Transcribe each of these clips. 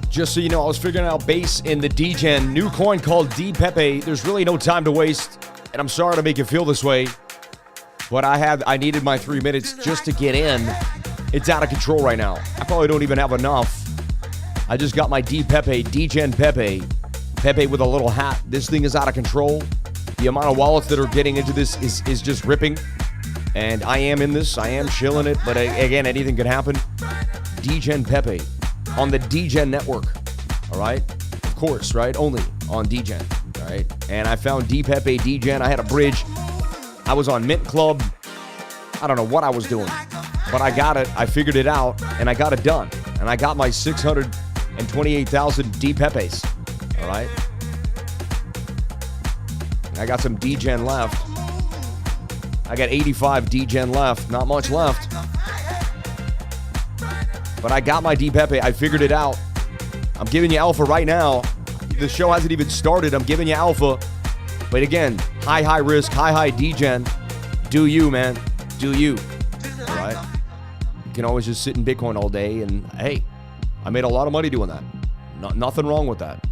Just so you know, I was figuring out bass in the DGen. New coin called DEPE. There's really no time to waste, and I'm sorry to make you feel this way, but I needed my 3 minutes just to get in. It's out of control right now. I probably don't even have enough. I just got my DEPE, DGen Pepe. Pepe with a little hat. This thing is out of control. The amount of wallets that are getting into this is just ripping. And I am in this. I am chilling it. But again, anything could happen. DGen Pepe on the DGen network. All right? Of course, right? Only on DGen. All right? And I found DEPE, DGen. I had a bridge. I was on Mint Club. I don't know what I was doing. But I got it. I figured it out. And I got it done. And I got my 628,000 DEPEs. All right? And I got some DGen left. I got 85 DGen left. Not much left. But I got my DEPE. I figured it out. I'm giving you alpha right now. The show hasn't even started. I'm giving you alpha. But again, high risk, high DGen. Do you, man. Do you. All right? You can always just sit in Bitcoin all day. And hey, I made a lot of money doing that. Nothing wrong with that.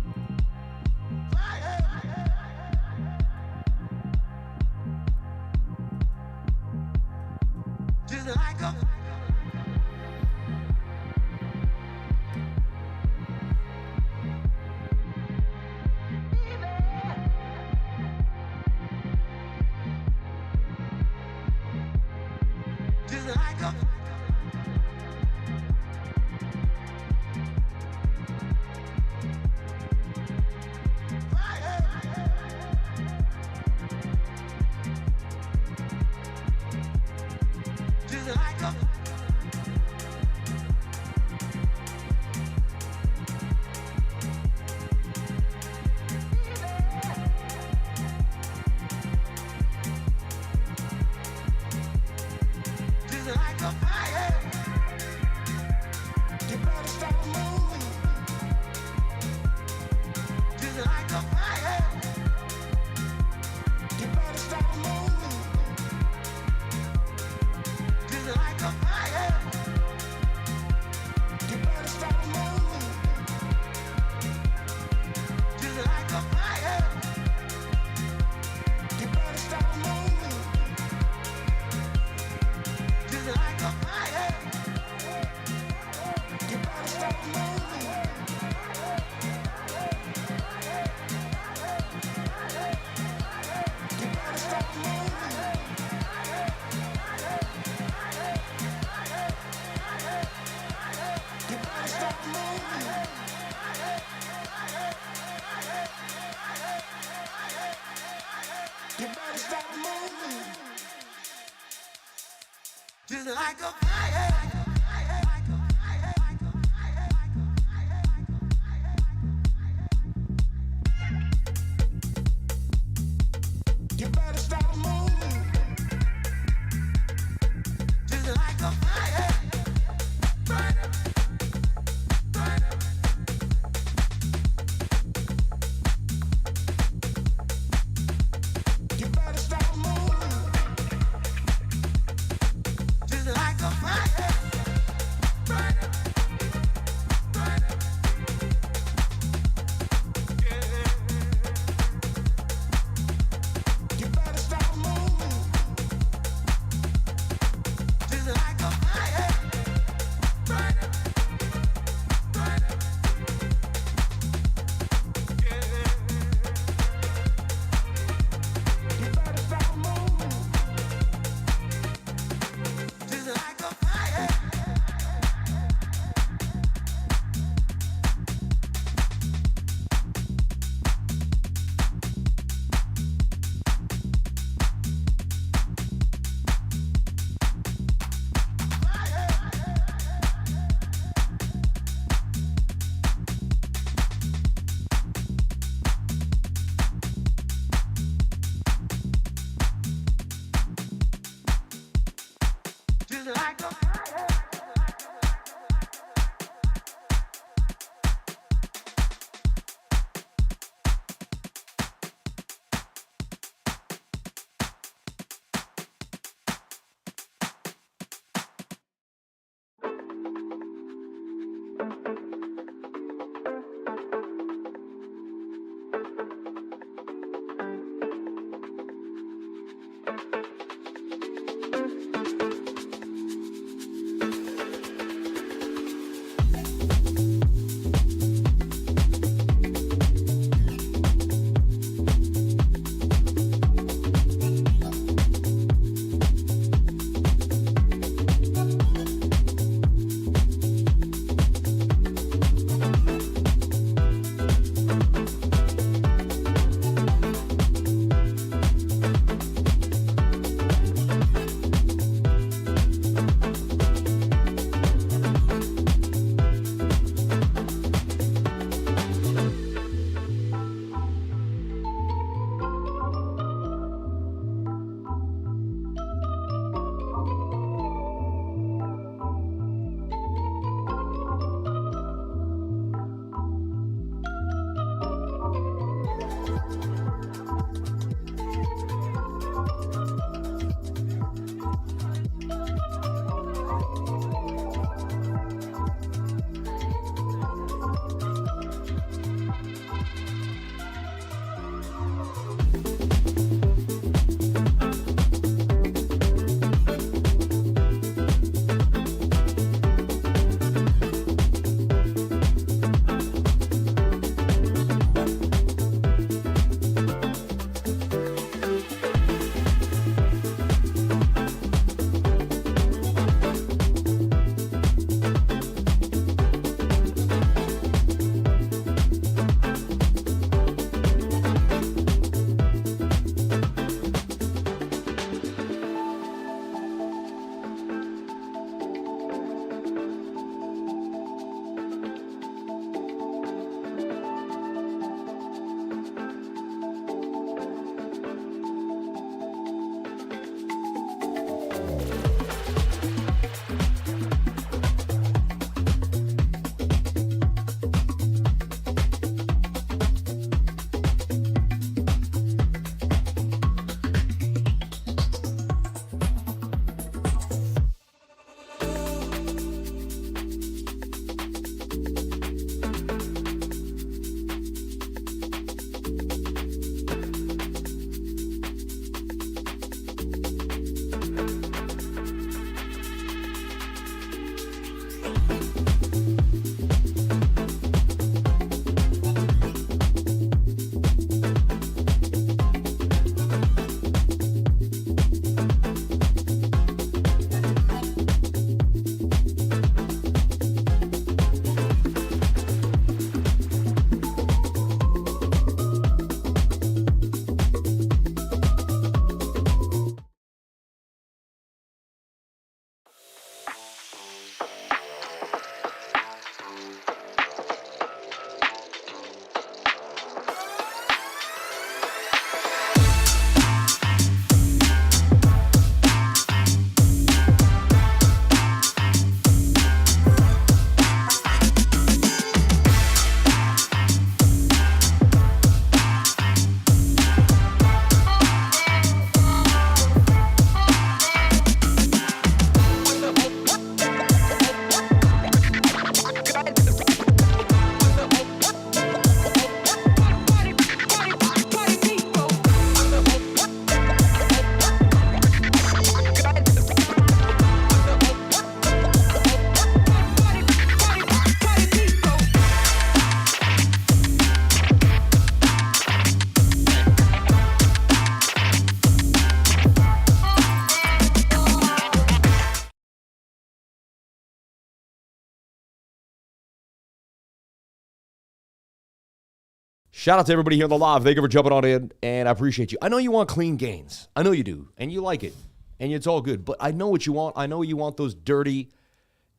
Shout out to everybody here on the live. Thank you for jumping on in, and I appreciate you. I know you want clean gains. I know you do, and you like it, and it's all good. But I know what you want. I know you want those dirty,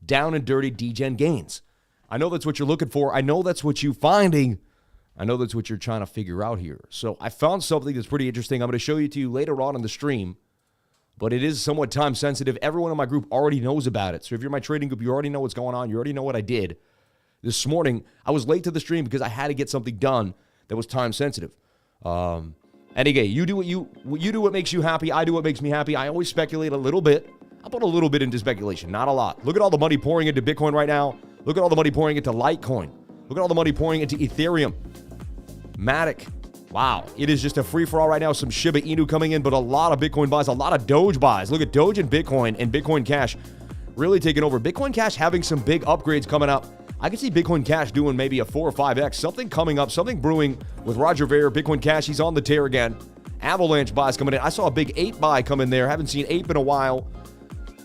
down and dirty degen gains. I know that's what you're looking for. I know that's what you're finding. I know that's what you're trying to figure out here. So I found something that's pretty interesting. I'm going to show you to you later on in the stream, but it is somewhat time sensitive. Everyone in my group already knows about it. So if you're in my trading group, you already know what's going on. You already know what I did. This morning, I was late to the stream because I had to get something done that was time sensitive. And again, you do what makes you happy. I do what makes me happy. I always speculate a little bit. I put a little bit into speculation, not a lot. Look at all the money pouring into Bitcoin right now. Look at all the money pouring into Litecoin. Look at all the money pouring into Ethereum. Matic. Wow. It is just a free-for-all right now. Some Shiba Inu coming in, but a lot of Bitcoin buys, a lot of Doge buys. Look at Doge and Bitcoin Cash really taking over. Bitcoin Cash having some big upgrades coming up. I can see Bitcoin Cash doing maybe a 4 or 5x. Something coming up, something brewing with Roger Ver. Bitcoin Cash, he's on the tear again. Avalanche buys coming in. I saw a big Ape buy come in there. Haven't seen Ape in a while.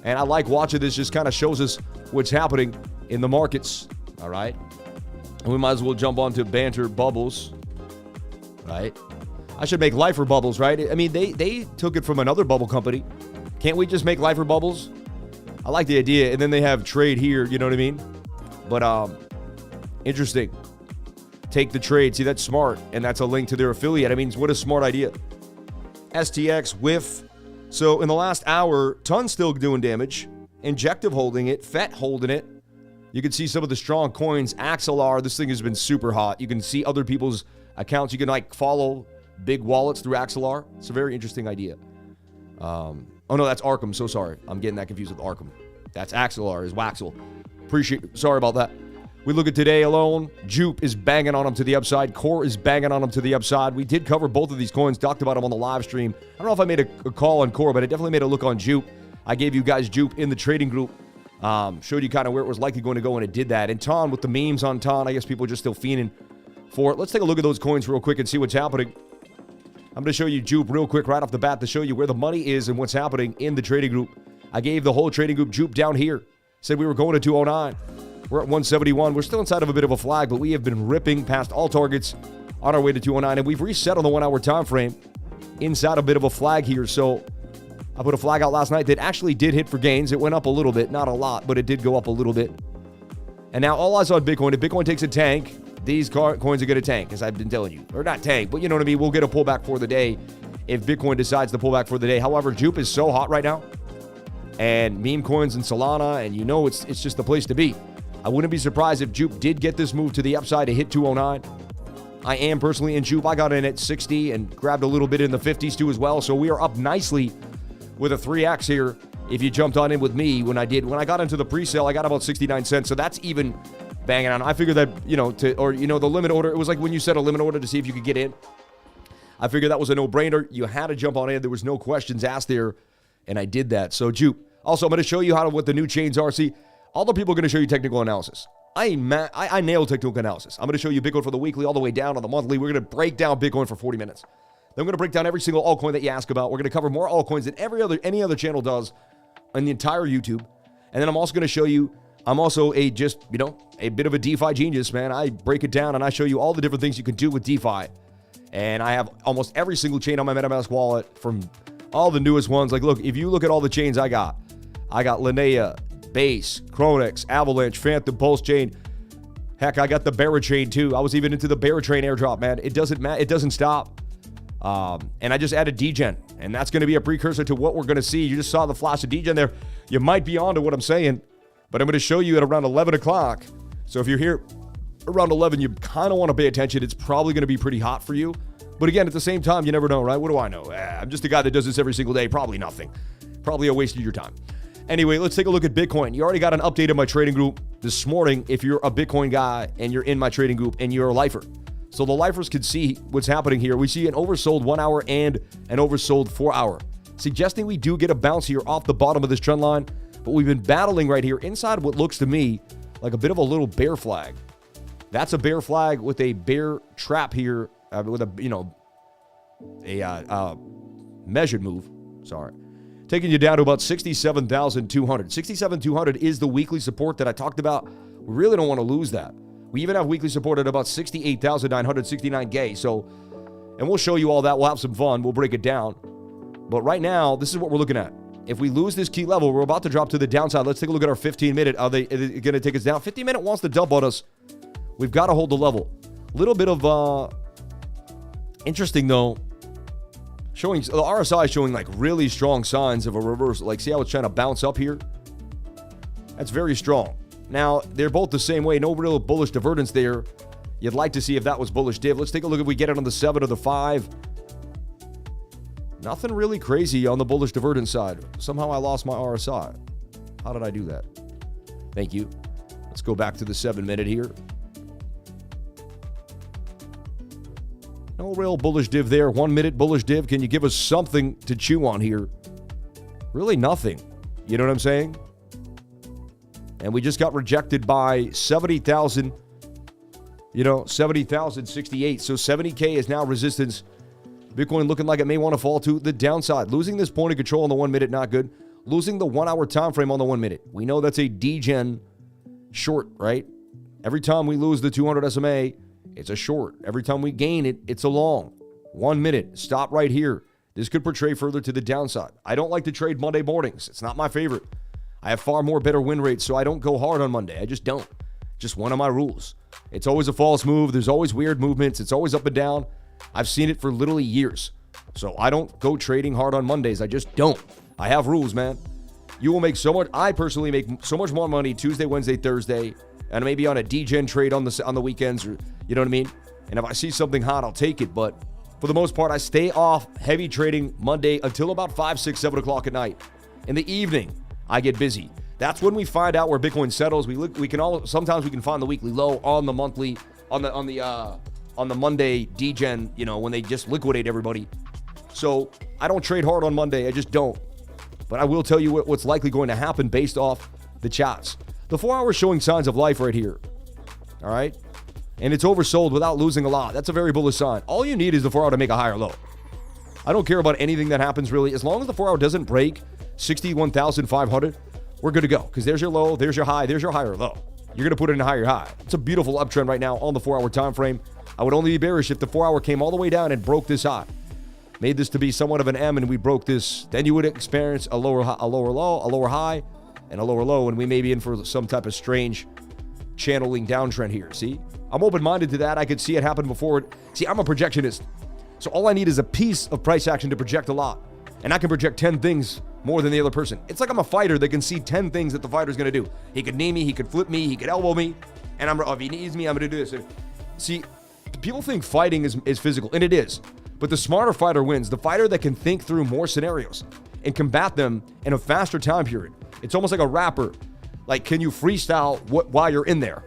And I like watching this. Just kind of shows us what's happening in the markets. All right. And we might as well jump on to banter bubbles. Right? I should make lifer bubbles, right? I mean, they took it from another bubble company. Can't we just make lifer bubbles? I like the idea. And then they have trade here, you know what I mean? But interesting. Take the trade. See, that's smart. And that's a link to their affiliate. I mean, what a smart idea. STX, whiff. So in the last hour, Ton still doing damage. Injective holding it. FET holding it. You can see some of the strong coins. Axelar, this thing has been super hot. You can see other people's accounts. You can like follow big wallets through Axelar. It's a very interesting idea. Oh no, that's Arkham. So sorry. I'm getting that confused with Arkham. That's Axelar, is Waxel. Sorry about that. We look at today alone. Jupe is banging on them to the upside. Core is banging on them to the upside. We did cover both of these coins, talked about them on the live stream. I don't know if I made a call on Core, but I definitely made a look on Jupe. I gave you guys Jupe in the trading group. Showed you kind of where it was likely going to go, and it did that. And Ton, with the memes on Ton, I guess people are just still fiending for it. Let's take a look at those coins real quick and see what's happening. I'm going to show you Jupe real quick right off the bat to show you where the money is and what's happening in the trading group. I gave the whole trading group Jupe down here. Said we were going to 209. We're at 171. We're still inside of a bit of a flag, but we have been ripping past all targets on our way to 209, and we've reset on the 1 hour time frame inside a bit of a flag here. So I put a flag out last night that actually did hit for gains. It went up a little bit, not a lot, but it did go up a little bit. And now all eyes on Bitcoin. If Bitcoin takes a tank, these coins are going to tank, as I've been telling you. Or not tank, but you know what I mean? We'll get a pullback for the day if Bitcoin decides to pull back for the day. However, Jupe is so hot right now. And meme coins and Solana, and you know it's just the place to be. I wouldn't be surprised if Jupe did get this move to the upside to hit 209. I am personally in Jupe. I got in at 60 and grabbed a little bit in the 50s too as well. So we are up nicely with a 3x here. If you jumped on in with me when I got into the pre-sale, I got about 69 cents. So that's even banging on. I figured that, the limit order, it was like when you set a limit order to see if you could get in. I figured that was a no-brainer. You had to jump on in. There was no questions asked there, and I did that. So Jupe. Also, I'm going to show you what the new chains are. See, all the people are going to show you technical analysis. I nail technical analysis. I'm going to show you Bitcoin for the weekly all the way down on the monthly. We're going to break down Bitcoin for 40 minutes. Then we're going to break down every single altcoin that you ask about. We're going to cover more altcoins than any other channel does on the entire YouTube. And then I'm also going to show you, I'm also a bit of a DeFi genius, man. I break it down and I show you all the different things you can do with DeFi. And I have almost every single chain on my MetaMask wallet from all the newest ones. Like, look, if you look at all the chains I got Linnea, Base, Chronix, Avalanche, Phantom, Pulse Chain. Heck, I got the Bearer Chain too. I was even into the Bearer Chain airdrop, man. It doesn't stop. And I just added Degen, and that's going to be a precursor to what we're going to see. You just saw the flash of Degen there. You might be on to what I'm saying, but I'm going to show you at around 11 o'clock. So if you're here around 11, you kind of want to pay attention. It's probably going to be pretty hot for you. But again, at the same time, you never know, right? What do I know? I'm just a guy that does this every single day. Probably nothing. Probably a waste of your time. Anyway, let's take a look at Bitcoin. You already got an update in my trading group this morning if you're a Bitcoin guy and you're in my trading group and you're a lifer. So the lifers can see what's happening here. We see an oversold 1 hour and an oversold 4 hour, suggesting we do get a bounce here off the bottom of this trend line. But we've been battling right here inside what looks to me like a bit of a little bear flag. That's a bear flag with a bear trap here with a measured move. Sorry. Taking you down to about 67,200. 67,200 is the weekly support that I talked about. We really don't want to lose that. We even have weekly support at about 68,969K. So, and we'll show you all that. We'll have some fun. We'll break it down. But right now, this is what we're looking at. If we lose this key level, we're about to drop to the downside. Let's take a look at our 15-minute. Are they going to take us down? 15-minute wants to dump on us. We've got to hold the level. A little bit of interesting, though. Showing the RSI showing like really strong signs of a reversal. Like, see how it's trying to bounce up here? That's very strong. Now, they're both the same way. No real bullish divergence there. You'd like to see if that was bullish div. Let's take a look if we get it on the 7 or the 5. Nothing really crazy on the bullish divergence side. Somehow I lost my RSI. How did I do that? Thank you. Let's go back to the 7-minute here. No real bullish div there. 1-minute bullish div. Can you give us something to chew on here? Really nothing. You know what I'm saying? And we just got rejected by 70,000. 70,068. So 70K is now resistance. Bitcoin looking like it may want to fall to the downside. Losing this point of control on the 1 minute, not good. Losing the 1 hour time frame on the 1 minute. We know that's a degen short, right? Every time we lose the 200 SMA, it's a short. Every time we gain it, it's a long. 1 minute. Stop right here. This could portray further to the downside. I don't like to trade Monday mornings. It's not my favorite. I have far more better win rates, so I don't go hard on Monday. I just don't. Just one of my rules. It's always a false move. There's always weird movements. It's always up and down. I've seen it for literally years. So I don't go trading hard on Mondays. I just don't. I have rules, man. You will make so much. I personally make so much more money Tuesday, Wednesday, Thursday, and maybe on a degen trade on the weekends, or you know what I mean? And if I see something hot, I'll take it. But for the most part, I stay off heavy trading Monday until about 5, 6, 7 o'clock at night. In the evening, I get busy. That's when we find out where Bitcoin settles. Sometimes we can find the weekly low on the monthly, on the Monday degen, when they just liquidate everybody. So I don't trade hard on Monday. I just don't. But I will tell you what's likely going to happen based off the charts. The 4 hour showing signs of life right here. All right. And it's oversold without losing a lot. That's a very bullish sign. All you need is the 4 hour to make a higher low. I don't care about anything that happens really. As long as the 4 hour doesn't break 61,500, we're good to go. Because there's your low, there's your high, there's your higher low. You're going to put it in a higher high. It's a beautiful uptrend right now on the 4 hour time frame. I would only be bearish if the 4 hour came all the way down and broke this high. Made this to be somewhat of an M and we broke this. Then you would experience a lower low, a lower high, and a lower low. And we may be in for some type of strange channeling downtrend here. See? I'm open-minded to that. I could see it happen before. See, I'm a projectionist. So all I need is a piece of price action to project a lot. And I can project 10 things more than the other person. It's like I'm a fighter that can see 10 things that the fighter's going to do. He could knee me, he could flip me, he could elbow me. And if he knees me, I'm going to do this. See, people think fighting is physical, and it is. But the smarter fighter wins. The fighter that can think through more scenarios and combat them in a faster time period. It's almost like a rapper. Like, can you freestyle while you're in there?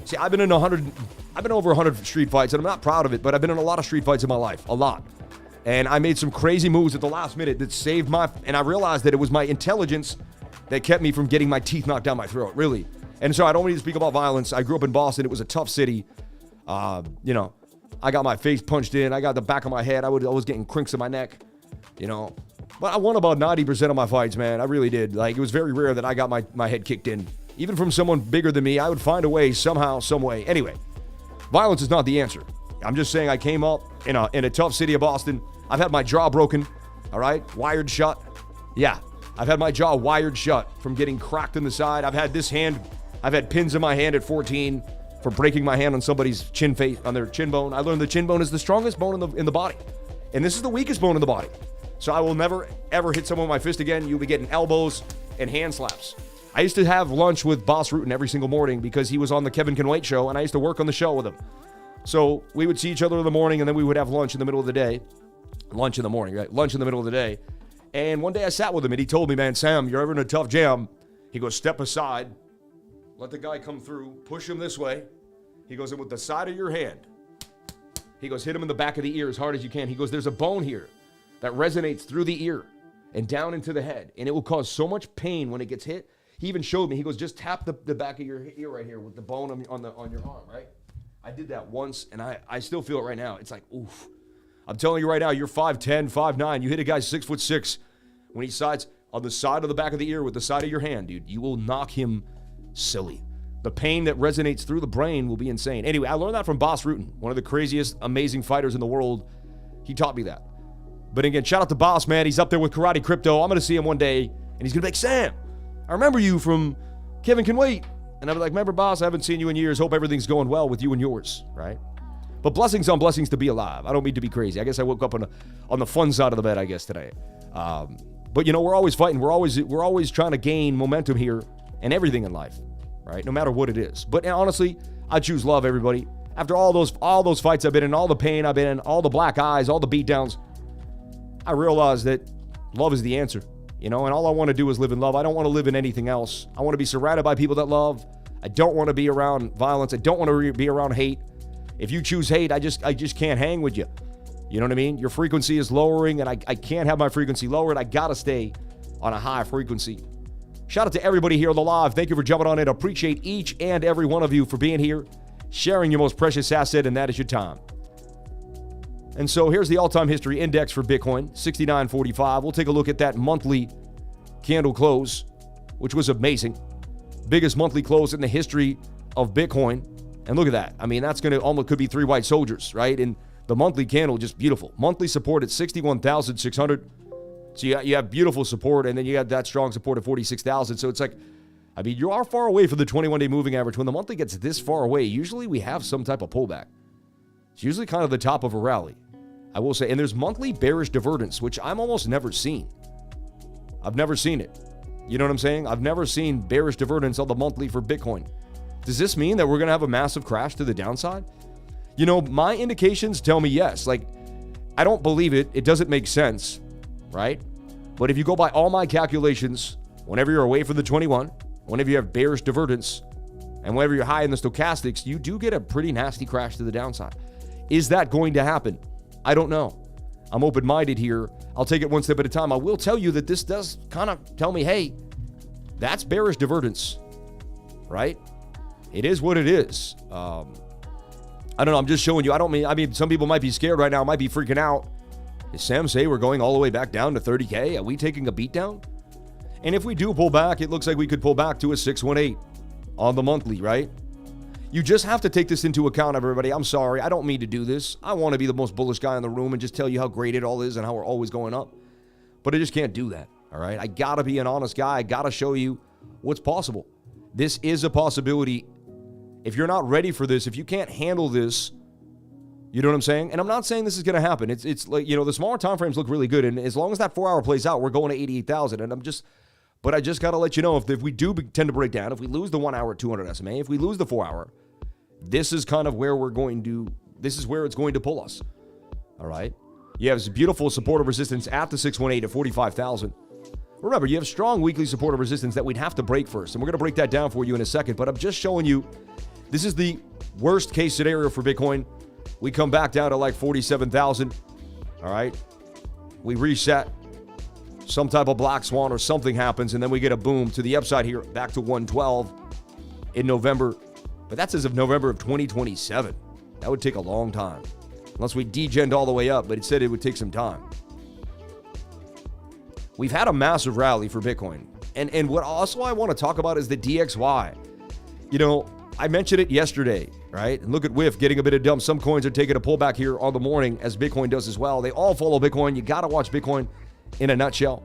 See, I've been over 100 street fights, and I'm not proud of it, but I've been in a lot of street fights in my life. A lot. And I made some crazy moves at the last minute that saved and I realized that it was my intelligence that kept me from getting my teeth knocked down my throat, really. And so I don't need to speak about violence. I grew up in Boston. It was a tough city. I got my face punched in. I got the back of my head. I was getting crinks in my neck, But I won about 90% of my fights, man. I really did. Like, it was very rare that I got my head kicked in. Even from someone bigger than me, I would find a way somehow, some way. Anyway, violence is not the answer. I'm just saying I came up in a tough city of Boston. I've had my jaw broken, all right? Wired shut. Yeah, I've had my jaw wired shut from getting cracked in the side. I've had pins in my hand at 14 for breaking my hand on somebody's on their chin bone. I learned the chin bone is the strongest bone in the body. And this is the weakest bone in the body. So I will never, ever hit someone with my fist again. You'll be getting elbows and hand slaps. I used to have lunch with Boss Rutan every single morning because he was on the Kevin Can Wait show, and I used to work on the show with him. So we would see each other in the morning, and then we would have lunch in the middle of the day. Lunch in the morning, right? Lunch in the middle of the day. And one day I sat with him, and he told me, man, Sam, you're ever in a tough jam. He goes, step aside. Let the guy come through. Push him this way. He goes, and with the side of your hand, he goes, hit him in the back of the ear as hard as you can. He goes, there's a bone here that resonates through the ear and down into the head, and it will cause so much pain when it gets hit. He even showed me. He goes, just tap the back of your ear right here with the bone on your arm, right? I did that once, and I still feel it right now. It's like, oof. I'm telling you right now, you're 5'10", 5'9". You hit a guy 6'6". When he sides on the side of the back of the ear with the side of your hand, dude, you will knock him silly. The pain that resonates through the brain will be insane. Anyway, I learned that from Boss Rutan, one of the craziest, amazing fighters in the world. He taught me that. But again, shout out to Boss, man. He's up there with Karate Crypto. I'm going to see him one day, and he's going to be like, Sam, I remember you from Kevin Can Wait. And I'm like, remember, Boss, I haven't seen you in years. Hope everything's going well with you and yours, right? But blessings on blessings to be alive. I don't mean to be crazy. I guess I woke up on the fun side of the bed, I guess, today. But, you know, we're always fighting. We're always trying to gain momentum here and everything in life, right? No matter what it is. But honestly, I choose love, everybody. After all those fights I've been in, all the pain I've been in, all the black eyes, all the beatdowns, I realized that love is the answer, you know, and all I want to do is live in love. I don't want to live in anything else. I want to be surrounded by people that love. I don't want to be around violence. I don't want to be around hate. If you choose hate, I just can't hang with you. You know what I mean? Your frequency is lowering, and I can't have my frequency lowered. I got to stay on a high frequency. Shout out to everybody here on the live. Thank you for jumping on in. Appreciate each and every one of you for being here, sharing your most precious asset, and that is your time. And so here's the all-time history index for Bitcoin, 69.45. We'll take a look at that monthly candle close, which was amazing. Biggest monthly close in the history of Bitcoin. And look at that. I mean, that's going to almost could be 3 white soldiers, right? And the monthly candle, just beautiful. Monthly support at 61,600. So you have beautiful support, and then you got that strong support at 46,000. So it's like, I mean, you are far away from the 21-day moving average. When the monthly gets this far away, usually we have some type of pullback. It's usually kind of the top of a rally, I will say. And there's monthly bearish divergence, which I'm almost never seen. I've never seen it. You know what I'm saying? I've never seen bearish divergence on the monthly for Bitcoin. Does this mean that we're going to have a massive crash to the downside? You know, my indications tell me yes. Like, I don't believe it. It doesn't make sense, right? But if you go by all my calculations, whenever you're away from the 21, whenever you have bearish divergence, and whenever you're high in the stochastics, you do get a pretty nasty crash to the downside. Is that going to happen? I don't know. I'm open-minded here. I'll take it one step at a time. I will tell you that this does kind of tell me, hey, that's bearish divergence, right? It is what it is. I don't know. I'm just showing you. I mean, some people might be scared right now, might be freaking out. Is Sam say we're going all the way back down to 30K? Are we taking a beat down? And if we do pull back, it looks like we could pull back to a 618 on the monthly, right? You just have to take this into account, everybody. I'm sorry. I don't mean to do this. I want to be the most bullish guy in the room and just tell you how great it all is and how we're always going up. But I just can't do that, all right? I got to be an honest guy. I got to show you what's possible. This is a possibility. If you're not ready for this, if you can't handle this, you know what I'm saying? And I'm not saying this is going to happen. It's like, you know, the smaller time frames look really good. And as long as that 4 hour plays out, we're going to 88,000. And I just got to let you know, if we do tend to break down, if we lose the 1 hour 200 SMA, if we lose the 4 hour, this is kind of where this is where it's going to pull us. All right. You have this beautiful supportive resistance at the 618 at 45,000. Remember, you have strong weekly supportive resistance that we'd have to break first. And we're going to break that down for you in a second. But I'm just showing you, this is the worst case scenario for Bitcoin. We come back down to like 47,000. All right. We reset. Some type of black swan or something happens. And then we get a boom to the upside here, back to 112 in November. But that's as of November of 2027. That would take a long time. Unless we degened all the way up. But it said it would take some time. We've had a massive rally for Bitcoin. And what also I want to talk about is the DXY. You know, I mentioned it yesterday, right? And look at WIF getting a bit of dump. Some coins are taking a pullback here on the morning, as Bitcoin does as well. They all follow Bitcoin. You got to watch Bitcoin in a nutshell.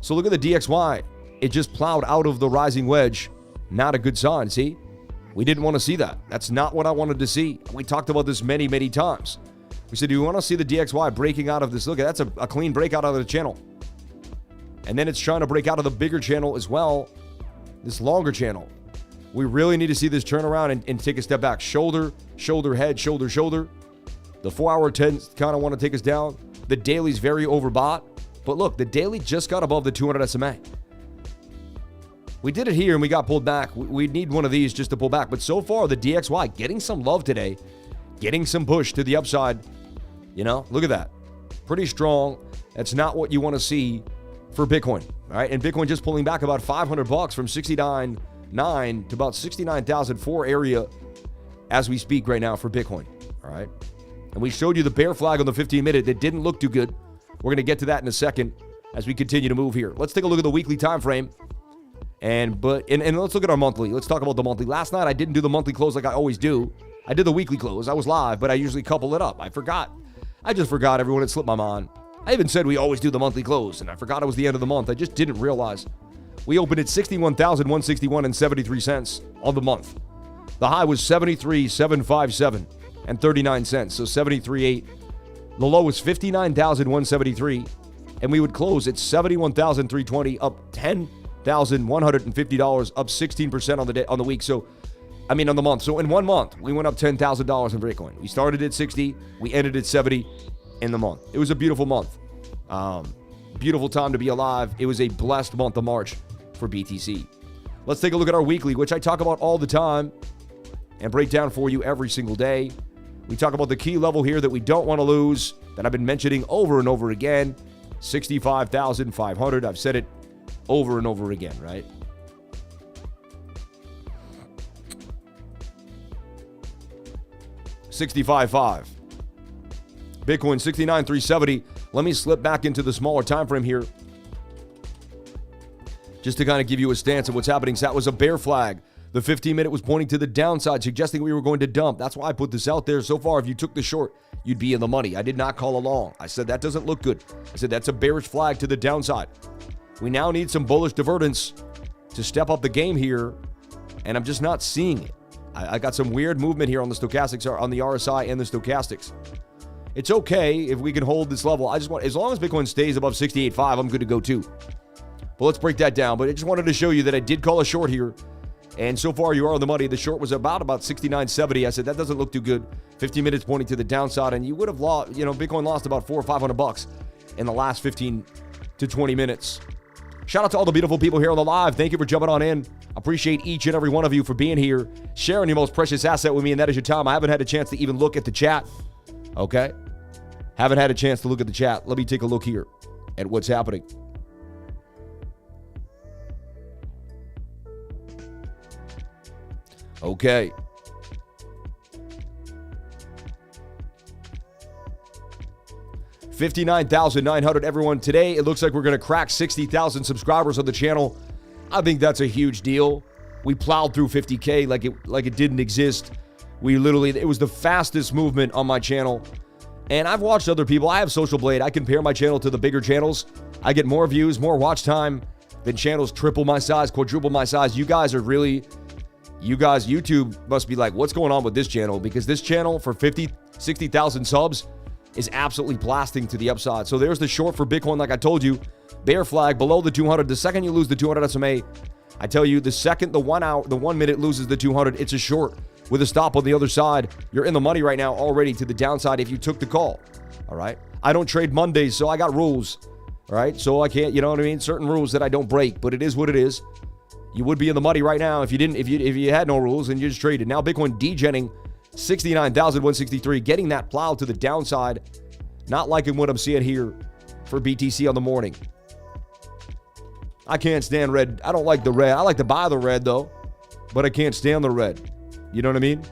So look at the DXY. It just plowed out of the rising wedge. Not a good sign, see? We didn't want to see that. That's not what I wanted to see. We talked about this many, many times. We said, do you want to see the DXY breaking out of this? Look, that's a clean breakout out of the channel. And then it's trying to break out of the bigger channel as well, this longer channel. We really need to see this turn around and take a step back. Shoulder, shoulder, head, shoulder, shoulder. The 4 hour tends kind of want to take us down. The daily's very overbought. But look, the daily just got above the 200 SMA. We did it here and we got pulled back. We need one of these just to pull back. But so far, the DXY getting some love today, getting some push to the upside. You know, look at that. Pretty strong. That's not what you want to see for Bitcoin, all right? And Bitcoin just pulling back about $500 from 69.9 to about 69,004 area as we speak right now for Bitcoin, all right? And we showed you the bear flag on the 15-minute that didn't look too good. We're going to get to that in a second as we continue to move here. Let's take a look at the weekly time frame. And let's look at our monthly. Let's talk about the monthly. Last night, I didn't do the monthly close like I always do. I did the weekly close. I was live, but I usually couple it up. I forgot. I just forgot, everyone. It slipped my mind. I even said we always do the monthly close, and I forgot it was the end of the month. I just didn't realize. We opened at $61,161.73 on the month. The high was $73,757 and 39 cents, so $73.8. The low was $59,173, and we would close at $71,320, up $10,150, up 16% on the day, on the week. So, I mean, on the month. So in 1 month, we went up $10,000 in Bitcoin. We started at 60, we ended at 70 in the month. It was a beautiful month. Beautiful time to be alive. It was a blessed month of March for BTC. Let's take a look at our weekly, which I talk about all the time and break down for you every single day. We talk about the key level here that we don't want to lose, that I've been mentioning over and over again, 65,500. I've said it over and over again, right? $65,500. Bitcoin 69,370. Let me slip back into the smaller time frame here, just to kind of give you a stance of what's happening. So that was a bear flag. The 15-minute was pointing to the downside, suggesting we were going to dump. That's why I put this out there. So far, if you took the short, you'd be in the money. I did not call a long. I said that doesn't look good. I said that's a bearish flag to the downside. We now need some bullish divergence to step up the game here, and I'm just not seeing it. I got some weird movement here on the stochastics, on the RSI and the stochastics. It's okay if we can hold this level. I just want, as long as Bitcoin stays above 68.5, I'm good to go too. But let's break that down. But I just wanted to show you that I did call a short here. And so far, you are on the money. The short was about 69.70. I said, that doesn't look too good. 15 minutes pointing to the downside. And you would have lost, Bitcoin lost about $400 or $500 in the last 15 to 20 minutes. Shout out to all the beautiful people here on the live. Thank you for jumping on in. Appreciate each and every one of you for being here, sharing your most precious asset with me, and that is your time. I haven't had a chance to even look at the chat. Okay? Haven't had a chance to look at the chat. Let me take a look here at what's happening. Okay. $59,900, everyone. Today, it looks like we're going to crack 60,000 subscribers on the channel. I think that's a huge deal. We plowed through 50K like it didn't exist. It was the fastest movement on my channel. And I've watched other people. I have Social Blade. I compare my channel to the bigger channels. I get more views, more watch time than channels triple my size, quadruple my size. YouTube must be like, what's going on with this channel? Because this channel for 60,000 subs is absolutely blasting to the upside. So there's the short for Bitcoin, like I told you. Bear flag below the 200. The second you lose the 200 SMA, I tell you, the second the 1 minute loses the 200, it's a short with a stop on the other side. You're in the money right now already to the downside if you took the call. All right. I don't trade Mondays, so I got rules. All right. So I can't, you know what I mean? Certain rules that I don't break, but it is what it is. You would be in the money right now if you had no rules and you just traded. Now Bitcoin degenning 69,163, getting that plow to the downside. Not liking what I'm seeing here for BTC on the morning. I can't stand red. I don't like the red. I like to buy the red though, but I can't stand the red. You know what I mean?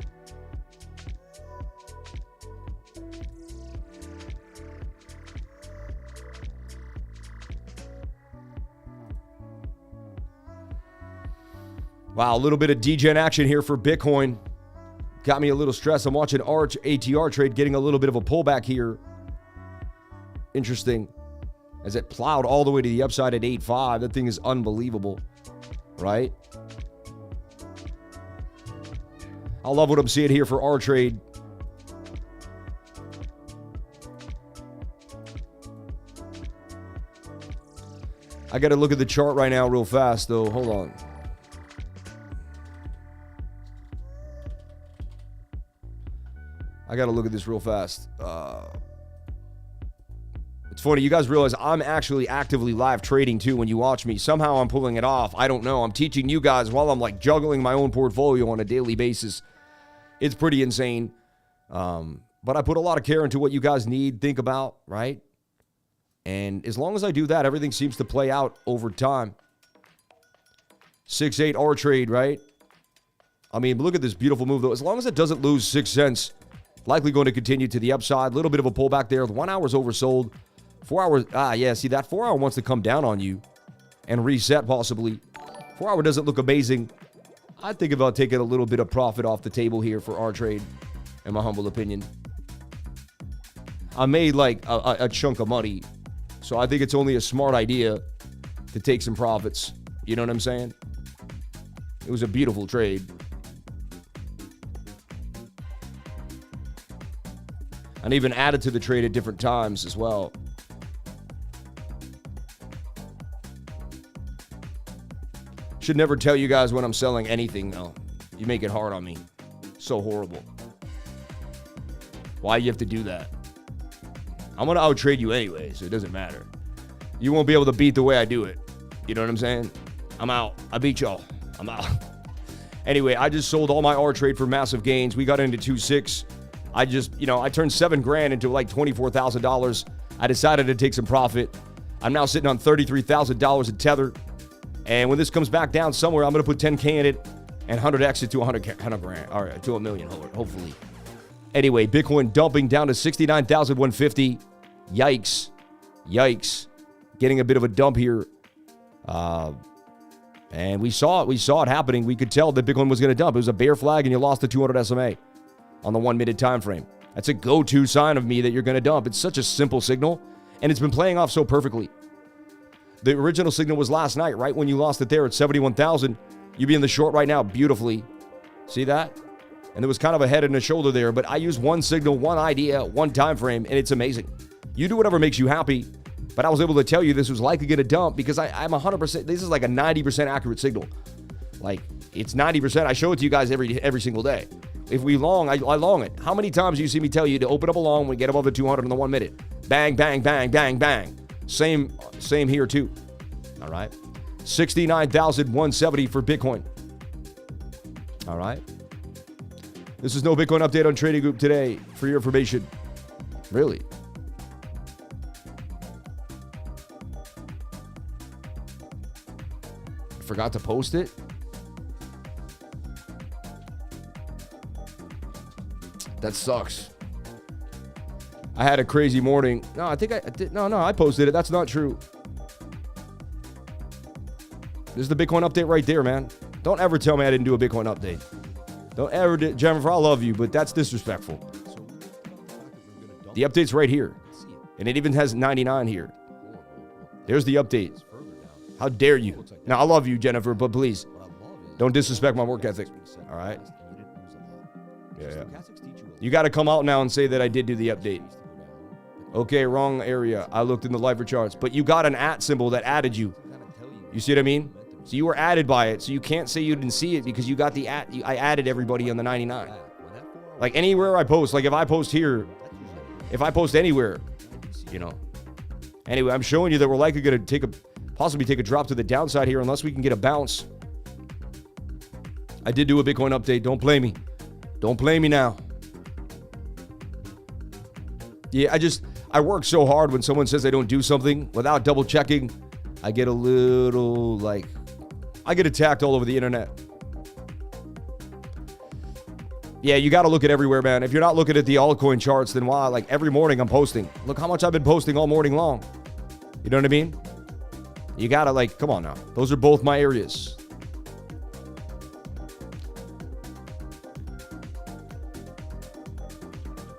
Wow, a little bit of degen action here for Bitcoin. Got me a little stressed. I'm watching Arch ATR trade getting a little bit of a pullback here. Interesting. As it plowed all the way to the upside at 8.5. That thing is unbelievable, right? I love what I'm seeing here for our trade. I got to look at the chart right now real fast, though. Hold on. I got to look at this real fast. It's funny. You guys realize I'm actually actively live trading, too, when you watch me. Somehow I'm pulling it off. I don't know. I'm teaching you guys while I'm, like, juggling my own portfolio on a daily basis. It's pretty insane. But I put a lot of care into what you guys need, think about, right? And as long as I do that, everything seems to play out over time. 6.8 R trade, right? I mean, look at this beautiful move, though. As long as it doesn't lose 6 cents, likely going to continue to the upside. A little bit of a pullback there. The 1 hour's oversold. 4 hours, yeah, see, that 4 hour wants to come down on you and reset possibly. 4-hour doesn't look amazing. I think about taking a little bit of profit off the table here for our trade, in my humble opinion. I made like a chunk of money, so I think it's only a smart idea to take some profits. You know what I'm saying? It was a beautiful trade. And even added to the trade at different times as well. Should never tell you guys when I'm selling anything, though. You make it hard on me. So horrible. Why do you have to do that? I'm going to outtrade you anyway, so it doesn't matter. You won't be able to beat the way I do it. You know what I'm saying? I'm out. I beat y'all. I'm out. Anyway, I just sold all my R trade for massive gains. We got into 2.6. I just, I turned $7,000 into like $24,000. I decided to take some profit. I'm now sitting on $33,000 in Tether. And when this comes back down somewhere, I'm going to put 10K in it and 100X it to 100 grand. All right, to $1 million, hopefully. Anyway, Bitcoin dumping down to 69,150. Yikes. Yikes. Getting a bit of a dump here. And we saw it happening. We could tell that Bitcoin was going to dump. It was a bear flag and you lost the 200 SMA on the 1 minute time frame. That's a go-to sign of me that you're going to dump. It's such a simple signal, and it's been playing off so perfectly. The original signal was last night, right when you lost it there at 71,000. You'd be in the short right now beautifully. See that? And there was kind of a head and a shoulder there, but I use one signal, one idea, one time frame, and it's amazing. You do whatever makes you happy, but I was able to tell you this was likely going to dump because I'm 100%. This is like a 90% accurate signal. Like, it's 90%. I show it to you guys every single day. If we long, I long it. How many times do you see me tell you to open up a long when we get above the 200 in the 1 minute? Bang, bang, bang, bang, bang. Same here too. All right. 69,170 for Bitcoin. All right. This is no Bitcoin update on Trading Group today for your information. Really? Forgot to post it? That sucks. I had a crazy morning. No, I think I did. No, I posted it. That's not true. This is the Bitcoin update right there, man. Don't ever tell me I didn't do a Bitcoin update. Don't ever, Jennifer, I love you, but that's disrespectful. The update's right here. And it even has 99 here. There's the update. How dare you? Now, I love you, Jennifer, but please, don't disrespect my work ethic. All right? Yeah. You got to come out now and say that I did do the update. Okay, wrong area. I looked in the Lifer charts. But you got an @ symbol that added you. You see what I mean? So you were added by it. So you can't say you didn't see it because you got the @ I added everybody on the 99. Like anywhere I post, like if I post here, if I post anywhere, Anyway, I'm showing you that we're likely going to possibly take a drop to the downside here unless we can get a bounce. I did do a Bitcoin update. Don't play me. Don't play me now. Yeah, I work so hard when someone says I don't do something without double checking. I get a little I get attacked all over the internet. Yeah, you got to look at everywhere, man. If you're not looking at the altcoin charts, then why? Like every morning I'm posting. Look how much I've been posting all morning long. You know what I mean? You got to come on now. Those are both my areas.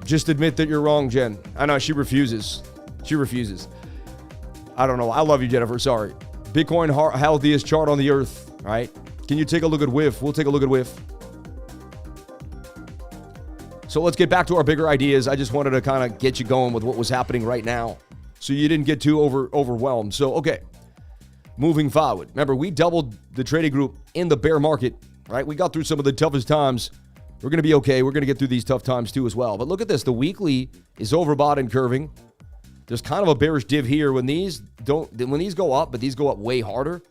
Just admit that you're wrong, Jen. I know, she refuses. She refuses. I don't know. I love you, Jennifer. Sorry. Bitcoin healthiest chart on the earth. All right. Can you take a look at WIF? We'll take a look at WIF. So let's get back to our bigger ideas. I just wanted to kind of get you going with what was happening right now so you didn't get too overwhelmed. So, okay. Moving forward. Remember, we doubled the trading group in the bear market, right? We got through some of the toughest times. We're going to be okay. We're going to get through these tough times too as well. But look at this. The weekly is overbought and curving. There's kind of a bearish div here. When these go up, but these go up way harder,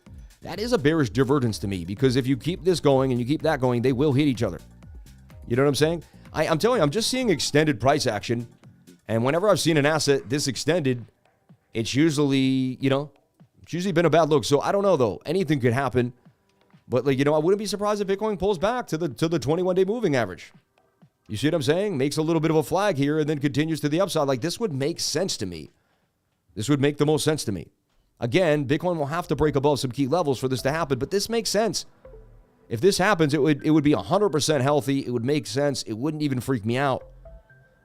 that is a bearish divergence to me because if you keep this going and you keep that going, they will hit each other. You know what I'm saying? I'm telling you, I'm just seeing extended price action. And whenever I've seen an asset this extended, it's usually, it's usually been a bad look. So I don't know though. Anything could happen. But I wouldn't be surprised if Bitcoin pulls back to the 21-day moving average. You see what I'm saying? Makes a little bit of a flag here and then continues to the upside. Like this would make sense to me. This would make the most sense to me. Again, Bitcoin will have to break above some key levels for this to happen, but this makes sense. If this happens, it would be 100% healthy. It would make sense. It wouldn't even freak me out.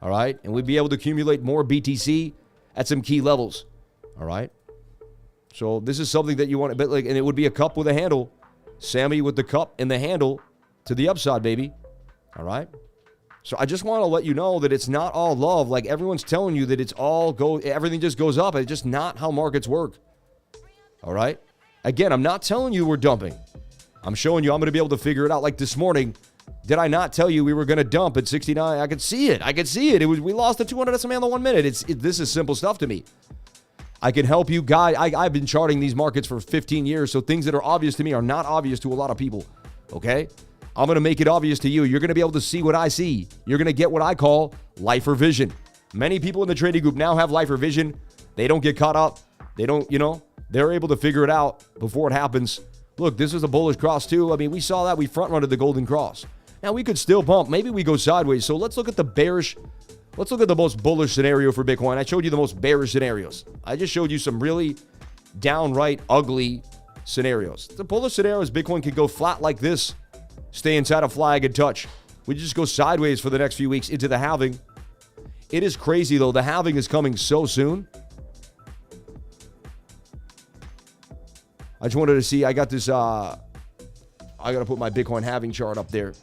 All right? And we'd be able to accumulate more BTC at some key levels. All right? So this is something that you want, but like, and it would be a cup with a handle. Sammy with the cup and the handle to the upside, baby. All right? So I just want to let you know that it's not all love. Like everyone's telling you that everything just goes up. It's just not how markets work. All right? Again, I'm not telling you we're dumping. I'm showing you I'm going to be able to figure it out. Like this morning, did I not tell you we were going to dump at 69? I could see it. We lost the 200 SMA in the 1 minute. This is simple stuff to me. I can help you guide. I've been charting these markets for 15 years, so things that are obvious to me are not obvious to a lot of people. Okay? I'm going to make it obvious to you. You're going to be able to see what I see. You're going to get what I call lifer vision. Many people in the trading group now have lifer vision. They don't get caught up. They don't, they're able to figure it out before it happens. Look, this is a bullish cross too. I mean, we saw that. We front-runted the golden cross. Now, we could still bump. Maybe we go sideways. So let's look at let's look at the most bullish scenario for Bitcoin. I showed you the most bearish scenarios. I just showed you some really downright ugly scenarios. The bullish scenario is Bitcoin could go flat like this, stay inside a flag and touch. We just go sideways for the next few weeks into the halving. It is crazy, though. The halving is coming so soon. I just wanted to see, I got this, I got to put my Bitcoin halving chart up there.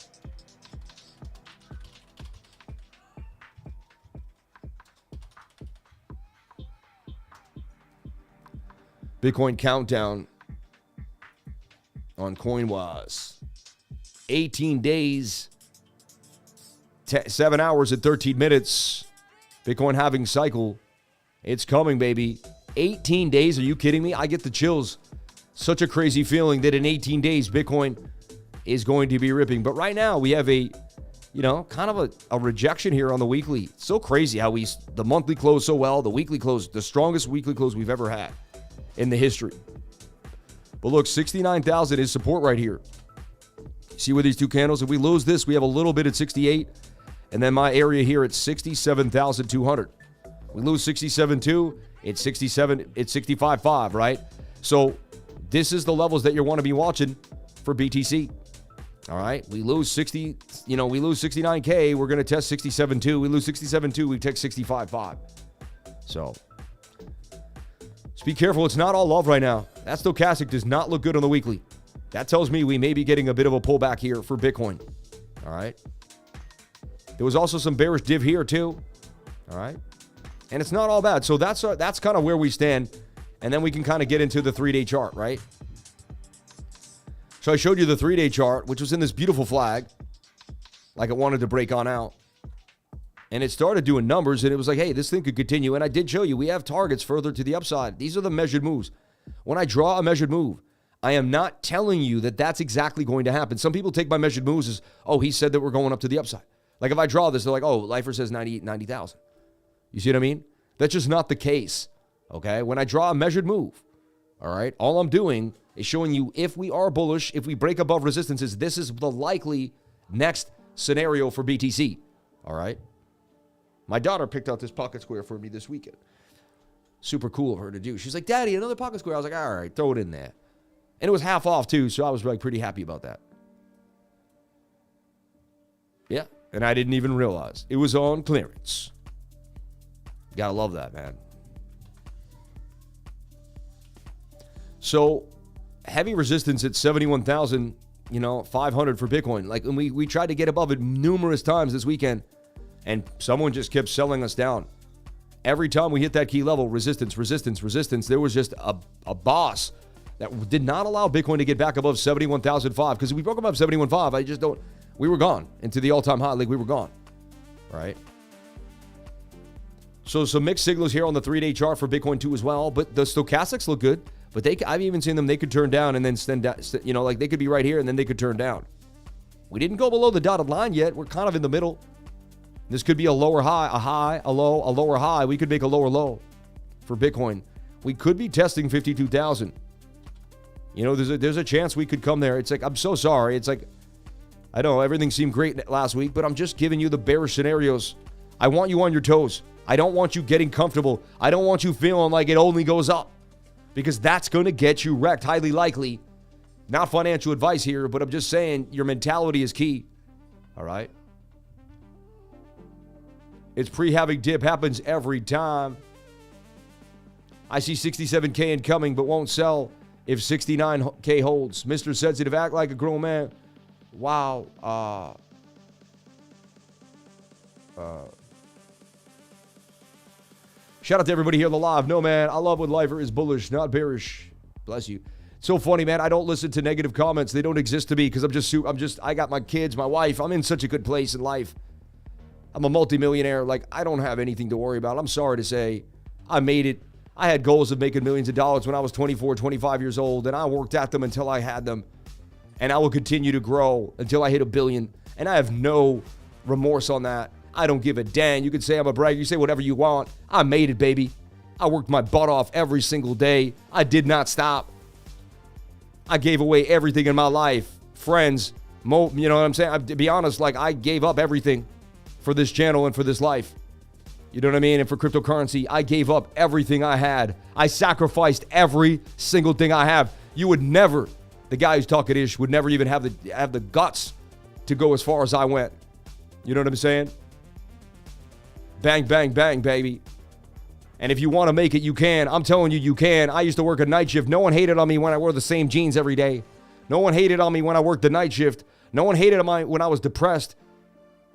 Bitcoin countdown on CoinWise. 18 days, 7 hours and 13 minutes. Bitcoin halving cycle. It's coming, baby. 18 days, are you kidding me? I get the chills. Such a crazy feeling that in 18 days, Bitcoin is going to be ripping. But right now, we have a, kind of a rejection here on the weekly. It's so crazy how the monthly closed so well, the weekly close, the strongest weekly close we've ever had in the history. But look, 69,000 is support right here. See where these two candles, if we lose this, we have a little bit at 68. And then my area here at 67,200. We lose 67.2, it's 65.5, right? So this is the levels that you want to be watching for BTC. All right, we lose 69K, we're going to test 67.2. We lose 67.2, we take 65.5. So just be careful. It's not all love right now. That stochastic does not look good on the weekly. That tells me we may be getting a bit of a pullback here for Bitcoin. All right. There was also some bearish div here too. All right. And it's not all bad. So that's kind of where we stand. And then we can kind of get into the 3-day chart, right? So I showed you the 3-day chart, which was in this beautiful flag, like it wanted to break on out. And it started doing numbers, and it was like, hey, this thing could continue. And I did show you, we have targets further to the upside. These are the measured moves. When I draw a measured move, I am not telling you that that's exactly going to happen. Some people take my measured moves as, oh, he said that we're going up to the upside. Like if I draw this, they're like, oh, Lifer says 90,000. You see what I mean? That's just not the case, okay? When I draw a measured move, all right, all I'm doing is showing you if we are bullish, if we break above resistances, this is the likely next scenario for BTC, all right? My daughter picked out this pocket square for me this weekend. Super cool of her to do. She's like, Daddy, another pocket square. I was like, all right, throw it in there. And it was half off too, so I was like pretty happy about that. Yeah, and I didn't even realize it was on clearance. Gotta love that, man. So heavy resistance at 71,000, 500 for Bitcoin. Like, and we tried to get above it numerous times this weekend, and someone just kept selling us down. Every time we hit that key level, resistance, there was just a boss that did not allow Bitcoin to get back above 71,005. Because if we broke above 71,500, we were gone into the all-time high. Like, we were gone, right? So some mixed signals here on the 3-day chart for Bitcoin too as well. But the stochastics look good. But I've even seen them, they could turn down and then stand down. Like they could be right here and then they could turn down. We didn't go below the dotted line yet. We're kind of in the middle. This could be a lower high, a high, a low, a lower high. We could make a lower low for Bitcoin. We could be testing 52,000. There's a chance we could come there. It's like, I'm so sorry. It's like, I know everything seemed great last week, but I'm just giving you the bearish scenarios. I want you on your toes. I don't want you getting comfortable. I don't want you feeling like it only goes up. because that's going to get you wrecked, highly likely. Not financial advice here, but I'm just saying your mentality is key. All right? It's pre-having dip, happens every time. I see 67K incoming, but won't sell if 69K holds. Mr. Sensitive, act like a grown man. Wow. Shout out to everybody here on the live. No, man, I love when lifer is bullish, not bearish. Bless you. So funny, man. I don't listen to negative comments. They don't exist to me because I got my kids, my wife. I'm in such a good place in life. I'm a multimillionaire. Like, I don't have anything to worry about. I'm sorry to say. I made it. I had goals of making millions of dollars when I was 24, 25 years old, and I worked at them until I had them. And I will continue to grow until I hit $1 billion. And I have no remorse on that. I don't give a dang. You can say I'm a bragger. You say whatever you want. I made it, baby. I worked my butt off every single day. I did not stop. I gave away everything in my life. Friends, you know what I'm saying? To be honest, like, I gave up everything for this channel and for this life. You know what I mean? And for cryptocurrency, I gave up everything I had. I sacrificed every single thing I have. You would never, the guy who's talking ish would never even have the guts to go as far as I went. You know what I'm saying? Bang, bang, bang, baby. And if you want to make it, you can. I'm telling you, you can. I used to work a night shift. No one hated on me when I wore the same jeans every day. No one hated on me when I worked the night shift. No one hated on me when I was depressed.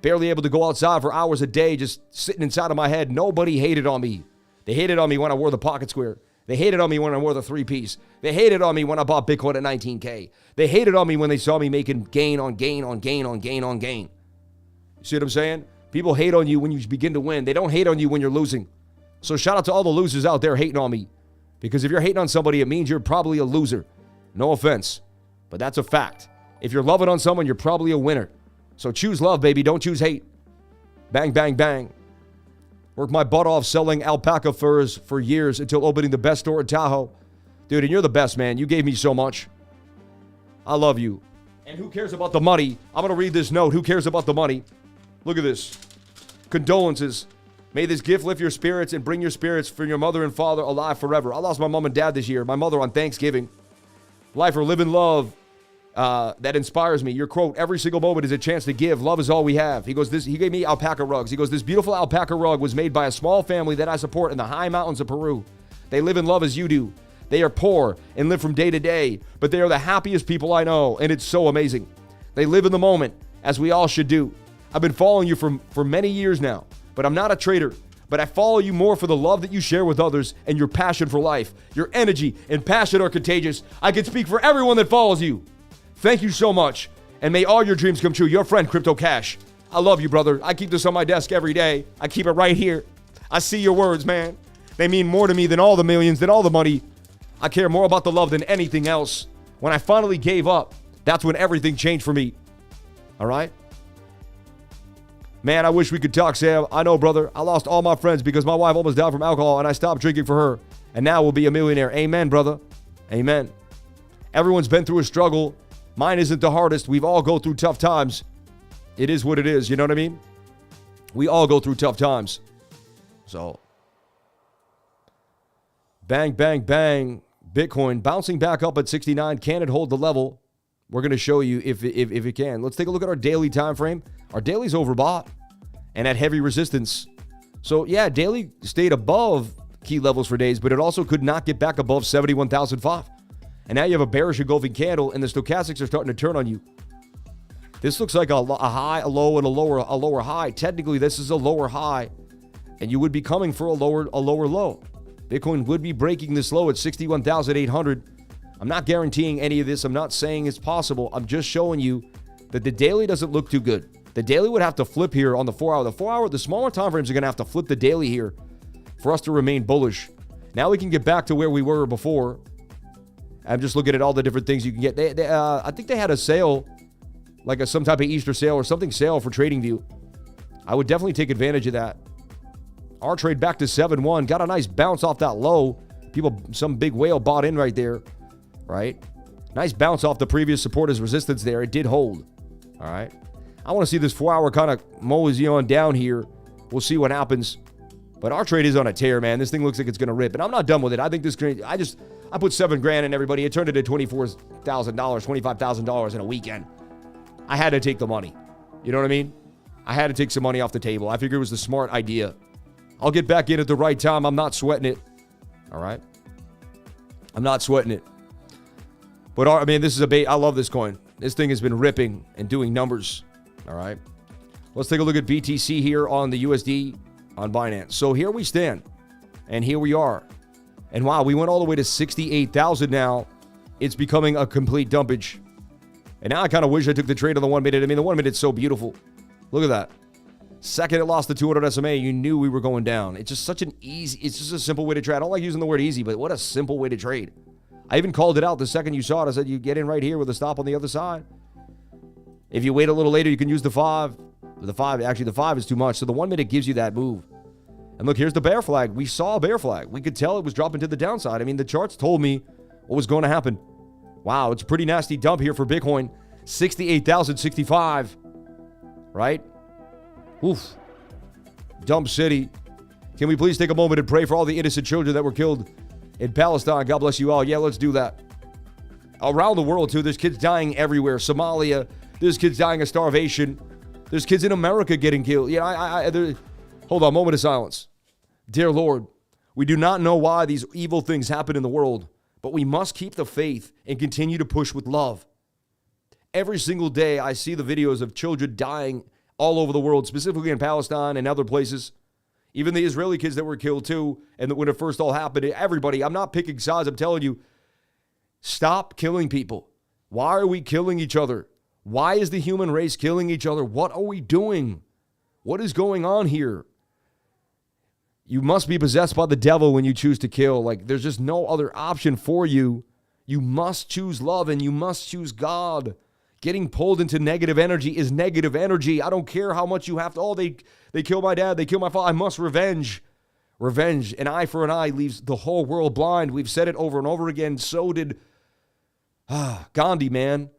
Barely able to go outside for hours a day, just sitting inside of my head. Nobody hated on me. They hated on me when I wore the pocket square. They hated on me when I wore the 3-piece. They hated on me when I bought Bitcoin at 19K. They hated on me when they saw me making gain on gain on gain on gain on gain. You see what I'm saying? People hate on you when you begin to win. They don't hate on you when you're losing. So shout out to all the losers out there hating on me. Because if you're hating on somebody, it means you're probably a loser. No offense, but that's a fact. If you're loving on someone, you're probably a winner. So choose love, baby. Don't choose hate. Bang, bang, bang. Worked my butt off selling alpaca furs for years until opening the best store in Tahoe. Dude, and you're the best, man. You gave me so much. I love you. And who cares about the money? I'm going to read this note. Who cares about the money? Look at this. Condolences. May this gift lift your spirits and bring your spirits for your mother and father alive forever. I lost my mom and dad this year. My mother on Thanksgiving. Life or live in love. That inspires me. Your quote, every single moment is a chance to give. Love is all we have. He goes, he gave me alpaca rugs. He goes, this beautiful alpaca rug was made by a small family that I support in the high mountains of Peru. They live in love as you do. They are poor and live from day to day, but they are the happiest people I know, and it's so amazing. They live in the moment, as we all should do. I've been following you for many years now, but I'm not a trader. But I follow you more for the love that you share with others and your passion for life. Your energy and passion are contagious. I can speak for everyone that follows you. Thank you so much, and may all your dreams come true. Your friend, Crypto Cash. I love you, brother. I keep this on my desk every day. I keep it right here. I see your words, man. They mean more to me than all the millions, than all the money. I care more about the love than anything else. When I finally gave up, that's when everything changed for me. All right? Man, I wish we could talk, Sam. I know, brother. I lost all my friends because my wife almost died from alcohol, and I stopped drinking for her. And now we'll be a millionaire. Amen, brother. Amen. Everyone's been through a struggle. Mine isn't the hardest. We've all go through tough times. It is what it is. You know what I mean? We all go through tough times. So, bang, bang, bang. Bitcoin bouncing back up at 69. Can it hold the level? We're going to show you if it can. Let's take a look at our daily time frame. Our daily's overbought and at heavy resistance. So, yeah, daily stayed above key levels for days, but it also could not get back above 71,005. And now you have a bearish engulfing candle, and the stochastics are starting to turn on you. This looks like a high, a low, and a lower high. Technically, this is a lower high, and you would be coming for a lower low. Bitcoin would be breaking this low at 61,800. I'm not guaranteeing any of this. I'm not saying it's possible. I'm just showing you that the daily doesn't look too good. The daily would have to flip here on the 4 hour. The smaller time frames are going to have to flip the daily here for us to remain bullish. Now we can get back to where we were before. I'm just looking at all the different things you can get. I think they had a sale, like some type of Easter sale or something sale for TradingView. I would definitely take advantage of that. Our trade back to 7-1. Got a nice bounce off that low. Some big whale bought in right there, right? Nice bounce off the previous support as resistance there. It did hold, all right? I want to see this 4 hour kind of mosey on down here. We'll see what happens. But our trade is on a tear, man. This thing looks like it's going to rip. And I'm not done with it. I think this, I put $7,000 in everybody. It turned into $24,000, $25,000 in a weekend. I had to take the money. You know what I mean? I had to take some money off the table. I figured it was the smart idea. I'll get back in at the right time. I'm not sweating it. All right? I'm not sweating it. But, I mean, this is a bait. I love this coin. This thing has been ripping and doing numbers. All right? Let's take a look at BTC here on the USD on Binance. So here we stand. And here we are. And wow, we went all the way to 68,000 now. It's becoming a complete dumpage. And now I kind of wish I took the trade on the 1 minute. I mean, the 1 minute's so beautiful. Look at that. Second it lost the 200 SMA, you knew we were going down. It's just such an easy, it's just a simple way to trade. I don't like using the word easy, but what a simple way to trade. I even called it out the second you saw it. I said, you get in right here with a stop on the other side. If you wait a little later, you can use the 5. The 5 is too much. So the 1 minute gives you that move. And look, here's the bear flag. We saw a bear flag. We could tell it was dropping to the downside. I mean, the charts told me what was going to happen. Wow, it's a pretty nasty dump here for Bitcoin. 68,065, right? Oof. Dump city. Can we please take a moment and pray for all the innocent children that were killed in Palestine? God bless you all. Yeah, let's do that. Around the world, too, there's kids dying everywhere. Somalia, there's kids dying of starvation. There's kids in America getting killed. Yeah, hold on, moment of silence. Dear Lord, we do not know why these evil things happen in the world, but we must keep the faith and continue to push with love. Every single day, I see the videos of children dying all over the world, specifically in Palestine and other places. Even the Israeli kids that were killed too, and when it first all happened, everybody, I'm not picking sides, I'm telling you, stop killing people. Why are we killing each other? Why is the human race killing each other? What are we doing? What is going on here? You must be possessed by the devil when you choose to kill. Like, there's just no other option for you. You must choose love and you must choose God. Getting pulled into negative energy is negative energy. I don't care how much you have to. Oh, they killed my dad. They killed my father. I must revenge. Revenge. An eye for an eye leaves the whole world blind. We've said it over and over again. So did Gandhi, man.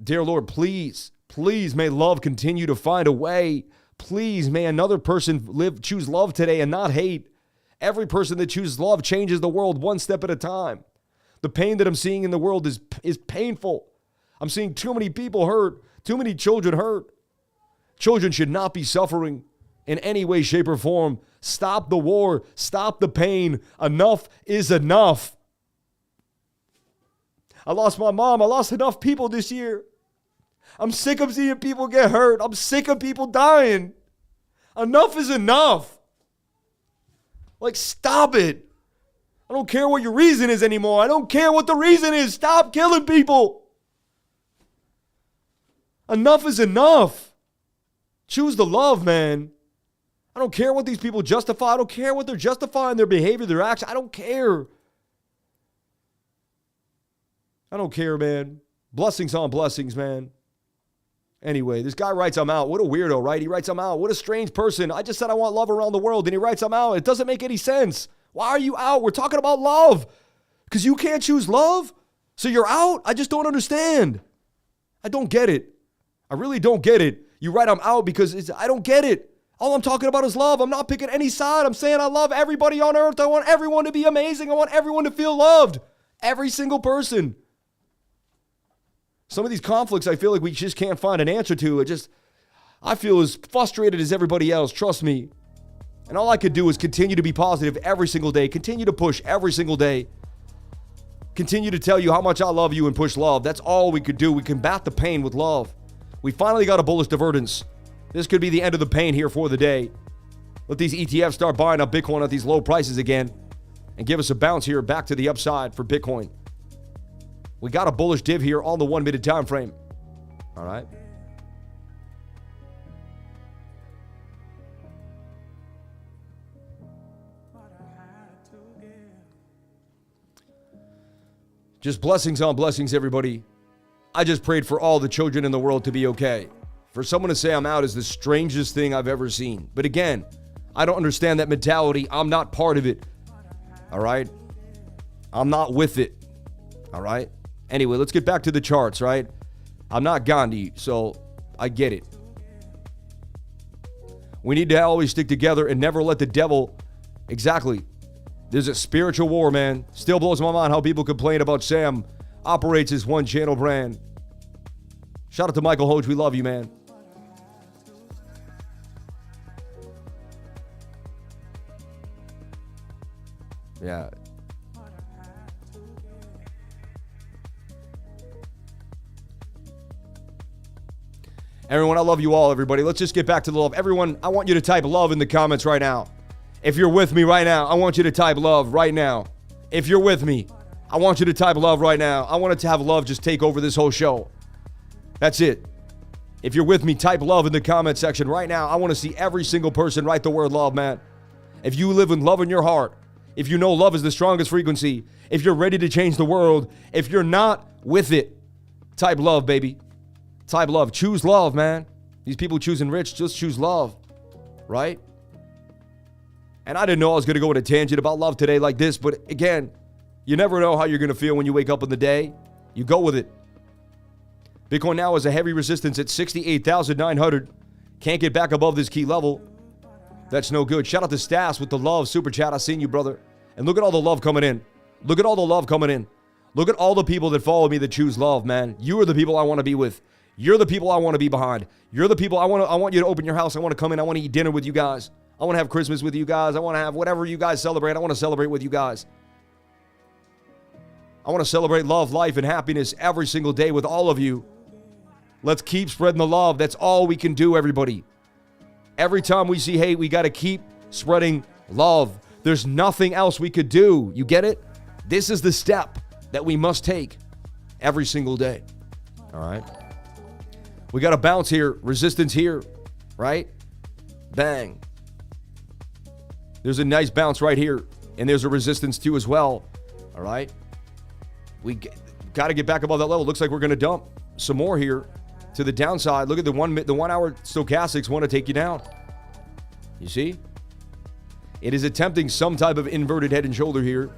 Dear Lord, please, please may love continue to find a way. Please, may another person choose love today and not hate. Every person that chooses love changes the world one step at a time. The pain that I'm seeing in the world is painful. I'm seeing too many people hurt, too many children hurt. Children should not be suffering in any way, shape, or form. Stop the war. Stop the pain. Enough is enough. I lost my mom. I lost enough people this year. I'm sick of seeing people get hurt. I'm sick of people dying. Enough is enough. Like, stop it. I don't care what your reason is anymore. I don't care what the reason is. Stop killing people. Enough is enough. Choose the love, man. I don't care what these people justify. I don't care what they're justifying, their behavior, their actions. I don't care. I don't care, man. Blessings on blessings, man. Anyway, this guy writes, I'm out. What a weirdo, right? He writes, I'm out. What a strange person. I just said I want love around the world, and he writes, I'm out. It doesn't make any sense. Why are you out? We're talking about love. Because you can't choose love? So you're out? I just don't understand. I don't get it. I really don't get it. You write, I'm out because I don't get it. All I'm talking about is love. I'm not picking any side. I'm saying I love everybody on earth. I want everyone to be amazing. I want everyone to feel loved. Every single person. Some of these conflicts, I feel like we just can't find an answer to. I feel as frustrated as everybody else, trust me. And all I could do is continue to be positive every single day, continue to push every single day, continue to tell you how much I love you and push love. That's all we could do. We combat the pain with love. We finally got a bullish divergence. This could be the end of the pain here for the day. Let these ETFs start buying up Bitcoin at these low prices again and give us a bounce here back to the upside for Bitcoin. We got a bullish div here on the 1 minute time frame. All right. Just blessings on blessings, everybody. I just prayed for all the children in the world to be okay. For someone to say I'm out is the strangest thing I've ever seen. But again, I don't understand that mentality. I'm not part of it. All right. I'm not with it. All right. Anyway, let's get back to the charts, right? I'm not Gandhi, so I get it. We need to always stick together and never let the devil, exactly, There's a spiritual war, man. Still blows my mind how people complain about Sam operates his one channel brand. Shout out to Michael Hoge. We love you, man. Yeah. Everyone, I love you all, everybody. Let's just get back to the love. Everyone, I want you to type love in the comments right now. If you're with me right now, I want you to type love right now. If you're with me, I want you to type love right now. I want it to have love just take over this whole show. That's it. If you're with me, type love in the comment section right now. I want to see every single person write the word love, man. If you live with love in your heart, if you know love is the strongest frequency, if you're ready to change the world, if you're not with it, type love, baby. Type love. Choose love, man. These people choosing rich, just choose love, right? And I didn't know I was going to go on a tangent about love today like this, but again, you never know how you're going to feel when you wake up in the day. You go with it. Bitcoin now has a heavy resistance at 68,900. Can't get back above this key level. That's no good. Shout out to Stas with the love super chat. I seen you, brother. And look at all the love coming in. Look at all the love coming in. Look at all the people that follow me that choose love, man. You are the people I want to be with. You're the people I want to be behind. You're the people I want you to open your house. I want to come in. I want to eat dinner with you guys. I want to have Christmas with you guys. I want to have whatever you guys celebrate. I want to celebrate with you guys. I want to celebrate love, life, and happiness every single day with all of you. Let's keep spreading the love. That's all we can do, everybody. Every time we see hate, we got to keep spreading love. There's nothing else we could do. You get it? This is the step that we must take every single day. All right? We got a bounce here, resistance here, right? Bang. There's a nice bounce right here, and there's a resistance too as well, all right? We got to get back above that level. Looks like we're going to dump some more here to the downside. Look at the 1 hour stochastics want to take you down. You see? It is attempting some type of inverted head and shoulder here.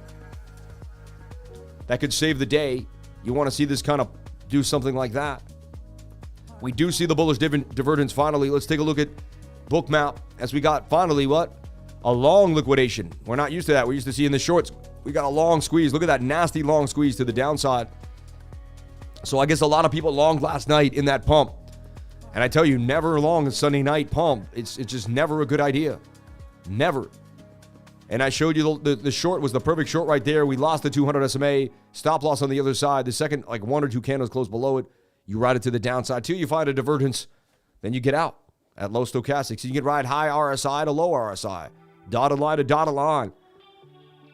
That could save the day. You want to see this kind of do something like that. We do see the bullish divergence finally. Let's take a look at BOOKMAP as we got finally what? A long liquidation. We're not used to that. We're used to seeing the shorts. We got a long squeeze. Look at that nasty long squeeze to the downside. So I guess a lot of people longed last night in that pump. And I tell you, never long a Sunday night pump. It's just never a good idea. Never. And I showed you the short was the perfect short right there. We lost the 200 SMA. Stop loss on the other side. The second, like 1 or 2 candles close below it. You ride it to the downside till you find a divergence. Then you get out at low stochastics. You can ride high RSI to low RSI. Dotted line to dotted line.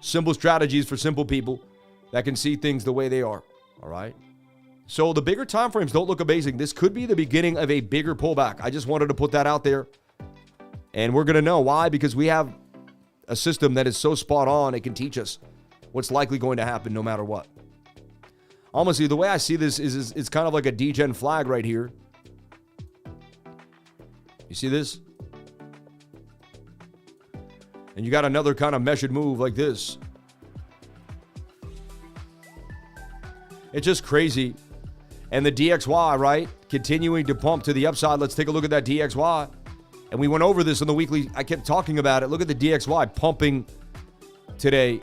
Simple strategies for simple people that can see things the way they are. All right. So the bigger time frames don't look amazing. This could be the beginning of a bigger pullback. I just wanted to put that out there. And we're going to know why, because we have a system that is so spot on. It can teach us what's likely going to happen no matter what. Honestly, the way I see this is it's kind of like a degen flag right here. You see this? And you got another kind of measured move like this. It's just crazy. And the DXY, right? Continuing to pump to the upside. Let's take a look at that DXY. And we went over this on the weekly. I kept talking about it. Look at the DXY pumping today.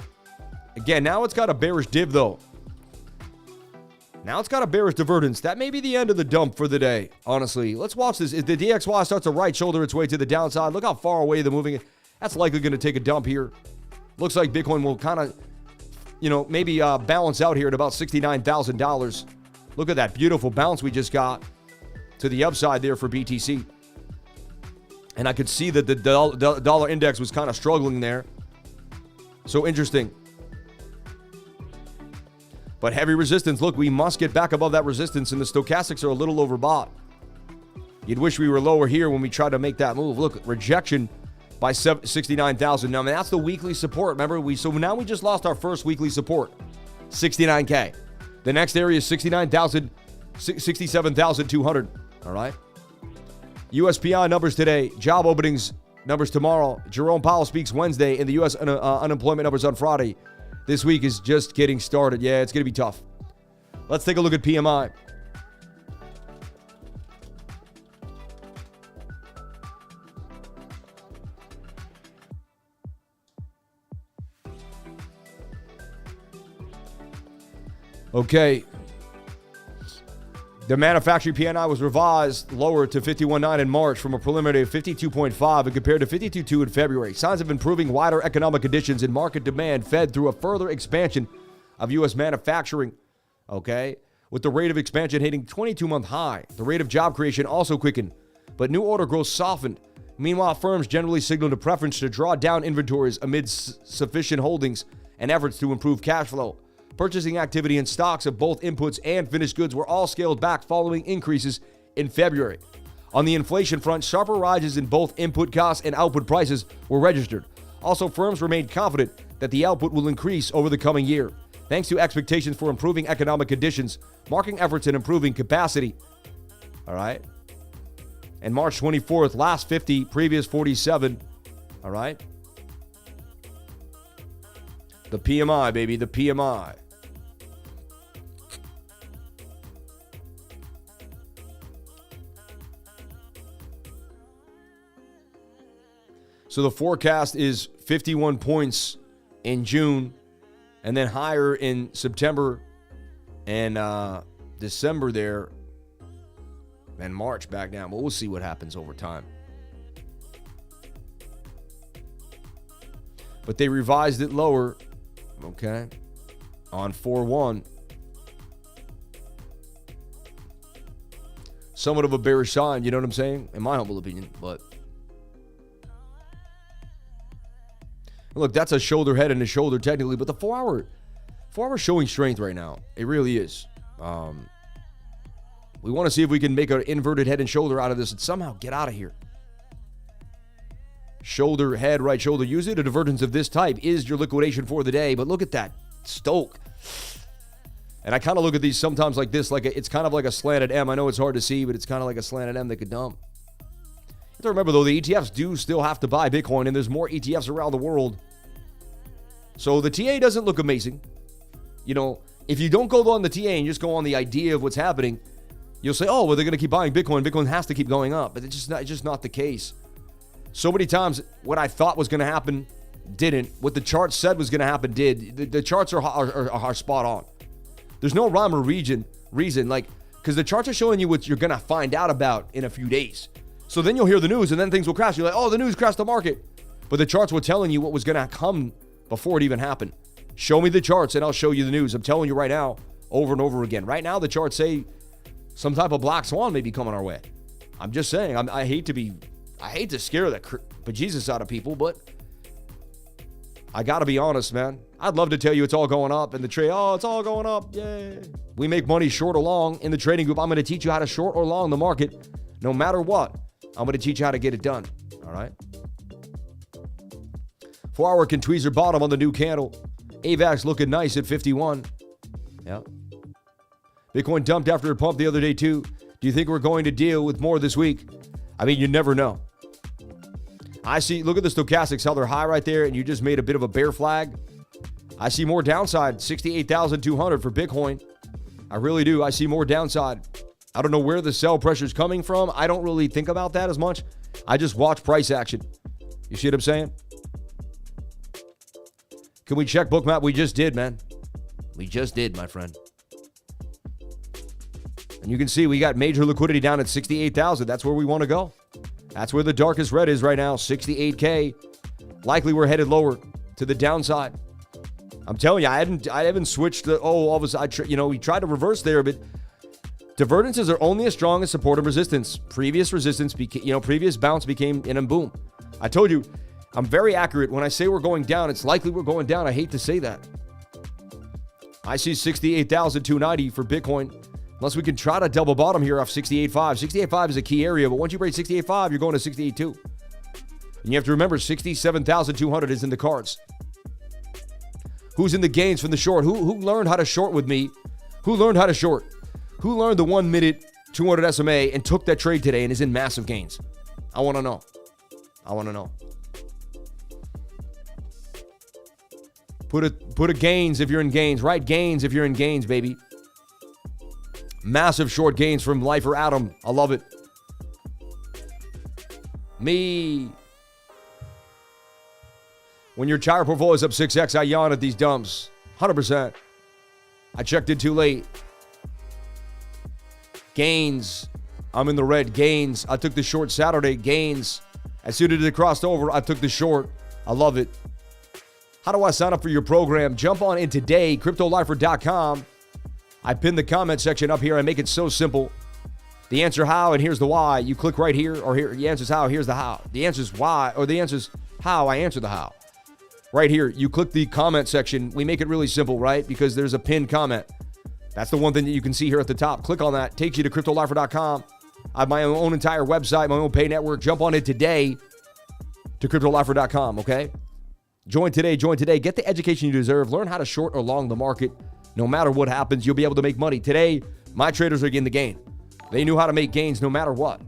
Again, now it's got a bearish div though. Now it's got a bearish divergence. That may be the end of the dump for the day, honestly. Let's watch this. If the DXY starts to right shoulder its way to the downside, look how far away the moving is. That's likely going to take a dump here. Looks like Bitcoin will kind of, maybe balance out here at about $69,000. Look at that beautiful bounce we just got to the upside there for BTC. And I could see that the dollar index was kind of struggling there. So interesting. But heavy resistance. Look, we must get back above that resistance, and the stochastics are a little overbought. You'd wish we were lower here when we tried to make that move. Look, rejection by 69,000. Now, that's the weekly support. Remember, so now we just lost our first weekly support, 69K. The next area is 67,200. All right. USPI numbers today. Job openings numbers tomorrow. Jerome Powell speaks Wednesday, and the U.S. unemployment numbers on Friday. This week is just getting started. Yeah, it's going to be tough. Let's take a look at PMI. Okay. The manufacturing PMI was revised lower to 51.9 in March from a preliminary of 52.5 and compared to 52.2 in February. Signs of improving wider economic conditions and market demand fed through a further expansion of U.S. manufacturing. Okay. With the rate of expansion hitting 22-month high, the rate of job creation also quickened, but new order growth softened. Meanwhile, firms generally signaled a preference to draw down inventories amid sufficient holdings and efforts to improve cash flow. Purchasing activity and stocks of both inputs and finished goods were all scaled back following increases in February. On the inflation front, sharper rises in both input costs and output prices were registered. Also, firms remained confident that the output will increase over the coming year, thanks to expectations for improving economic conditions, marking efforts in improving capacity. All right. And March 24th, last 50, previous 47. All right. The PMI, baby, the PMI. So the forecast is 51 points in June, and then higher in September and December there, and March back down. But we'll see what happens over time. But they revised it lower, okay, on 4-1. Somewhat of a bearish sign, you know what I'm saying? In my humble opinion, but look, that's a shoulder, head, and a shoulder technically, but the 4-hour showing strength right now. It really is. We want to see if we can make an inverted head and shoulder out of this and somehow get out of here. Shoulder, head, right shoulder. Usually a divergence of this type is your liquidation for the day, but look at that stoke. And I kind of look at these sometimes like this, like it's kind of like a slanted M. I know it's hard to see, but it's kind of like a slanted M that could dump. You have to remember, though, the ETFs do still have to buy Bitcoin, and there's more ETFs around the world. So the TA doesn't look amazing. You know, if you don't go on the TA and just go on the idea of what's happening, you'll say, oh, well, they're going to keep buying Bitcoin. Bitcoin has to keep going up. But it's just not the case. So many times, what I thought was going to happen didn't. What the chart said was going to happen did. The charts are spot on. There's no rhyme or reason, like, because the charts are showing you what you're going to find out about in a few days. So then you'll hear the news, and then things will crash. You're like, oh, the news crashed the market. But the charts were telling you what was going to come before it even happened. Show me the charts, and I'll show you the news. I'm telling you right now, over and over again. Right now, the charts say some type of black swan may be coming our way. I'm just saying. I hate to scare the bejesus out of people, but I got to be honest, man. I'd love to tell you it's all going up in the trade. Oh, it's all going up. Yay. We make money short or long in the trading group. I'm going to teach you how to short or long the market no matter what. I'm going to teach you how to get it done. All right. 4-hour can tweezer bottom on the new candle. AVAX looking nice at 51. Yeah. Bitcoin dumped after a pump the other day too. Do you think we're going to deal with more this week? I mean, you never know. I see, look at the stochastics, how they're high right there, and you just made a bit of a bear flag. I see more downside, 68,200 for Bitcoin. I really do. I see more downside. I don't know where the sell pressure is coming from. I don't really think about that as much. I just watch price action. You see what I'm saying? Can we check BOOKMAP? We just did, man. We just did, my friend. And you can see we got major liquidity down at 68,000. That's where we want to go. That's where the darkest red is right now, 68K. Likely we're headed lower to the downside. I'm telling you, I haven't switched the, all of a sudden, we tried to reverse there, but divergences are only as strong as support and resistance. Previous resistance, previous bounce became in and boom. I told you, I'm very accurate. When I say we're going down, it's likely we're going down. I hate to say that. I see 68,290 for Bitcoin. Unless we can try to double bottom here off 68.5. 68.5 is a key area, but once you break 68.5, you're going to 68.2. And you have to remember, 67,200 is in the cards. Who's in the gains from the short? Who learned how to short with me? Who learned how to short? Who learned the 1 minute 200 SMA and took that trade today and is in massive gains? I want to know. Put a gains if you're in gains. Write gains if you're in gains, baby. Massive short gains from Lifer Adam. I love it. Me. When your entire portfolio is up 6x, I yawn at these dumps. 100%. I checked in too late. Gains. I'm in the red. Gains. I took the short Saturday. Gains. As soon as it crossed over, I took the short. I love it. How do I sign up for your program? Jump on in today, cryptolifer.com. I pinned the comment section up here. I make it so simple. The answer how, and here's the why. You click right here, or here. The answer's how, here's the how. The answer's why, or the answer's how, I answer the how. Right here, you click the comment section. We make it really simple, right? Because there's a pinned comment. That's the one thing that you can see here at the top. Click on that. Takes you to cryptolifer.com. I have my own entire website, my own pay network. Jump on it today to cryptolifer.com, okay? Join today. Get the education you deserve. Learn how to short or long the market. No matter what happens, you'll be able to make money. Today, my traders are getting the gain. They knew how to make gains no matter what.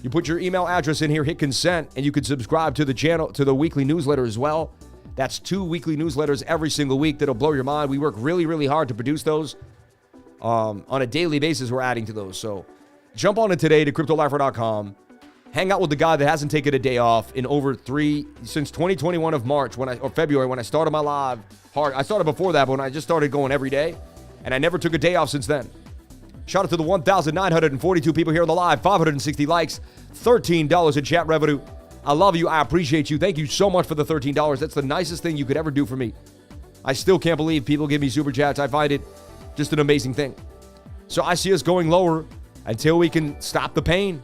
You put your email address in here, hit consent, and you can subscribe to the channel, to the weekly newsletter as well. That's 2 weekly newsletters every single week that'll blow your mind. We work really, really hard to produce those. On a daily basis, we're adding to those. So jump on it today to cryptolifer.com. Hang out with the guy that hasn't taken a day off in since 2021 of March, or February, when I started my live hard. I started before that, but when I just started going every day, and I never took a day off since then. Shout out to the 1,942 people here on the live, 560 likes, $13 in chat revenue. I love you. I appreciate you. Thank you so much for the $13. That's the nicest thing you could ever do for me. I still can't believe people give me super chats. I find it just an amazing thing. So I see us going lower until we can stop the pain.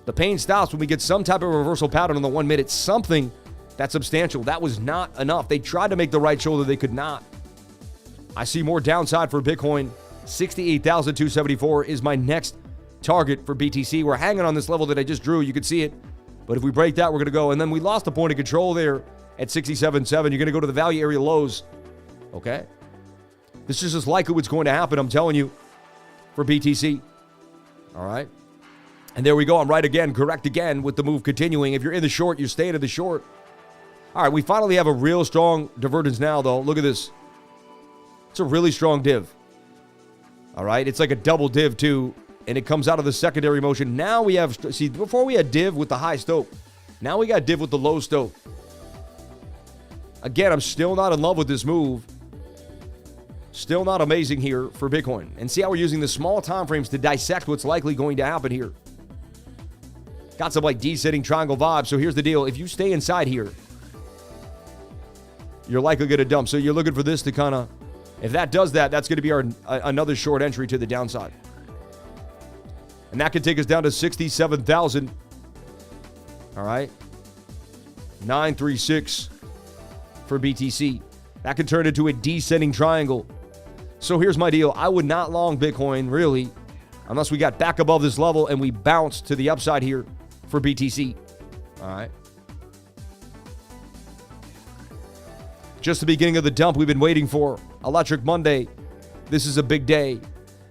The pain stops when we get some type of reversal pattern on the 1 minute, something that's substantial. That was not enough. They tried to make the right shoulder. They could not. I see more downside for Bitcoin. 68,274 is my next target for BTC. We're hanging on this level that I just drew. You can see it. But if we break that, we're going to go. And then we lost the point of control there at 67.7. You're going to go to the value area lows. Okay? This is just likely what's going to happen, I'm telling you, for BTC. All right? And there we go. I'm right again, correct again with the move continuing. If you're in the short, you're staying in the short. All right, we finally have a real strong divergence now, though. Look at this. It's a really strong div. All right, it's like a double div, too, and it comes out of the secondary motion. Now we have, see, before we had div with the high stope. Now we got div with the low stope. Again, I'm still not in love with this move. Still not amazing here for Bitcoin. And see how we're using the small time frames to dissect what's likely going to happen here. Got some like descending triangle vibes. So here's the deal. If you stay inside here, you're likely going to dump. So you're looking for this to kind of, if that does that, that's going to be our another short entry to the downside. And that could take us down to 67,000. All right. 936 for BTC. That could turn into a descending triangle. So here's my deal. I would not long Bitcoin, really, unless we got back above this level and we bounce to the upside here for BTC. All right. Just the beginning of the dump we've been waiting for. Electric Monday. This is a big day.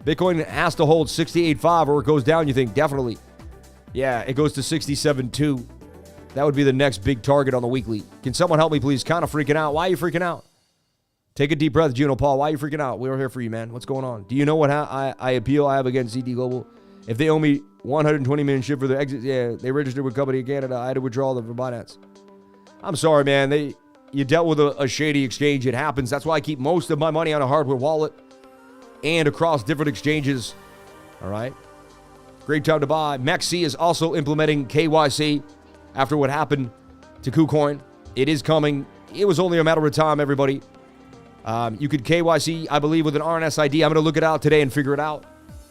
Bitcoin has to hold 68.5 or it goes down, you think? Definitely. Yeah, it goes to 67.2. That would be the next big target on the weekly. Can someone help me, please? Kind of freaking out. Why are you freaking out? Take a deep breath, Juno Paul. Why are you freaking out? We're here for you, man. What's going on? Do you know what I appeal I have against ZD Global? If they owe me 120 million shit for their exit, yeah, they registered with Company of Canada. I had to withdraw them from Binance. I'm sorry, man. You dealt with a shady exchange. It happens. That's why I keep most of my money on a hardware wallet and across different exchanges. All right. Great time to buy. MEXC is also implementing KYC after what happened to KuCoin. It is coming. It was only a matter of time, everybody. You could KYC, I believe, with an RNS ID. I'm going to look it out today and figure it out.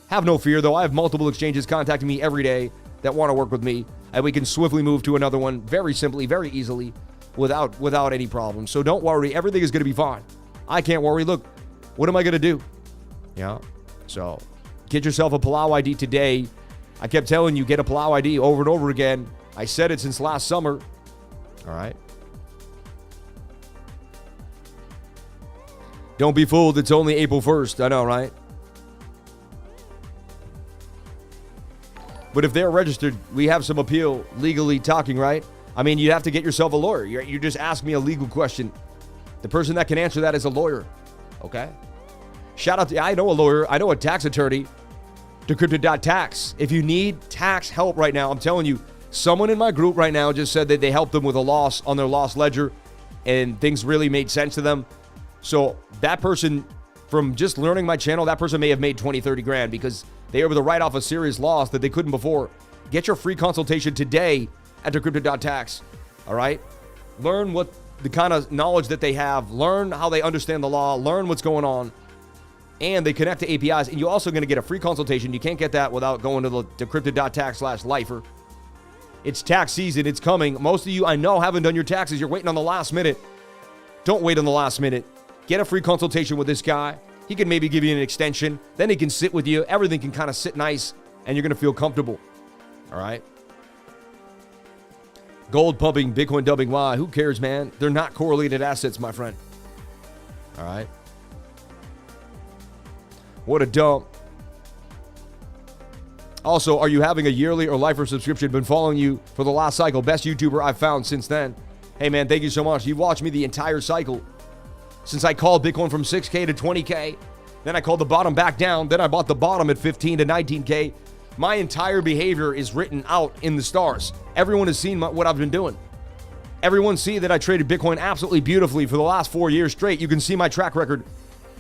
Have no fear, though. I have multiple exchanges contacting me every day that want to work with me, and we can swiftly move to another one very simply, very easily, without any problem. So don't worry. Everything is going to be fine. I can't worry. Look, what am I going to do? Yeah. So get yourself a Palau ID today. I kept telling you, get a Palau ID over and over again. I said it since last summer. All right. Don't be fooled. It's only April 1st. I know, right? But if they're registered, we have some appeal legally talking, right? I mean, you'd have to get yourself a lawyer. You just ask me a legal question. The person that can answer that is a lawyer. Okay? Shout out to, I know a lawyer. I know a tax attorney. Decrypted.tax. If you need tax help right now, I'm telling you, someone in my group right now just said that they helped them with a loss on their lost ledger and things really made sense to them. So that person from just learning my channel, that person may have made 20, 30 grand because they were able to write off a serious loss that they couldn't before. Get your free consultation today at decrypted.tax. All right? Learn what the kind of knowledge that they have. Learn how they understand the law. Learn what's going on. And they connect to APIs. And you're also going to get a free consultation. You can't get that without going to the decrypted.tax/lifer. It's tax season. It's coming. Most of you, I know, haven't done your taxes. You're waiting on the last minute. Don't wait on the last minute. Get a free consultation with this guy. He can maybe give you an extension. Then he can sit with you. Everything can kind of sit nice, and you're going to feel comfortable. All right? Gold pumping, Bitcoin dubbing. Why? Who cares, man? They're not correlated assets, my friend. All right? What a dump. Also, are you having a yearly or lifer subscription? Been following you for the last cycle. Best YouTuber I've found since then. Hey, man, thank you so much. You've watched me the entire cycle. Since I called Bitcoin from 6K to 20K. Then I called the bottom back down. Then I bought the bottom at 15 to 19K. My entire behavior is written out in the stars. Everyone has seen what I've been doing. Everyone see that I traded Bitcoin absolutely beautifully for the last 4 years straight. You can see my track record.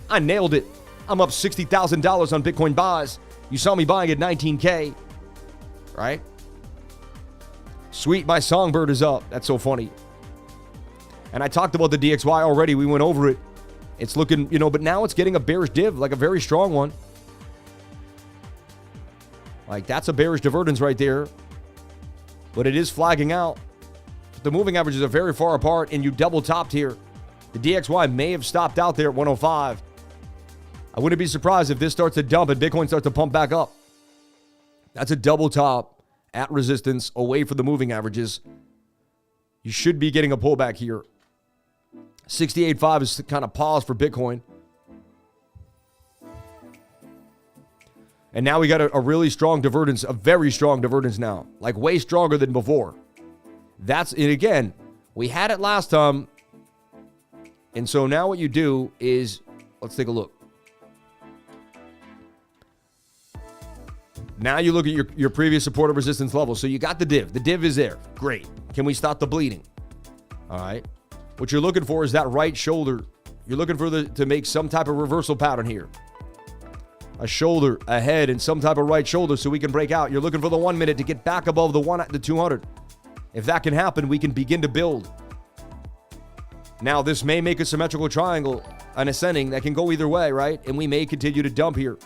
I nailed it. I'm up $60,000 on Bitcoin buys. You saw me buying at 19K, right? Sweet, my songbird is up. That's so funny. And I talked about the DXY already. We went over it. It's looking, but now it's getting a bearish div, like a very strong one. Like, that's a bearish divergence right there. But it is flagging out. The moving averages are very far apart, and you double topped here. The DXY may have stopped out there at 105. I wouldn't be surprised if this starts to dump and Bitcoin starts to pump back up. That's a double top at resistance away from the moving averages. You should be getting a pullback here. 68.5 is kind of pause for Bitcoin. And now we got a really strong divergence, a very strong divergence now. Like way stronger than before. That's it again. We had it last time. And so now what you do is, let's take a look. Now you look at your previous supportive resistance level. So you got the div. The div is there. Great. Can we stop the bleeding? All right. What you're looking for is that right shoulder. You're looking for to make some type of reversal pattern here. A shoulder, a head, and some type of right shoulder so we can break out. You're looking for the 1 minute to get back above the 200. If that can happen, we can begin to build. Now, this may make a symmetrical triangle, an ascending that can go either way, right? And we may continue to dump here.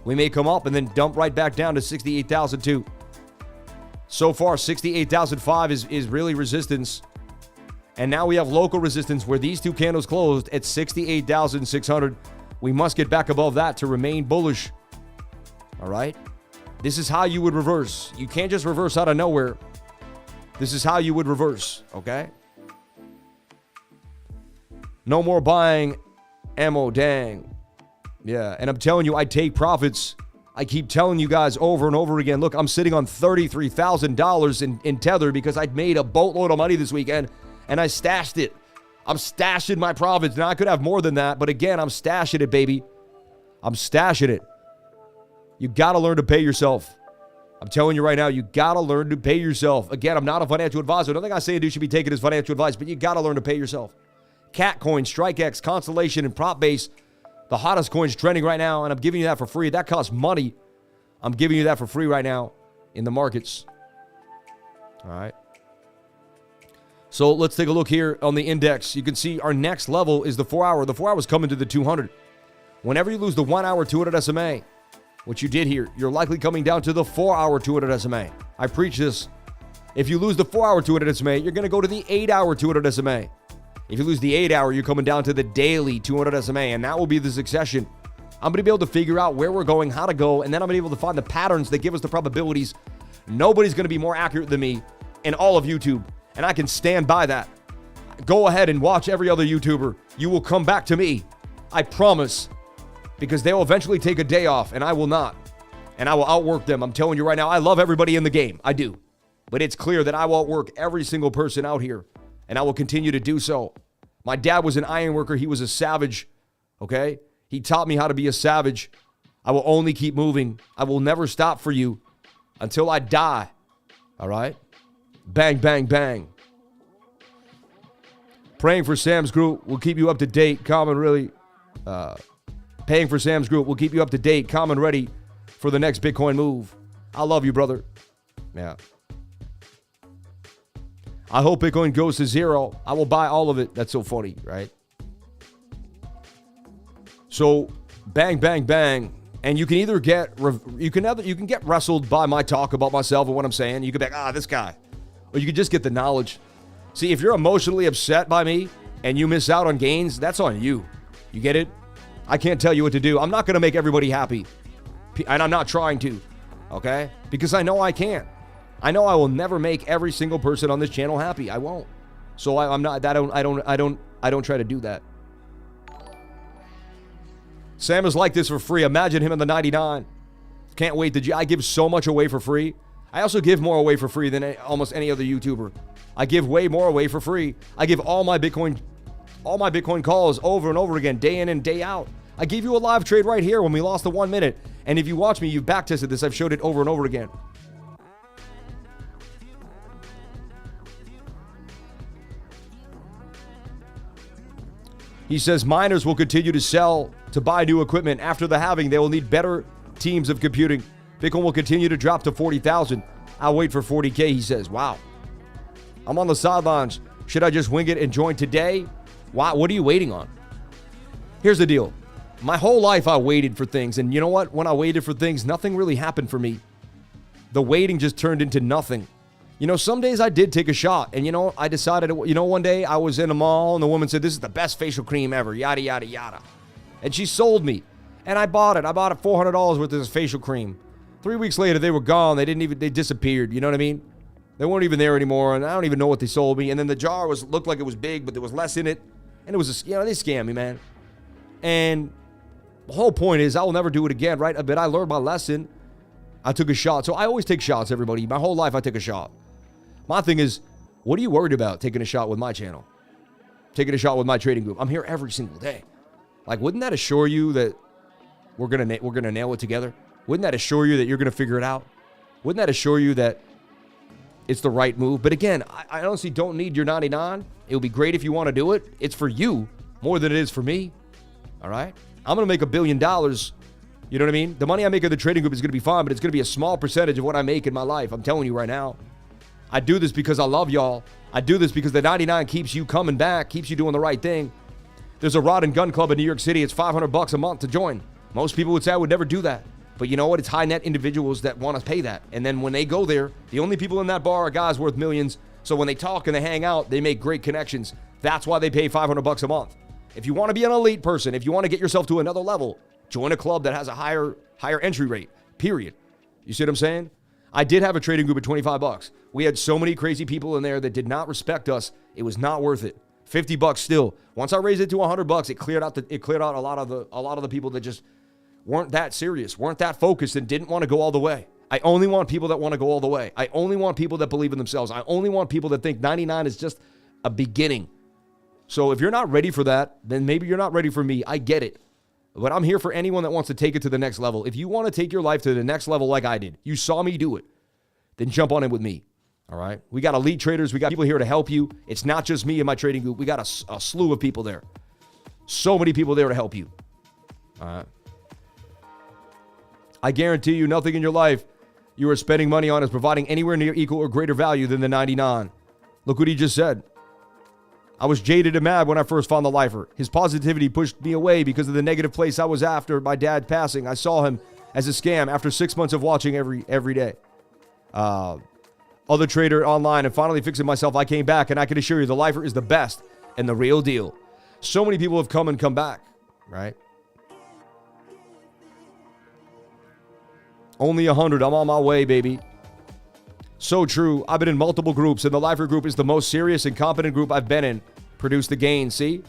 We may come up and then dump right back down to 68,002. So far, 68,005 is really resistance. And now we have local resistance where these two candles closed at 68,600. We must get back above that to remain bullish. All right? This is how you would reverse. You can't just reverse out of nowhere. This is how you would reverse, okay? No more buying ammo, dang. Yeah, and I'm telling you, I take profits. I keep telling you guys over and over again, look, I'm sitting on $33,000 in Tether because I'd made a boatload of money this weekend, and I stashed it. I'm stashing my profits. Now, I could have more than that, but again, I'm stashing it, baby. I'm stashing it. You got to learn to pay yourself. I'm telling you right now, you got to learn to pay yourself. Again, I'm not a financial advisor. Nothing I say and do should be taken as financial advice, but you got to learn to pay yourself. Catcoin, StrikeX, Constellation, and PropBase, the hottest coins trending right now, and I'm giving you that for free. That costs money. I'm giving you that for free right now in the markets. All right. So let's take a look here on the index. You can see our next level is the 4 hour. The 4 hour is coming to the 200. Whenever you lose the 1 hour 200 SMA, what you did here, you're likely coming down to the 4 hour 200 SMA. I preach this. If you lose the 4 hour 200 SMA, you're going to go to the 8 hour 200 SMA. If you lose the 8 hour, you're coming down to the daily 200 SMA, and that will be the succession. I'm going to be able to figure out where we're going, how to go, and then I'm going to be able to find the patterns that give us the probabilities. Nobody's going to be more accurate than me in all of YouTube, and I can stand by that. Go ahead and watch every other YouTuber. You will come back to me. I promise. Because they will eventually take a day off, and I will not. And I will outwork them. I'm telling you right now, I love everybody in the game. I do. But it's clear that I will outwork every single person out here. And I will continue to do so. My dad was an iron worker. He was a savage, okay? He taught me how to be a savage. I will only keep moving. I will never stop for you until I die, all right? Bang, bang, bang. Praying for Sam's group will keep you up to date. Common really paying for Sam's group. We'll keep you up to date, calm and ready for the next Bitcoin move. I love you, brother. Yeah. I hope Bitcoin goes to zero. I will buy all of it. That's so funny, right? So, bang, bang, bang. And you can either get wrestled by my talk about myself and what I'm saying. You can be like, this guy. Or you can just get the knowledge. See, if you're emotionally upset by me and you miss out on gains, that's on you. You get it? I can't tell you what to do. I'm not going to make everybody happy. And I'm not trying to. Okay? Because I know I can't. I know I will never make every single person on this channel happy. I won't. So I don't try to do that. Sam is like this for free. Imagine him in the 99. Can't wait. I give so much away for free. I also give more away for free than almost any other YouTuber. I give way more away for free. I give all my Bitcoin calls over and over again, day in and day out. I gave you a live trade right here when we lost the 1 minute. And if you watch me, you've backtested this. I've showed it over and over again. He says miners will continue to sell to buy new equipment. After the halving, they will need better teams of computing. Bitcoin will continue to drop to 40,000. I'll wait for 40K, he says. Wow. I'm on the sidelines. Should I just wing it and join today? Why? What are you waiting on? Here's the deal. My whole life I waited for things. And you know what? When I waited for things, nothing really happened for me. The waiting just turned into nothing. You know, some days I did take a shot. And, I decided, one day I was in a mall and the woman said, this is the best facial cream ever, yada, yada, yada. And she sold me. And I bought it. I bought it $400 worth of this facial cream. 3 weeks later, they were gone. They disappeared. You know what I mean? They weren't even there anymore. And I don't even know what they sold me. And then the jar looked like it was big, but there was less in it. And it was, they scammed me, man. And the whole point is I will never do it again, right? But I learned my lesson. I took a shot. So I always take shots, everybody. My whole life I take a shot. My thing is, what are you worried about taking a shot with my channel? Taking a shot with my trading group. I'm here every single day. Like, wouldn't that assure you that we're gonna nail it together? Wouldn't that assure you that you're gonna figure it out? Wouldn't that assure you that it's the right move? But again, I honestly don't need your 99. It would be great if you want to do it. It's for you more than it is for me. All right? I'm gonna make $1 billion. You know what I mean? The money I make in the trading group is gonna be fine, but it's gonna be a small percentage of what I make in my life. I'm telling you right now. I do this because I love y'all. I do this because the 99 keeps you coming back, keeps you doing the right thing. There's a rod and gun club in New York City. It's $500 a month to join. Most people would say I would never do that. But you know what? It's high net individuals that want to pay that. And then when they go there, the only people in that bar are guys worth millions. So when they talk and they hang out, they make great connections. That's why they pay $500 a month. If you want to be an elite person, if you want to get yourself to another level, join a club that has a higher entry rate, period. You see what I'm saying? I did have a trading group at $25. We had so many crazy people in there that did not respect us. It was not worth it. $50 still. Once I raised it to $100, it cleared out a lot of the people that just weren't that serious, weren't that focused, and didn't want to go all the way. I only want people that want to go all the way. I only want people that believe in themselves. I only want people that think 99 is just a beginning. So if you're not ready for that, then maybe you're not ready for me. I get it. But I'm here for anyone that wants to take it to the next level. If you want to take your life to the next level like I did, you saw me do it, then jump on in with me. All right? We got elite traders. We got people here to help you. It's not just me and my trading group. We got a slew of people there. So many people there to help you. All right? I guarantee you nothing in your life you are spending money on is providing anywhere near equal or greater value than the 99. Look what he just said. I was jaded and mad when I first found the lifer. His positivity pushed me away because of the negative place I was after my dad passing. I saw him as a scam after 6 months of watching every day. Other trader online, and finally fixing myself, I came back, and I can assure you the lifer is the best and the real deal. So many people have come and come back, right? Only 100. I'm on my way, baby. So true. I've been in multiple groups, and the lifer group is the most serious and competent group I've been in. Produced the gain, see?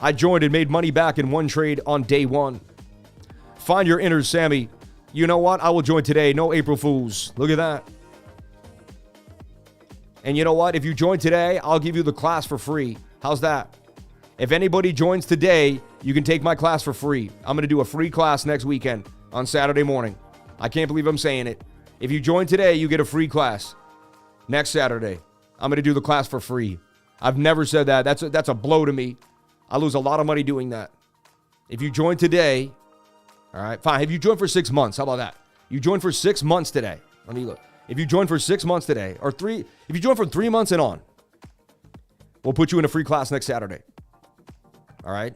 I joined and made money back in one trade on day one. Find your inners, Sammy. You know what? I will join today. No April Fools. Look at that. And you know what? If you join today, I'll give you the class for free. How's that? If anybody joins today, you can take my class for free. I'm going to do a free class next weekend on Saturday morning. I can't believe I'm saying it. If you join today, you get a free class. Next Saturday, I'm going to do the class for free. I've never said that. That's a blow to me. I lose a lot of money doing that. If you join today, all right, fine. If you join for 6 months, how about that? You join for 6 months today. Let me look. If you join for 6 months today, or if you join from 3 months and on, we'll put you in a free class next Saturday. All right?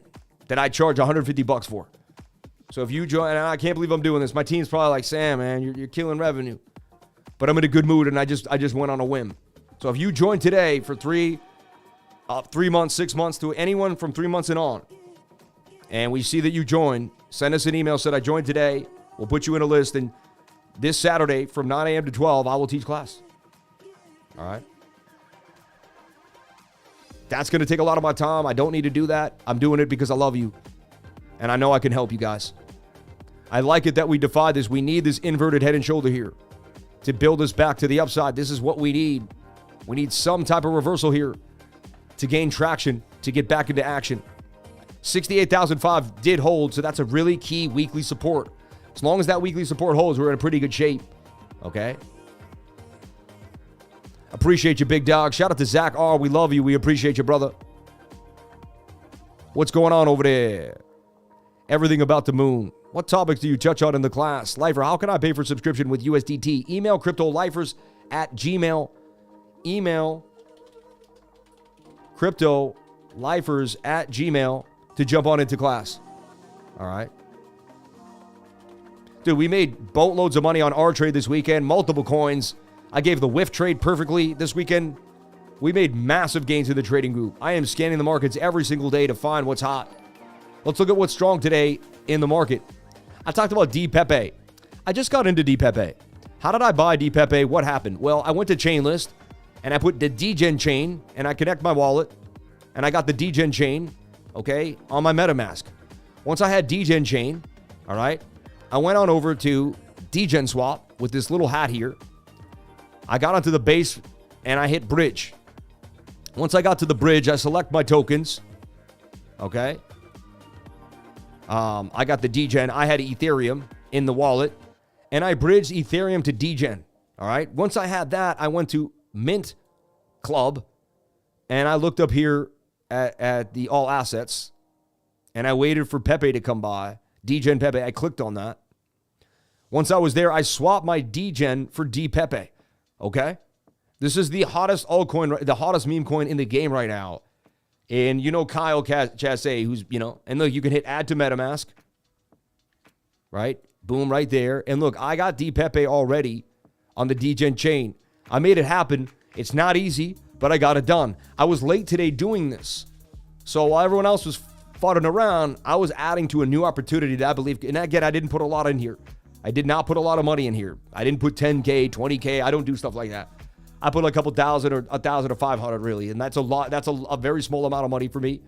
That I charge $150 for. So if you join, and I can't believe I'm doing this. My team's probably like, Sam, man, you're killing revenue. But I'm in a good mood, and I just went on a whim. So if you join today for 3 months, 6 months, to anyone from 3 months and on, and we see that you join, send us an email, said I joined today. We'll put you in a list, and this Saturday from 9 a.m. to 12, I will teach class. All right? That's going to take a lot of my time. I don't need to do that. I'm doing it because I love you, and I know I can help you guys. I like it that we defy this. We need this inverted head and shoulder here to build us back to the upside. This is what we need. We need some type of reversal here to gain traction, to get back into action. 68,005 did hold, so that's a really key weekly support. As long as that weekly support holds, we're in a pretty good shape. Okay? Appreciate you, big dog. Shout out to Zach R. We love you. We appreciate you, brother. What's going on over there? Everything about the moon. What topics do you touch on in the class? Lifer, how can I pay for subscription with USDT? Email cryptolifers@gmail. Email cryptolifers@gmail to jump on into class. All right. Dude, we made boatloads of money on our trade this weekend. Multiple coins. I gave the whiff trade perfectly this weekend. We made massive gains in the trading group. I am scanning the markets every single day to find what's hot. Let's look at what's strong today in the market. I talked about DEPE. I just got into DEPE. How did I buy DEPE? What happened? Well, I went to Chainlist, and I put the DGen chain, and I connect my wallet, and I got the DGen chain, okay, on my MetaMask. Once I had DGen chain, all right, I went on over to DGen swap with this little hat here. I got onto the base, and I hit bridge. Once I got to the bridge, I select my tokens, okay. I got the DGen. I had Ethereum in the wallet, and I bridged Ethereum to DGen, all right. Once I had that, I went to Mint Club, and I looked up here at the all assets, and I waited for Pepe to come by. DGen Pepe, I clicked on that. Once I was there, I swapped my DGen for DPepe, okay? This is the hottest altcoin, the hottest meme coin in the game right now. And you know Kyle Chasse, who's, you know, and look, you can hit add to MetaMask, right? Boom, right there. And look, I got DPepe already on the DGen chain. I made it happen. It's not easy, but I got it done. I was late today doing this. So while everyone else was foding around, I was adding to a new opportunity that I believe, and again, I didn't put a lot in here. I did not put a lot of money in here. I didn't put 10K, 20K. I don't do stuff like that. I put like a couple thousand or 1,000 or 500 really, and that's a lot. That's a very small amount of money for me.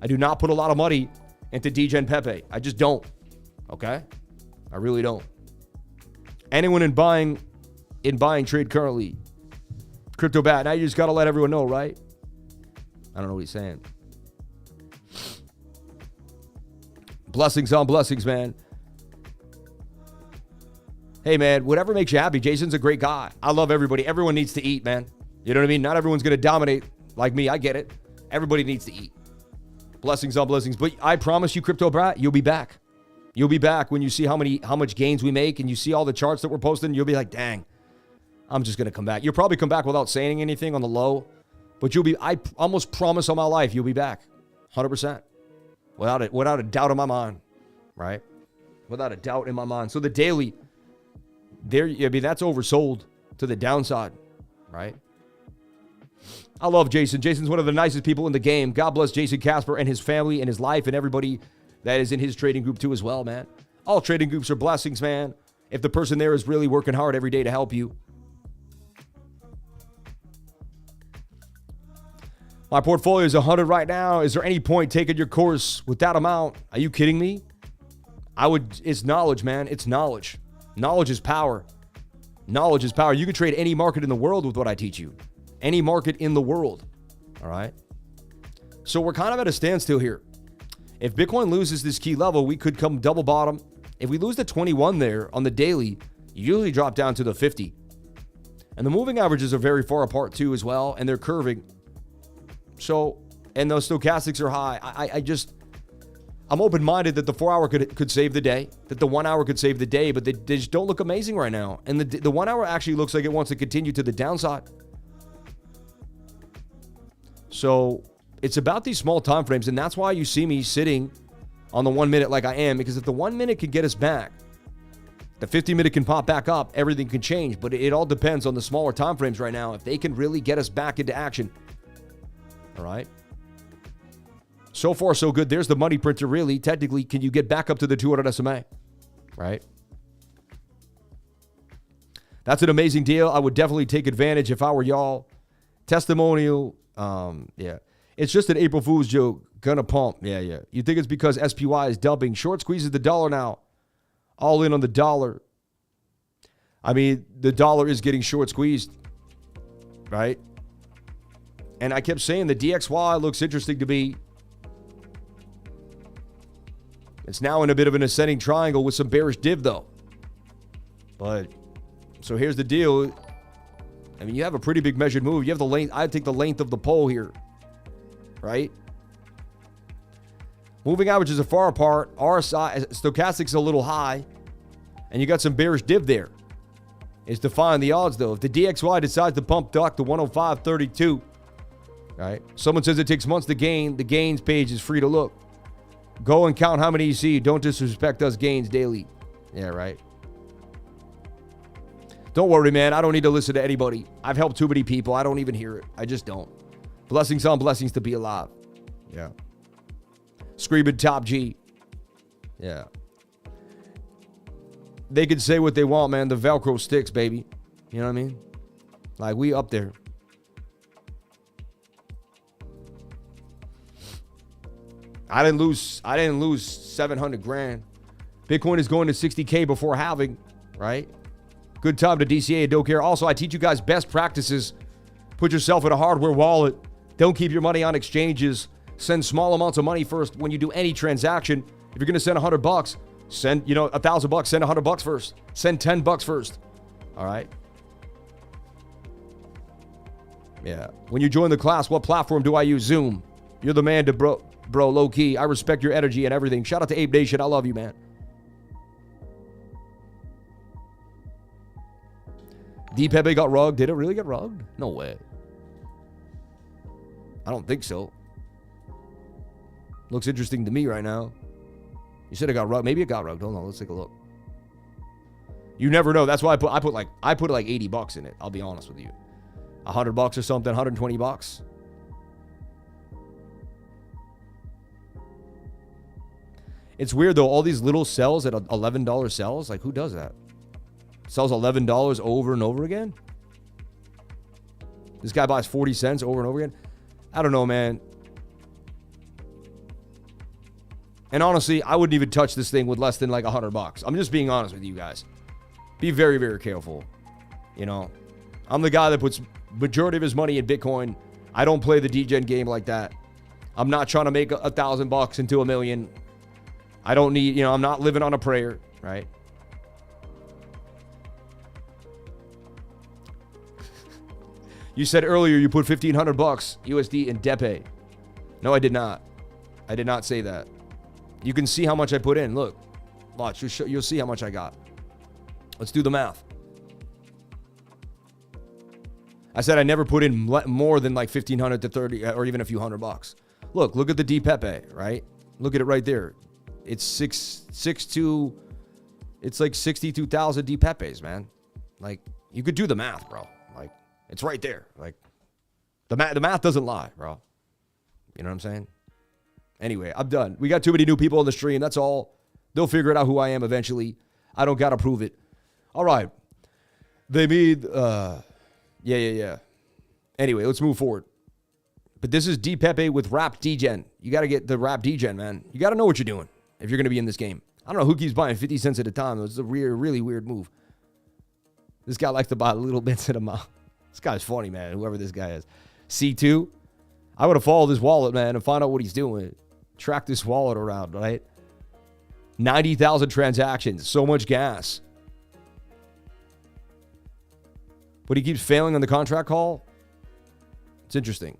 I do not put a lot of money into DGen Pepe. I just don't. Okay? I really don't. Anyone in buying trade currently, crypto bat. Now you just got to let everyone know, right? I don't know what he's saying. Blessings on blessings, man. Hey, man, whatever makes you happy. Jason's a great guy. I love everybody. Everyone needs to eat, man. You know what I mean? Not everyone's going to dominate like me. I get it. Everybody needs to eat. Blessings on blessings. But I promise you, Crypto Brat, you'll be back. You'll be back when you see how much gains we make and you see all the charts that we're posting. You'll be like, dang, I'm just going to come back. You'll probably come back without saying anything on the low. But I almost promise on my life, you'll be back. 100%. Without a doubt in my mind, right? Without a doubt in my mind. So the daily, that's oversold to the downside, right? I love Jason. Jason's one of the nicest people in the game. God bless Jason Casper and his family and his life and everybody that is in his trading group too as well, man. All trading groups are blessings, man. If the person there is really working hard every day to help you. My portfolio is 100 right now. Is there any point taking your course with that amount? Are you kidding me? It's knowledge, man. It's knowledge. Knowledge is power. Knowledge is power. You can trade any market in the world with what I teach you. Any market in the world. All right? So we're kind of at a standstill here. If Bitcoin loses this key level, we could come double bottom. If we lose the 21 there on the daily, you usually drop down to the 50. And the moving averages are very far apart too as well, and they're curving. So, and those stochastics are high. I'm open-minded that the 4 hour could save the day, that the 1 hour could save the day, but they just don't look amazing right now. And the 1 hour actually looks like it wants to continue to the downside. So it's about these small time frames, and that's why you see me sitting on the 1 minute like I am, because if the 1 minute can get us back, the 50-minute can pop back up, everything can change, but it all depends on the smaller time frames right now, if they can really get us back into action. All right? So far, so good. There's the money printer, really. Technically, can you get back up to the 200 SMA? Right? That's an amazing deal. I would definitely take advantage if I were y'all. Testimonial, yeah. It's just an April Fool's joke. Gonna pump. Yeah. You think it's because SPY is dumping. Short squeezes the dollar now. All in on the dollar. I mean, the dollar is getting short squeezed. Right? And I kept saying the DXY looks interesting to me. It's now in a bit of an ascending triangle with some bearish div, though. But, so here's the deal. I mean, you have a pretty big measured move. You have the length. I take the length of the pole here. Right? Moving averages are far apart. RSI, stochastic's a little high. And you got some bearish div there. It's defying the odds, though. If the DXY decides to pump duck to 105.32, right? Someone says it takes months to gain. The gains page is free to look. Go and count how many you see. Don't disrespect us gains daily. Yeah, right? Don't worry, man. I don't need to listen to anybody. I've helped too many people. I don't even hear it. I just don't. Blessings on blessings to be alive. Yeah. Screaming top G. Yeah. They can say what they want, man. The Velcro sticks, baby. You know what I mean? Like, we up there. I didn't lose 700 grand. Bitcoin is going to 60K before halving, right? Good time to DCA, don't care. Also, I teach you guys best practices. Put yourself in a hardware wallet. Don't keep your money on exchanges. Send small amounts of money first when you do any transaction. If you're going to send $100, send, $1,000, send $100 first. Send $10 first. All right? Yeah. When you join the class, what platform do I use? Zoom. You're the man to bro, low key. I respect your energy and everything. Shout out to Ape Nation. I love you, man. DEPE got rugged. Did it really get rugged? No way. I don't think so. Looks interesting to me right now. You said it got rugged. Maybe it got rugged. Hold on, let's take a look. You never know. That's why I put like $80 in it. I'll be honest with you. $100 or something, $120. It's weird though, all these little cells at $11 cells, like who does that? Sells $11 over and over again? This guy buys 40 cents over and over again? I don't know, man. And honestly, I wouldn't even touch this thing with less than like $100. I'm just being honest with you guys. Be very, very careful. I'm the guy that puts majority of his money in Bitcoin. I don't play the degen game like that. I'm not trying to make $1,000 into $1 million. I don't need, I'm not living on a prayer, right? You said earlier you put $1,500 USD in DEPE. No, I did not. I did not say that. You can see how much I put in. Look, watch. You'll see how much I got. Let's do the math. I said I never put in more than like 1,500 to 30 or even a few $100. Look at the DEPE, right? Look at it right there. It's 6.2. It's like 62,000 DEPEs, man. Like, you could do the math, bro. Like, it's right there. Like, the math doesn't lie, bro. You know what I'm saying? Anyway, I'm done. We got too many new people on the stream. That's all. They'll figure it out who I am eventually. I don't got to prove it. All right. They made, yeah. Anyway, let's move forward. But this is DEPE with Wrap Degen. You got to get the Wrap Degen, man. You got to know what you're doing if you're going to be in this game. I don't know who keeps buying 50 cents at a time. It's a really weird move. This guy likes to buy little bits at a mile. This guy's funny, man, whoever this guy is. C2. I would have followed his wallet, man, and find out what he's doing. Track this wallet around, right? 90,000 transactions. So much gas. But he keeps failing on the contract call. It's interesting.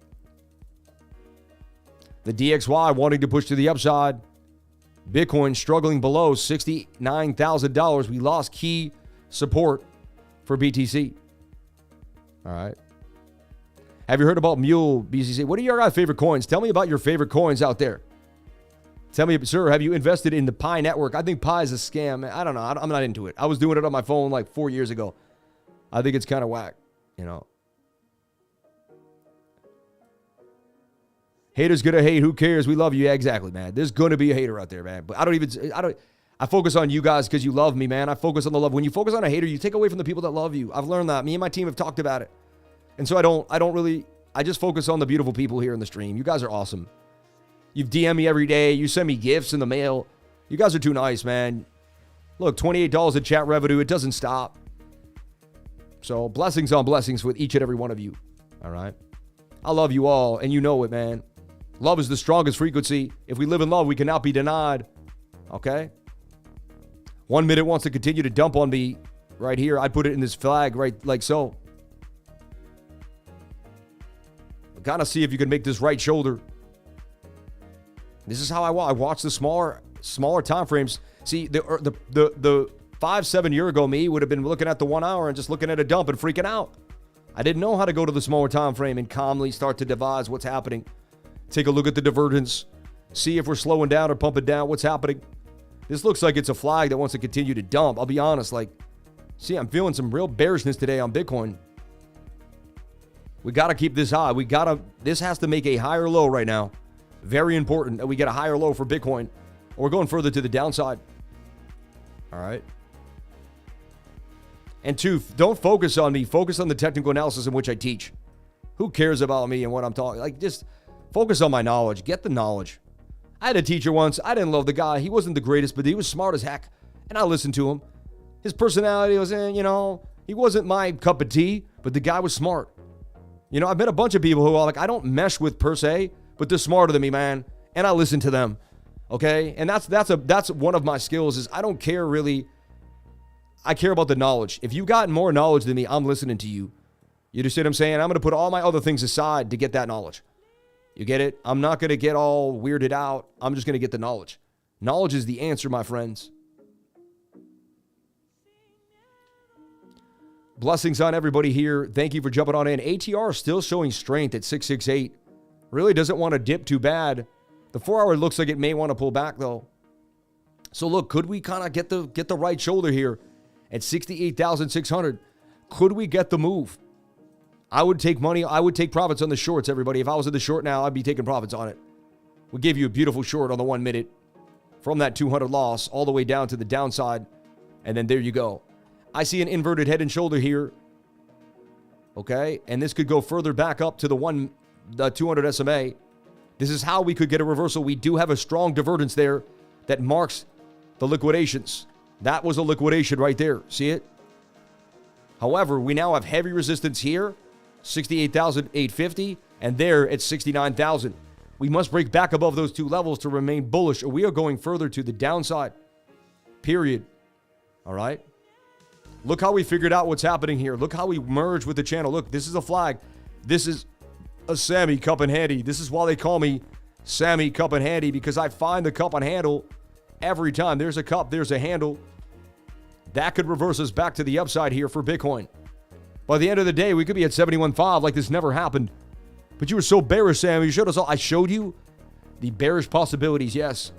The DXY wanting to push to the upside. Bitcoin struggling below $69,000. We lost key support for BTC. All right. Have you heard about Mule BCC? What are your guys' favorite coins? Tell me about your favorite coins out there. Tell me, sir, have you invested in the Pi network? I think Pi is a scam. I don't know. I'm not into it. I was doing it on my phone like 4 years ago. I think it's kind of whack, you know. Haters gonna hate. Who cares? We love you. Yeah, exactly, man. There's gonna be a hater out there, man. But I focus on you guys because you love me, man. I focus on the love. When you focus on a hater, you take away from the people that love you. I've learned that. Me and my team have talked about it. And so I just focus on the beautiful people here in the stream. You guys are awesome. You DM me every day. You send me gifts in the mail. You guys are too nice, man. Look, $28 in chat revenue. It doesn't stop. So blessings on blessings with each and every one of you. All right. I love you all, and you know it, man. Love is the strongest frequency. If we live in love, we cannot be denied. Okay? 1 minute wants to continue to dump on me right here. I'd put it in this flag right like so. Gotta see if you can make this right shoulder. This is how I watch the smaller time frames. See, the 5-7 year ago me would have been looking at the 1 hour and just looking at a dump and freaking out. I didn't know how to go to the smaller time frame and calmly start to devise what's happening. Take a look at the divergence. See if we're slowing down or pumping down. What's happening? This looks like it's a flag that wants to continue to dump. I'll be honest. See, I'm feeling some real bearishness today on Bitcoin. We got to keep this high. This has to make a higher low right now. Very important that we get a higher low for Bitcoin. Or we're going further to the downside. All right. And two, don't focus on me. Focus on the technical analysis in which I teach. Who cares about me and what I'm talking? Just focus on my knowledge. Get the knowledge. I had a teacher once. I didn't love the guy. He wasn't the greatest, but he was smart as heck. And I listened to him. His personality was, he wasn't my cup of tea, but the guy was smart. I've met a bunch of people who are like, I don't mesh with per se, but they're smarter than me, man. And I listen to them. Okay? And that's one of my skills is I don't care really. I care about the knowledge. If you got more knowledge than me, I'm listening to you. You understand what I'm saying? I'm going to put all my other things aside to get that knowledge. You get it? I'm not going to get all weirded out. I'm just going to get the knowledge. Knowledge is the answer, my friends. Blessings on everybody here. Thank you for jumping on in. ATR still showing strength at 668. Really doesn't want to dip too bad. The 4 hour looks like it may want to pull back though. So look, could we kind of get the right shoulder here at 68,600? Could we get the move? I would take money. I would take profits on the shorts, everybody. If I was in the short now, I'd be taking profits on it. We gave you a beautiful short on the 1 minute from that 200 loss all the way down to the downside. And then there you go. I see an inverted head and shoulder here. Okay. And this could go further back up to the 200 SMA. This is how we could get a reversal. We do have a strong divergence there that marks the liquidations. That was a liquidation right there. See it? However, we now have heavy resistance here, 68,850, and there at 69,000. We must break back above those two levels to remain bullish, or we are going further to the downside. Period. All right? Look how we figured out what's happening here. Look how we merged with the channel. Look, this is a flag. This is a Sammy cup and handy. This is why they call me Sammy cup and handy, because I find the cup and handle every time. There's a cup, there's a handle. That could reverse us back to the upside here for Bitcoin. By the end of the day, we could be at 71.5 like this never happened. But you were so bearish, Sam. You showed us all. I showed you the bearish possibilities, yes.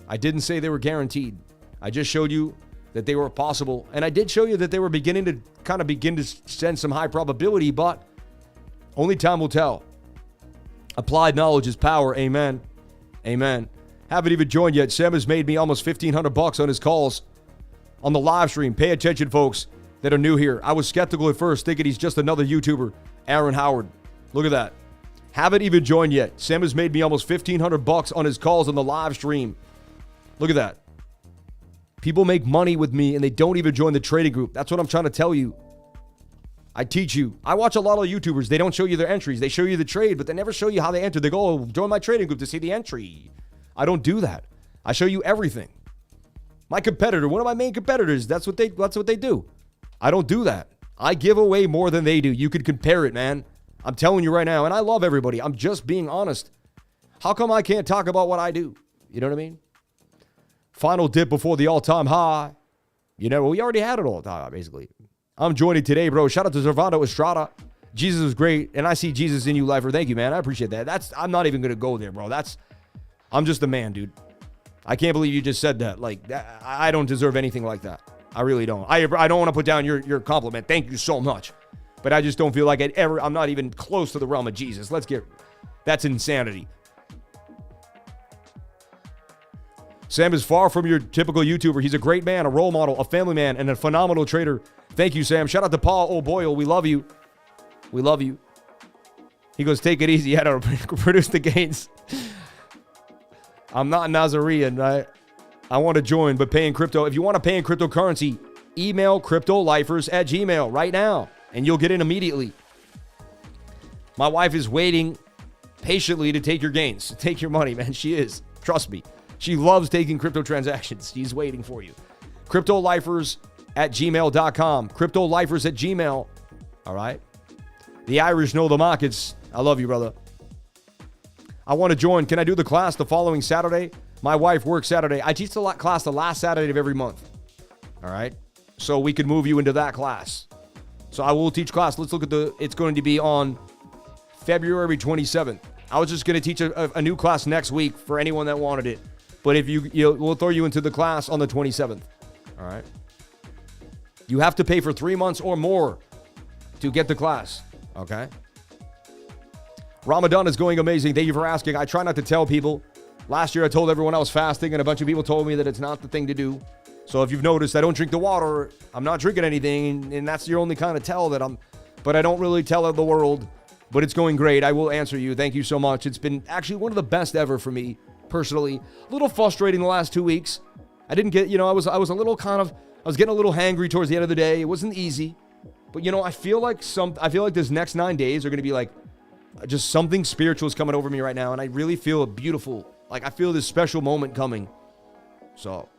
I didn't say they were guaranteed. I just showed you that they were possible. And I did show you that they were beginning to send some high probability, but only time will tell. Applied knowledge is power. Amen. Amen. Haven't even joined yet. Sam has made me almost $1,500 on his calls on the live stream. Pay attention, folks that are new here. I was skeptical at first, thinking he's just another YouTuber, Aaron Howard. Look at that. Haven't even joined yet. Sam has made me almost $1,500 on his calls on the live stream. Look at that. People make money with me and they don't even join the trading group. That's what I'm trying to tell you. I teach you. I watch a lot of YouTubers. They don't show you their entries. They show you the trade, but they never show you how they enter. They go, oh, join my trading group to see the entry. I don't do that. I show you everything. My competitor, one of my main competitors, that's what they do. I don't do that. I give away more than they do. You could compare it, man. I'm telling you right now, and I love everybody. I'm just being honest. How come I can't talk about what I do? You know what I mean? Final dip before the all-time high. You know, we already had it all time, basically. I'm joining today, bro. Shout out to Zervando Estrada. Jesus is great, and I see Jesus in you, lifer. Thank you, man. I appreciate that. I'm not even going to go there, bro. I'm just a man, dude. I can't believe you just said that. Like, I don't deserve anything like that. I really don't. I don't want to put down your compliment. Thank you so much. But I just don't feel like I'm not even close to the realm of Jesus. That's insanity. Sam is far from your typical YouTuber. He's a great man, a role model, a family man, and a phenomenal trader. Thank you, Sam. Shout out to Paul O'Boyle. We love you. We love you. He goes, take it easy. How to produce the gains. I'm not Nazarene, right? I want to join, but pay in crypto. If you want to pay in cryptocurrency, email cryptolifers@gmail right now, and you'll get in immediately. My wife is waiting patiently to take your gains. Take your money, man. She is. Trust me. She loves taking crypto transactions. She's waiting for you. Cryptolifers@gmail.com. Cryptolifers@gmail. All right. The Irish know the markets. I love you, brother. I want to join. Can I do the class the following Saturday? My wife works Saturday. I teach the class the last Saturday of every month. All right. So we could move you into that class. So I will teach class. Let's look at it's going to be on February 27th. I was just going to teach a new class next week for anyone that wanted it. But if we'll throw you into the class on the 27th. All right. You have to pay for 3 months or more to get the class. Okay. Ramadan is going amazing. Thank you for asking. I try not to tell people. Last year I told everyone I was fasting, and a bunch of people told me that it's not the thing to do. So if you've noticed, I don't drink the water. I'm not drinking anything, and that's your only kind of tell that but I don't really tell the world. But it's going great. I will answer you. Thank you so much. It's been actually one of the best ever for me. Personally, a little frustrating the last 2 weeks. I didn't get, I was a little I was getting a little hangry towards the end of the day. It wasn't easy, but I feel like this next 9 days are going to be like just something spiritual is coming over me right now, and I really feel beautiful. Like I feel this special moment coming. So,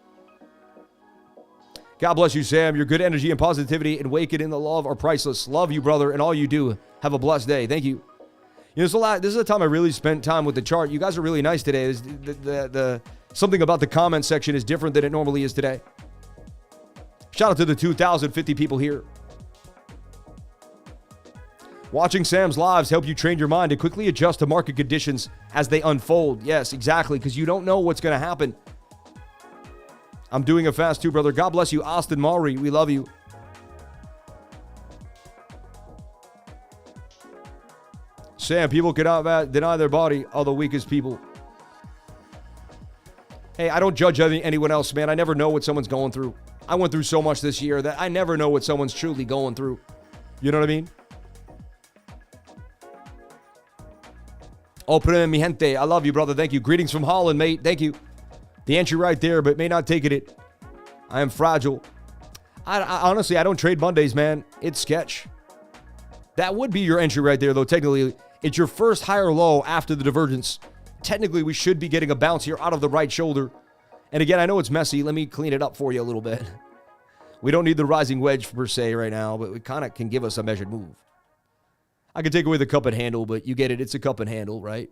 God bless you, Sam. Your good energy and positivity and waking in the love are priceless. Love you, brother, and all you do. Have a blessed day. Thank you. This is a time I really spent time with the chart. You guys are really nice today. Something about the comment section is different than it normally is today. Shout out to the 2,050 people here. Watching Sam's lives help you train your mind to quickly adjust to market conditions as they unfold. Yes, exactly, because you don't know what's going to happen. I'm doing a fast too, brother. God bless you, Austin Maury. We love you. Sam, people cannot deny their body are the weakest people. Hey, I don't judge anyone else, man. I never know what someone's going through. I went through so much this year that I never know what someone's truly going through. You know what I mean? Open mi gente. I love you, brother. Thank you. Greetings from Holland, mate. Thank you. The entry right there, but may not take it. I am fragile. I honestly, I don't trade Mondays, man. It's sketch. That would be your entry right there, though. Technically, it's your first higher low after the divergence. Technically, we should be getting a bounce here out of the right shoulder. And again, I know it's messy. Let me clean it up for you a little bit. We don't need the rising wedge per se right now, but we kind of can give us a measured move. I can take away the cup and handle, but you get it. It's a cup and handle, right?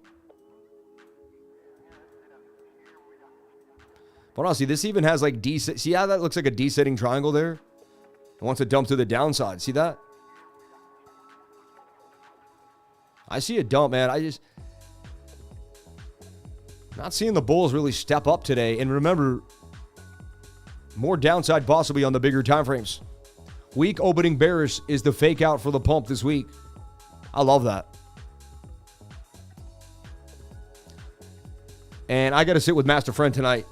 But honestly, this even has like see how that looks like a descending triangle there? It wants to dump to the downside. See that? I see a dump, man. Not seeing the bulls really step up today. And remember, more downside possibly on the bigger time frames. Week opening bearish is the fake out for the pump this week. I love that. And I got to sit with Master Friend tonight.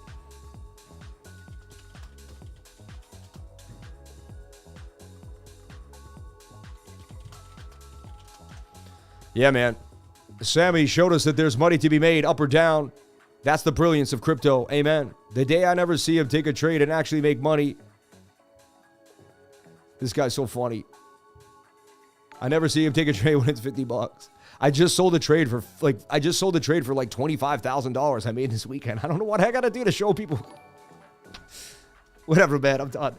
Yeah, man. Sammy showed us that there's money to be made up or down. That's the brilliance of crypto. Amen. The day I never see him take a trade and actually make money. This guy's so funny. I never see him take a trade when it's $50. I just sold a trade for like $25,000 I made this weekend. I don't know what I got to do to show people. Whatever, man. I'm done.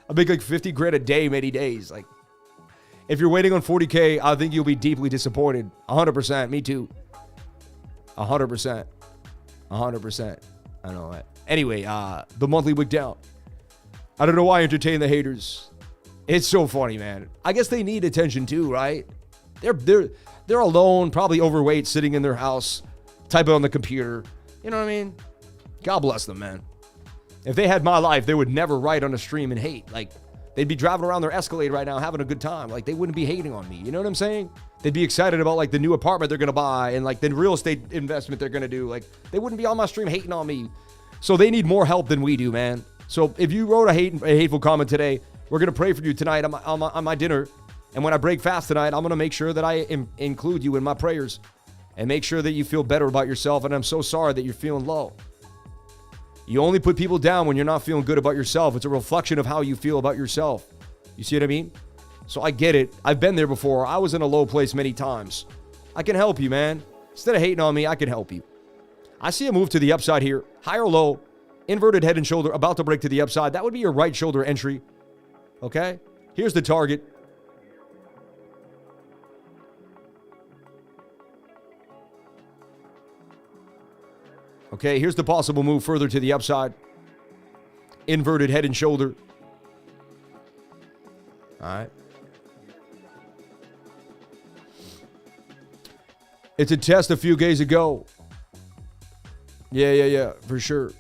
I make like 50 grand a day many days. Like, if you're waiting on 40K, I think you'll be deeply disappointed. 100%. Me too. 100%. 100%. I know that. Anyway, the monthly wig down. I don't know why I entertain the haters. It's so funny, man. I guess they need attention too, right? They're alone, probably overweight, sitting in their house, typing on the computer. You know what I mean? God bless them, man. If they had my life, they would never write on a stream and hate. Like, they'd be driving around their Escalade right now having a good time. Like, they wouldn't be hating on me. You know what I'm saying? They'd be excited about, like, the new apartment they're going to buy and, like, the real estate investment they're going to do. Like, they wouldn't be on my stream hating on me. So they need more help than we do, man. So if you wrote a hateful comment today, we're going to pray for you tonight on my dinner. And when I break fast tonight, I'm going to make sure that I include you in my prayers and make sure that you feel better about yourself. And I'm so sorry that you're feeling low. You only put people down when you're not feeling good about yourself. It's a reflection of how you feel about yourself. You see what I mean? So I get it. I've been there before. I was in a low place many times. I can help you, man. Instead of hating on me, I can help you. I see a move to the upside here. High or low, inverted head and shoulder, about to break to the upside. That would be your right shoulder entry. Okay? Here's the target. Okay, here's the possible move further to the upside. Inverted head and shoulder. All right. It's a test a few days ago. Yeah, for sure.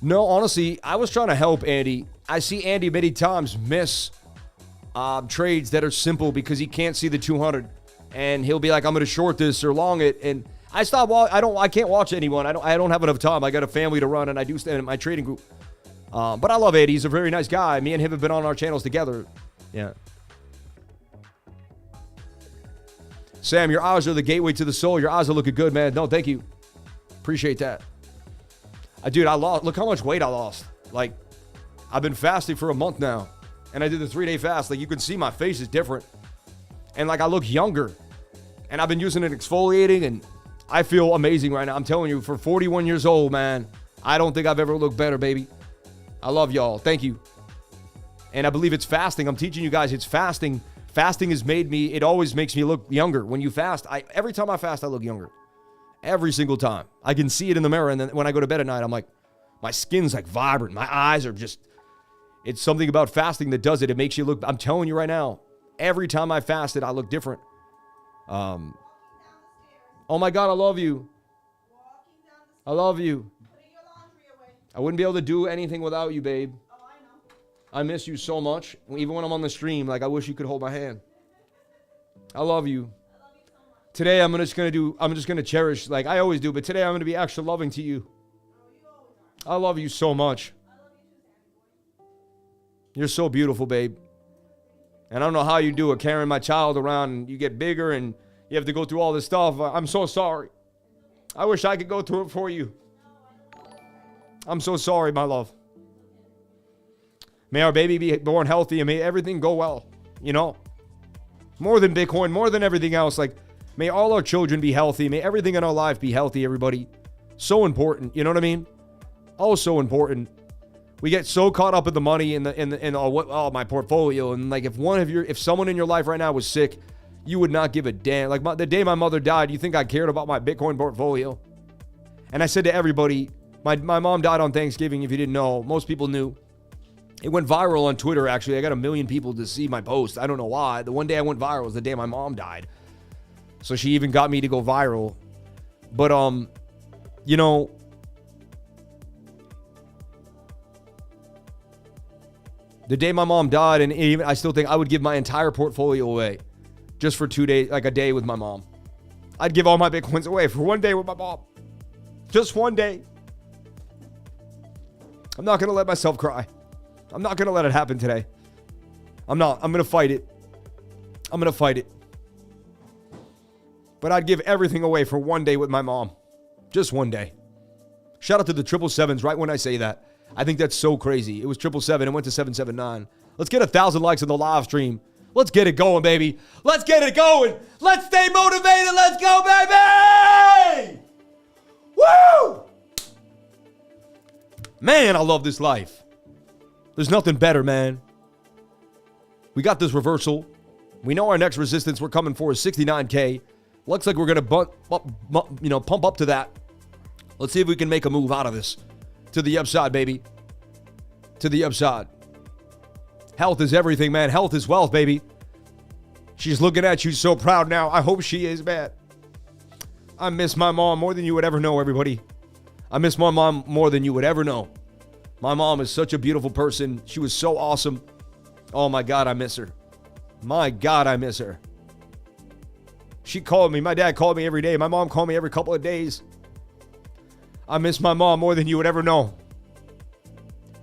No, honestly, I was trying to help Andy. I see Andy many times miss trades that are simple because he can't see the 200. And he'll be like, I'm going to short this or long it. And I can't watch anyone. I don't have enough time. I got a family to run and I do stand in my trading group. But I love Eddie. He's a very nice guy. Me and him have been on our channels together. Yeah. Sam, your eyes are the gateway to the soul. Your eyes are looking good, man. No, thank you. Appreciate that. Dude, look how much weight I lost. Like, I've been fasting for a month now. And I did the 3-day fast. Like, you can see my face is different. And like, I look younger. And I've been using it exfoliating, and I feel amazing right now. I'm telling you, for 41 years old, man, I don't think I've ever looked better, baby. I love y'all. Thank you. And I believe it's fasting. I'm teaching you guys it's fasting. Fasting has made me, it always makes me look younger. When you fast, every time I fast, I look younger. Every single time. I can see it in the mirror, and then when I go to bed at night, I'm like, my skin's like vibrant. My eyes are just, it's something about fasting that does it. It makes you look, I'm telling you right now, every time I fasted, I look different. Oh my God, I love you. I love you. I wouldn't be able to do anything without you, babe. I miss you so much. Even when I'm on the stream, like, I wish you could hold my hand. I love you. Today, I'm just going to cherish, like I always do, but today I'm going to be extra loving to you. I love you so much. You're so beautiful, babe. And I don't know how you do it, carrying my child around, and you get bigger and you have to go through all this stuff. I'm so sorry. I wish I could go through it for you. I'm so sorry, my love. May our baby be born healthy and may everything go well, you know? More than Bitcoin, more than everything else, like, may all our children be healthy. May everything in our life be healthy, everybody. So important, you know what I mean? Oh, so important. We get so caught up in the money and my portfolio, and like if someone in your life right now was sick, you would not give a damn. Like the day my mother died, you think I cared about my Bitcoin portfolio? And I said to everybody, my mom died on Thanksgiving. If you didn't know, most people knew. It went viral on Twitter. Actually, I got 1 million people to see my post. I don't know why. The one day I went viral was the day my mom died. So she even got me to go viral. But you know. The day my mom died, and even I still think I would give my entire portfolio away just for 2 days, like a day with my mom. I'd give all my Bitcoins away for 1 day with my mom. Just 1 day. I'm not going to let myself cry. I'm not going to let it happen today. I'm not. I'm going to fight it. I'm going to fight it. But I'd give everything away for 1 day with my mom. Just 1 day. Shout out to the 777s right when I say that. I think that's so crazy. It was 777. It went to 779. Let's get 1,000 likes on the live stream. Let's get it going, baby. Let's get it going. Let's stay motivated. Let's go, baby. Woo! Man, I love this life. There's nothing better, man. We got this reversal. We know our next resistance we're coming for is 69K. Looks like we're going to pump up to that. Let's see if we can make a move out of this. To the upside, baby. To the upside. Health is everything, man. Health is wealth, baby. She's looking at you so proud now. I hope she is, man. I miss my mom more than you would ever know, everybody. I miss my mom more than you would ever know. My mom is such a beautiful person. She was so awesome. Oh, my God, I miss her. My God, I miss her. She called me. My dad called me every day. My mom called me every couple of days. I miss my mom more than you would ever know.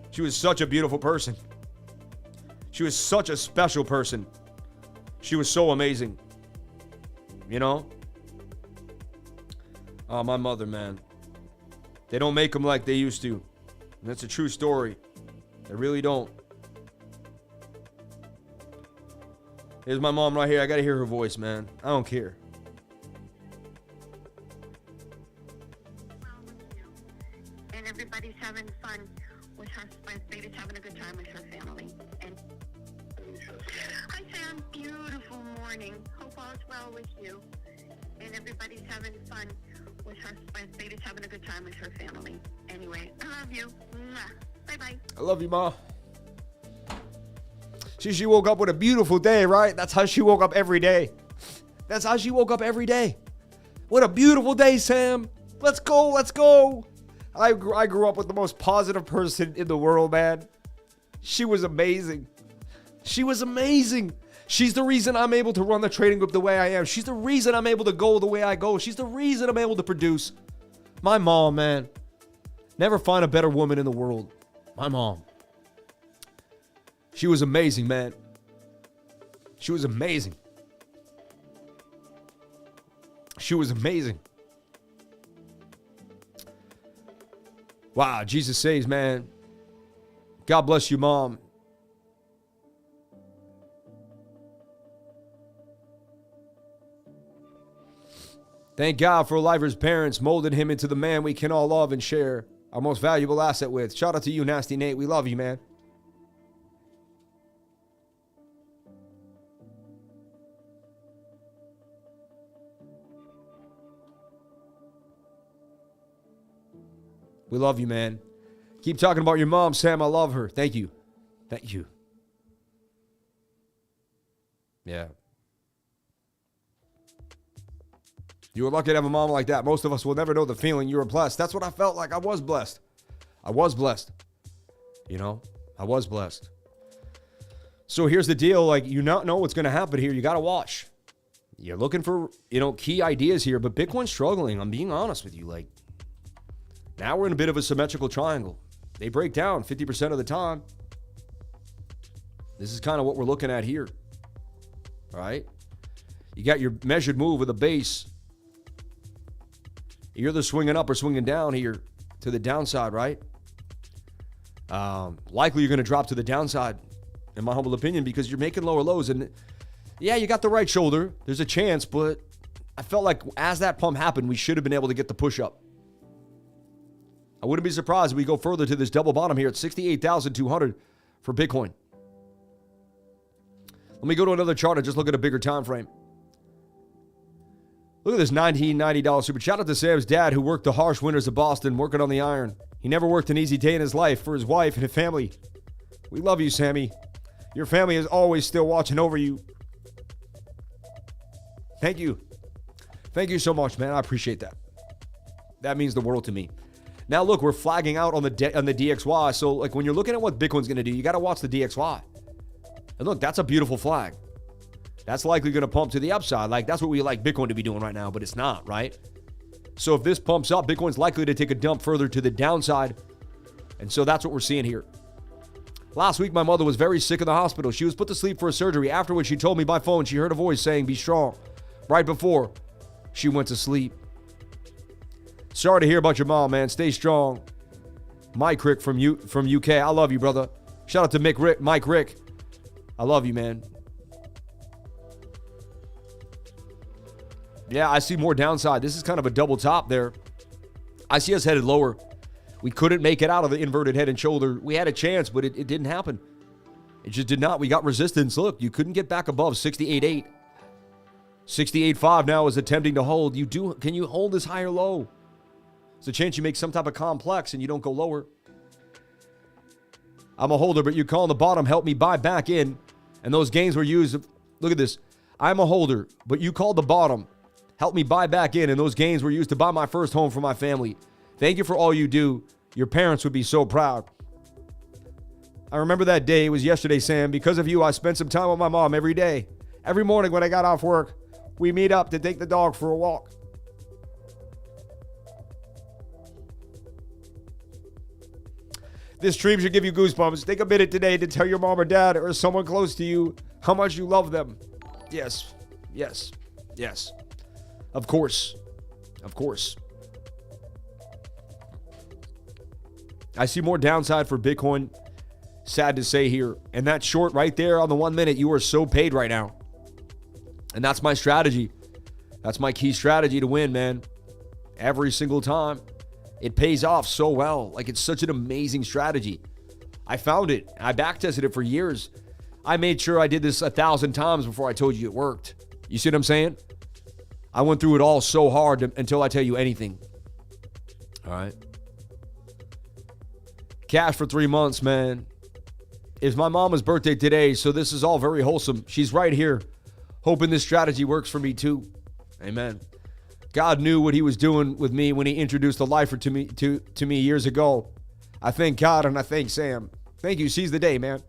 She was such a beautiful person. She was such a special person. She was so amazing. You know? Oh, my mother, man. They don't make them like they used to. And that's a true story. They really don't. Here's my mom right here. I got to hear her voice, man. I don't care. And everybody's having fun with her. My baby's having a good time with her family. And hi, Sam. Beautiful morning. Hope all's well with you. And everybody's having fun with her. My baby's having a good time with her family. Anyway, I love you. Bye-bye. I love you, Ma. She woke up with a beautiful day, right? That's how she woke up every day. That's how she woke up every day. What a beautiful day, Sam. Let's go, let's go. I grew up with the most positive person in the world, man. She was amazing. She was amazing. She's the reason I'm able to run the trading group the way I am. She's the reason I'm able to go the way I go. She's the reason I'm able to produce. My mom, man. Never find a better woman in the world. My mom. She was amazing, man. She was amazing. She was amazing. Wow, Jesus saves, man. God bless you, Mom. Thank God for Liver's parents molded him into the man we can all love and share our most valuable asset with. Shout out to you, Nasty Nate. We love you, man. We love you, man. Keep talking about your mom, Sam. I love her. Thank you. Thank you. Yeah. You were lucky to have a mom like that. Most of us will never know the feeling. You were blessed. That's what I felt like. I was blessed. I was blessed. You know, I was blessed. So here's the deal. Like, you not know what's going to happen here. You got to watch. You're looking for, key ideas here, but Bitcoin's struggling. I'm being honest with you. Like, now we're in a bit of a symmetrical triangle. They break down 50% of the time. This is kind of what we're looking at here. All right? You got your measured move with a base. You're either swinging up or swinging down here to the downside, right? Likely you're going to drop to the downside, in my humble opinion, because you're making lower lows. And yeah, you got the right shoulder. There's a chance, but I felt like as that pump happened, we should have been able to get the push up. I wouldn't be surprised if we go further to this double bottom here at 68,200 for Bitcoin. Let me go to another chart and just look at a bigger time frame. Look at this $1990 super. Shout out to Sam's dad who worked the harsh winters of Boston working on the iron. He never worked an easy day in his life for his wife and his family. We love you, Sammy. Your family is always still watching over you. Thank you. Thank you so much, man. I appreciate that. That means the world to me. Now, look, we're flagging out on the DXY. So, like, when you're looking at what Bitcoin's going to do, you got to watch the DXY. And look, that's a beautiful flag. That's likely going to pump to the upside. Like, that's what we like Bitcoin to be doing right now, but it's not, right? So if this pumps up, Bitcoin's likely to take a dump further to the downside. And so that's what we're seeing here. Last week, my mother was very sick in the hospital. She was put to sleep for a surgery. Afterwards, she told me by phone she heard a voice saying, "Be strong," right before she went to sleep. Sorry to hear about your mom, man. Stay strong. Mike Rick from UK. I love you, brother. Shout out to Mike Rick. I love you, man. Yeah, I see more downside. This is kind of a double top there. I see us headed lower. We couldn't make it out of the inverted head and shoulder. We had a chance, but it didn't happen. It just did not. We got resistance. Look, you couldn't get back above 68.8. 68.5 now is attempting to hold. Can you hold this high or low? There's a chance you make some type of complex and you don't go lower. I'm a holder, but you call on the bottom, help me buy back in. And those gains were used. Look at this. I'm a holder, but you called the bottom, help me buy back in. And those gains were used to buy my first home for my family. Thank you for all you do. Your parents would be so proud. I remember that day. It was yesterday, Sam. Because of you, I spent some time with my mom every day. Every morning when I got off work, we meet up to take the dog for a walk. This stream should give you goosebumps. Take a minute today to tell your mom or dad or someone close to you how much you love them. Yes, yes, yes. Of course, of course. I see more downside for Bitcoin. Sad to say here. And that short right there on the 1 minute, you are so paid right now. And that's my strategy. That's my key strategy to win, man. Every single time. It pays off so well. Like, it's such an amazing strategy. I found it. I backtested it for years. I made sure I did this 1,000 times before I told you it worked. You see what I'm saying? I went through it all so hard until I tell you anything. All right. Cash for 3 months, man. It's my mama's birthday today, so this is all very wholesome. She's right here, hoping this strategy works for me too. Amen. God knew what he was doing with me when he introduced the lifer to me years ago. I thank God and I thank Sam. Thank you. Seize the day, man.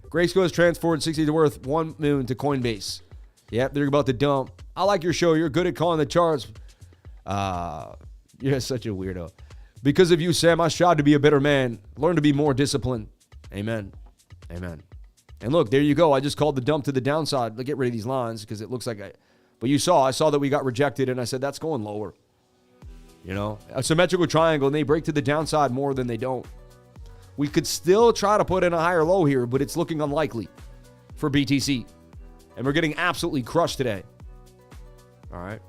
Grayscale has transferred 60 to worth 1 million to Coinbase. Yep, they're about to dump. I like your show. You're good at calling the charts. You're such a weirdo. Because of you, Sam, I strive to be a better man. Learn to be more disciplined. Amen. Amen. And look, there you go. I just called the dump to the downside. Let's get rid of these lines because it looks like but I saw that we got rejected and I said, that's going lower. You know, a symmetrical triangle and they break to the downside more than they don't. We could still try to put in a higher low here, but it's looking unlikely for BTC. And we're getting absolutely crushed today. All right.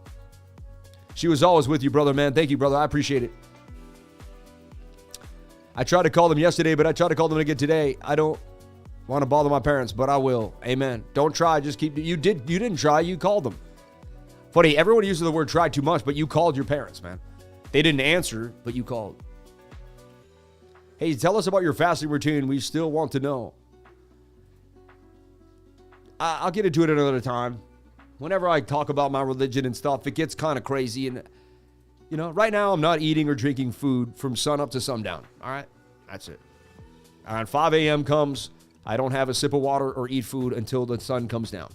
She was always with you, brother, man. Thank you, brother. I appreciate it. I tried to call them yesterday, but I tried to call them again today. I don't want to bother my parents, but I will. Amen. Don't try. Just keep. You didn't try. You called them. Funny, everyone uses the word try too much, but you called your parents, man. They didn't answer, but you called. Hey, tell us about your fasting routine. We still want to know. I'll get into it another time. Whenever I talk about my religion and stuff, it gets kind of crazy. And, you know, right now I'm not eating or drinking food from sun up to sundown. All right? That's it. Around 5 a.m. comes, I don't have a sip of water or eat food until the sun comes down.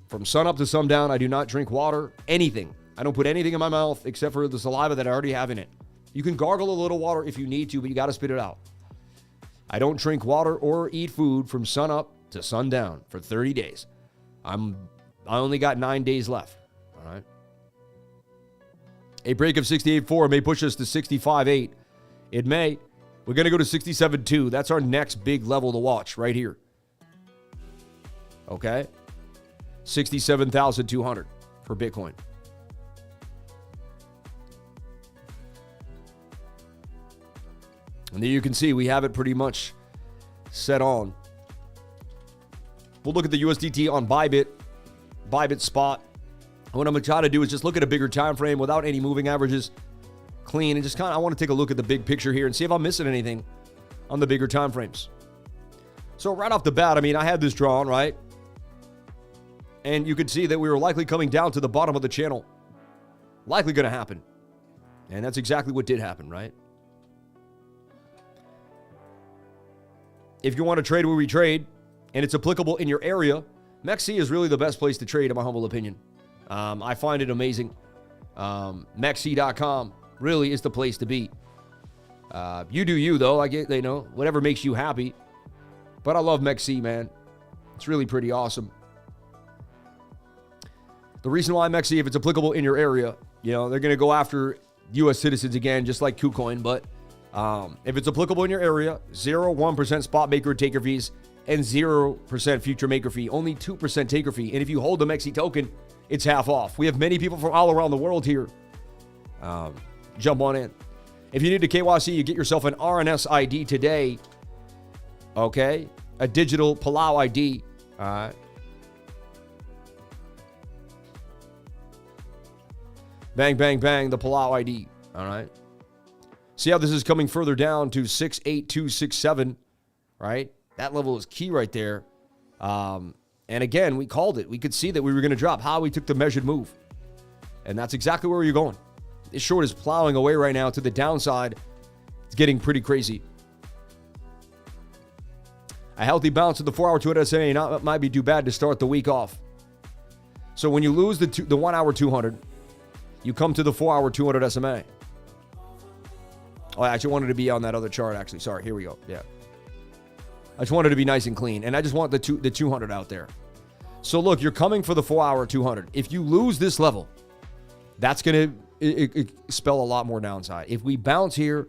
From sun up to sundown, I do not drink water, anything. I don't put anything in my mouth except for the saliva that I already have in it. You can gargle a little water if you need to, but you got to spit it out. I don't drink water or eat food from sun up to sundown for 30 days. I only got 9 days left. All right. A break of 68.4 may push us to 65.8. It may. We're going to go to 67.2. That's our next big level to watch right here. Okay. 67,200 for Bitcoin. And there you can see we have it pretty much set on. We'll look at the USDT on Bybit spot. What I'm going to try to do is just look at a bigger time frame without any moving averages, clean, and just I want to take a look at the big picture here and see if I'm missing anything on the bigger time frames. So right off the bat, I had this drawn, right? And you could see that we were likely coming down to the bottom of the channel. Likely going to happen. And that's exactly what did happen, right? If you want to trade where we trade, and it's applicable in your area, MEXC is really the best place to trade, in my humble opinion. I find it amazing. MEXC.com really is the place to be. You do you, though. Whatever makes you happy. But I love MEXC, man. It's really pretty awesome. The reason why MEXC, if it's applicable in your area, they're going to go after U.S. citizens again, just like KuCoin. But if it's applicable in your area, 1% spot maker taker fees and 0% future maker fee, only 2% taker fee. And if you hold the MEXC token, it's half off. We have many people from all around the world here. Jump on in. If you need a KYC, you get yourself an RNS ID today. Okay? A digital Palau ID. All right. Bang, bang, bang, the Palau ID. All right. See how this is coming further down to 68267, right? That level is key right there. And again, we called it. We could see that we were going to drop. How we took the measured move. And that's exactly where you're going. This short is plowing away right now to the downside. It's getting pretty crazy. A healthy bounce of the 4-hour 200 SMA might be too bad to start the week off. So when you lose the 1 hour 200, you come to the 4-hour 200 SMA. Oh, I actually wanted to be on that other chart, actually. Sorry, here we go. Yeah. I just wanted to be nice and clean. And I just want the 200 out there. So look, you're coming for the 4-hour 200. If you lose this level, that's going to spell a lot more downside. If we bounce here,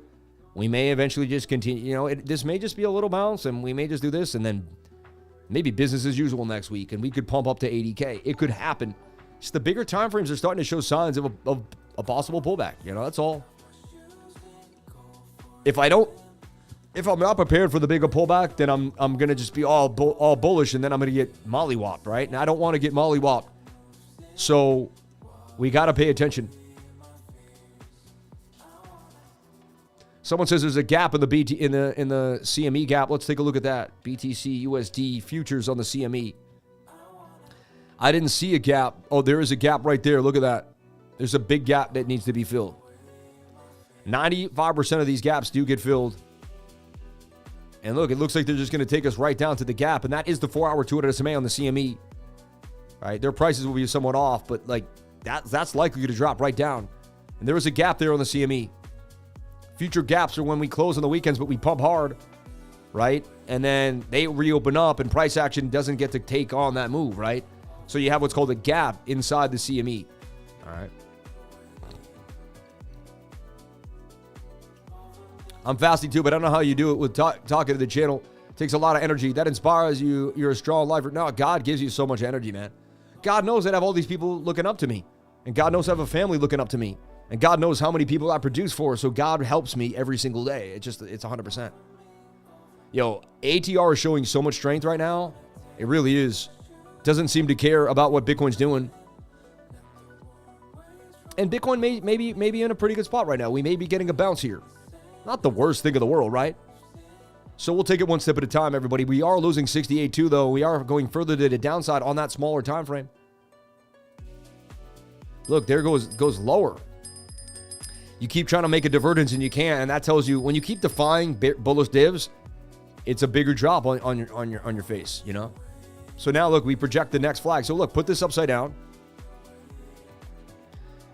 we may eventually just continue. You know, this may just be a little bounce, and we may just do this, and then maybe business as usual next week, and we could pump up to 80K. It could happen. Just the bigger time frames are starting to show signs of a possible pullback. You know, that's all. If I'm not prepared for the bigger pullback, then I'm going to just be all bullish, and then I'm going to get mollywopped, right? And I don't want to get mollywopped. So we got to pay attention. Someone says there's a gap in the in the CME gap. Let's take a look at that. BTC USD futures on the CME. I didn't see a gap. Oh, there is a gap right there. Look at that. There's a big gap that needs to be filled. 95% of these gaps do get filled. And look, it looks like they're just going to take us right down to the gap. And that is the 4-hour 200 SMA on the CME. All right, their prices will be somewhat off, but like that's likely to drop right down. And there was a gap there on the CME. Future gaps are when we close on the weekends, but we pump hard, right? And then they reopen up and price action doesn't get to take on that move, right? So you have what's called a gap inside the CME. All right. I'm fasting too, but I don't know how you do it with talking to the channel. It takes a lot of energy. That inspires you. You're a strong lifer. No, God gives you so much energy, man. God knows that I have all these people looking up to me. And God knows I have a family looking up to me. And God knows how many people I produce for. So God helps me every single day. It's 100%. Yo, ATR is showing so much strength right now. It really is. Doesn't seem to care about what Bitcoin's doing. And Bitcoin may be in a pretty good spot right now. We may be getting a bounce here. Not the worst thing in the world, right? So we'll take it one step at a time, everybody. We are losing 68.2, though. We are going further to the downside on that smaller time frame. Look, there goes lower. You keep trying to make a divergence and you can't, and that tells you when you keep defying bullish divs, it's a bigger drop on your face, you know? So now look, we project the next flag. So look, put this upside down.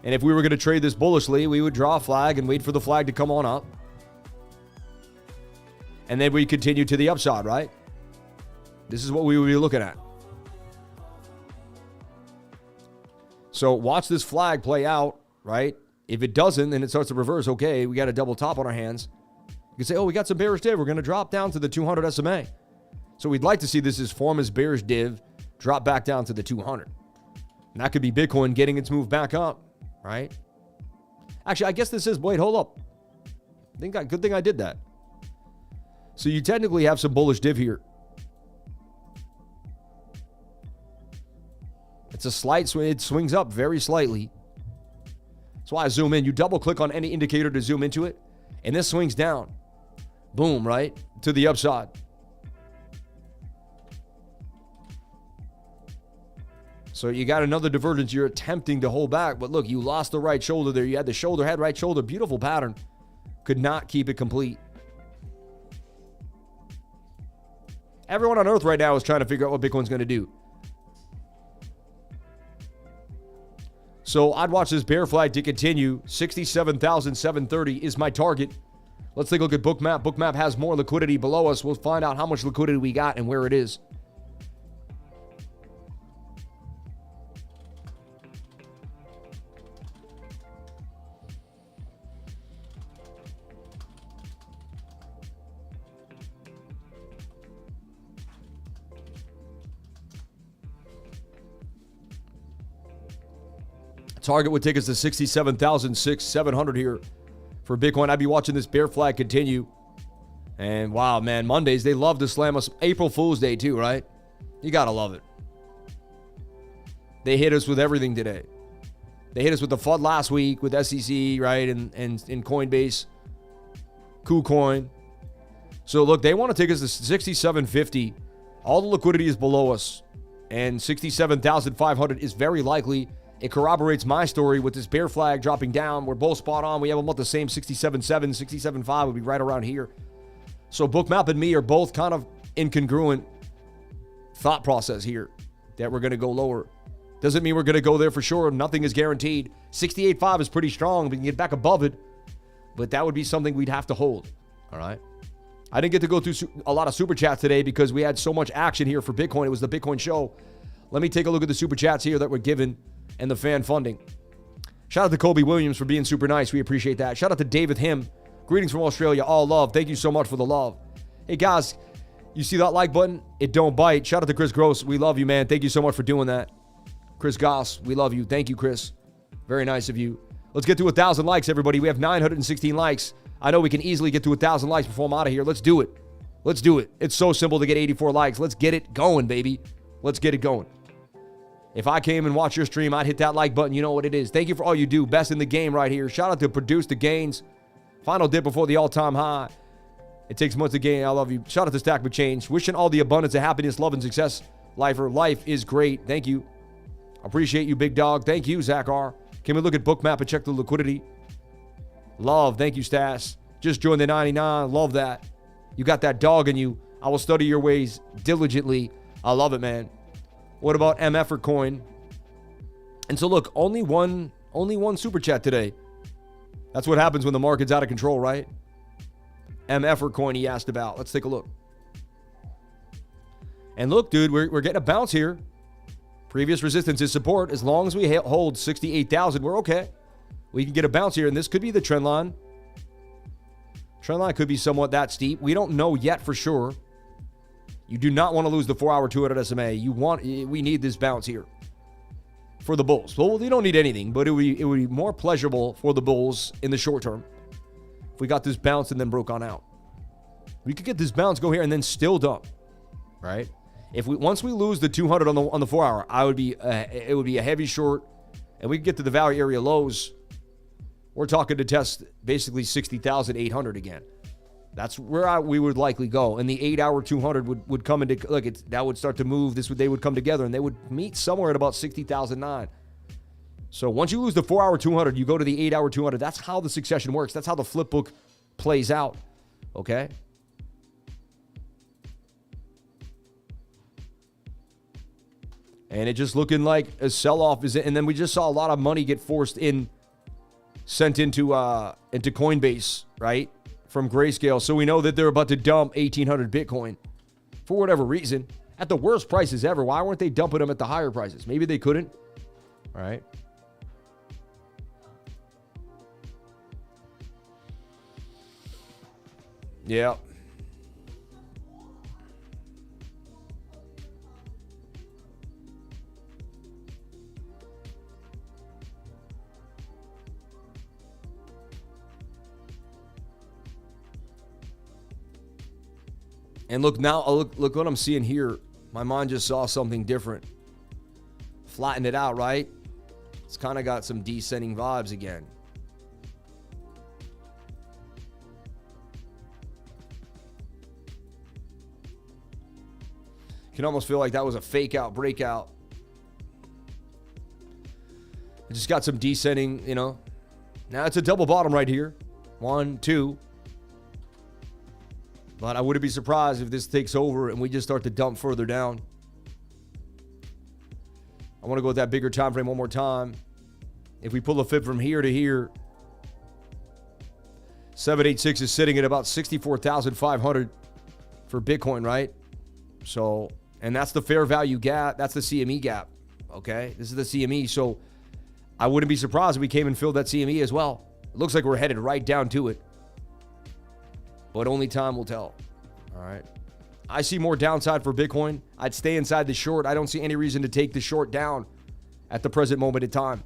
And if we were going to trade this bullishly, we would draw a flag and wait for the flag to come on up. And then we continue to the upside, right? This is what we would be looking at. So watch this flag play out, right? If it doesn't, then it starts to reverse. Okay, we got a double top on our hands. You can say, oh, we got some bearish div. We're going to drop down to the 200 SMA. So we'd like to see this form as bearish div, drop back down to the 200. And that could be Bitcoin getting its move back up, right? Actually, I guess this is, wait, hold up. Good thing I did that. So you technically have some bullish div here. It's a slight swing. It swings up very slightly. That's why I zoom in. You double click on any indicator to zoom into it. And this swings down. Boom, right? To the upside. So you got another divergence. You're attempting to hold back. But look, you lost the right shoulder there. You had the shoulder, head, right shoulder. Beautiful pattern. Could not keep it complete. Everyone on earth right now is trying to figure out what Bitcoin's going to do. So I'd watch this bear flag to continue. 67,730 is my target. Let's take a look at BOOKMAP. BOOKMAP has more liquidity below us. We'll find out how much liquidity we got and where it is. Target would take us to 67,700 here for Bitcoin. I'd be watching this bear flag continue. And wow, man, Mondays, they love to slam us. April Fool's Day too, right? You got to love it. They hit us with everything today. They hit us with the FUD last week with SEC, right, and Coinbase, KuCoin. So, look, they want to take us to 67.50. All the liquidity is below us, and 67,500 is very likely. It corroborates my story with this bear flag dropping down. We're both spot on. We have about the same 67.7, 67.5 would be right around here. So, BOOKMAP and me are both kind of incongruent thought process here that we're going to go lower. Doesn't mean we're going to go there for sure. Nothing is guaranteed. 68.5 is pretty strong. We can get back above it, but that would be something we'd have to hold. All right. I didn't get to go through a lot of super chats today because we had so much action here for Bitcoin. It was the Bitcoin show. Let me take a look at the super chats here that were given and the fan funding. Shout out to Kobe Williams for being super nice. We appreciate that. Shout out to David Him. Greetings from Australia. All love. Thank you so much for the love. Hey, guys, you see that like button? It don't bite. Shout out to Chris Gross. We love you, man. Thank you so much for doing that. Chris Goss, we love you. Thank you, Chris. Very nice of you. Let's get to 1,000 likes, everybody. We have 916 likes. I know we can easily get to 1,000 likes before I'm out of here. Let's do it. Let's do it. It's so simple to get 84 likes. Let's get it going, baby. Let's get it going. If I came and watched your stream, I'd hit that like button. You know what it is. Thank you for all you do. Best in the game right here. Shout out to Produce the Gains. Final dip before the all-time high. It takes months to gain. I love you. Shout out to Stack But Change. Wishing all the abundance of happiness, love, and success. Lifer. Life is great. Thank you. Appreciate you, big dog. Thank you, Zach R. Can we look at BOOKMAP and check the liquidity? Love. Thank you, Stas. Just joined the 99. Love that. You got that dog in you. I will study your ways diligently. I love it, man. What about MFERS coin? And so look, only one super chat today. That's what happens when the market's out of control, right? MFERS coin he asked about. Let's take a look. And look, dude, we're getting a bounce here. Previous resistance is support. As long as we hold 68,000, we're okay. We can get a bounce here, and this could be the trend line. Trend line could be somewhat that steep. We don't know yet for sure. You do not want to lose the 4-hour 200 SMA. We need this bounce here for the bulls. Well, we don't need anything, but it would be more pleasurable for the bulls in the short term if we got this bounce and then broke on out. We could get this bounce, go here, and then still dump, right? Once we lose the 200 on the 4-hour, it would be a heavy short, and we could get to the value area lows. We're talking to test basically 60,800 again. That's where we would likely go. And the 8-hour 200 would come into, look, that would start to move. They would come together, and they would meet somewhere at about 60,009. So once you lose the 4-hour 200, you go to the 8-hour 200. That's how the succession works. That's how the flip book plays out. Okay? And it just looking like a sell-off is, and then we just saw a lot of money get sent into Coinbase, right? From Grayscale. So we know that they're about to dump 1,800 Bitcoin for whatever reason at the worst prices ever. Why weren't they dumping them at the higher prices? Maybe they couldn't. All right. Yeah. And look now, look what I'm seeing here. My mind just saw something different. Flattened it out, right? It's kind of got some descending vibes again. You can almost feel like that was a fake out, breakout. It just got some descending, Now it's a double bottom right here. 1, 2. But I wouldn't be surprised if this takes over and we just start to dump further down. I want to go with that bigger time frame one more time. If we pull a fib from here to here, 786 is sitting at about 64,500 for Bitcoin, right? So, and that's the fair value gap. That's the CME gap. Okay, this is the CME. So I wouldn't be surprised if we came and filled that CME as well. It looks like we're headed right down to it. But only time will tell. All right. I see more downside for Bitcoin. I'd stay inside the short. I don't see any reason to take the short down at the present moment in time.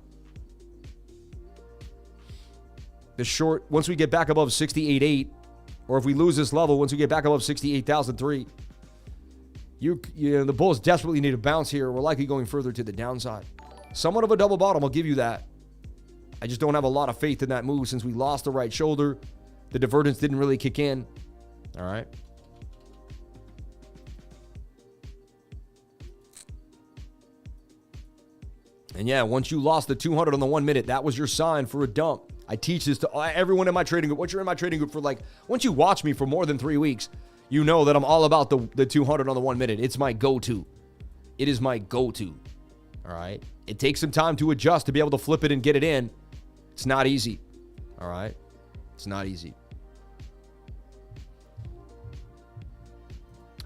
The short, once we get back above 68.8, or if we lose this level, once we get back above 68,003, the bulls desperately need a bounce here. We're likely going further to the downside. Somewhat of a double bottom, I'll give you that. I just don't have a lot of faith in that move since we lost the right shoulder. The divergence didn't really kick in. All right. And yeah, once you lost the 200 on the 1 minute, that was your sign for a dump. I teach this to everyone in my trading group. Once you're in my trading group for once you watch me for more than 3 weeks, you know that I'm all about the 200 on the 1 minute. It's my go-to. It is my go-to. All right. It takes some time to adjust to be able to flip it and get it in. It's not easy. All right. It's not easy.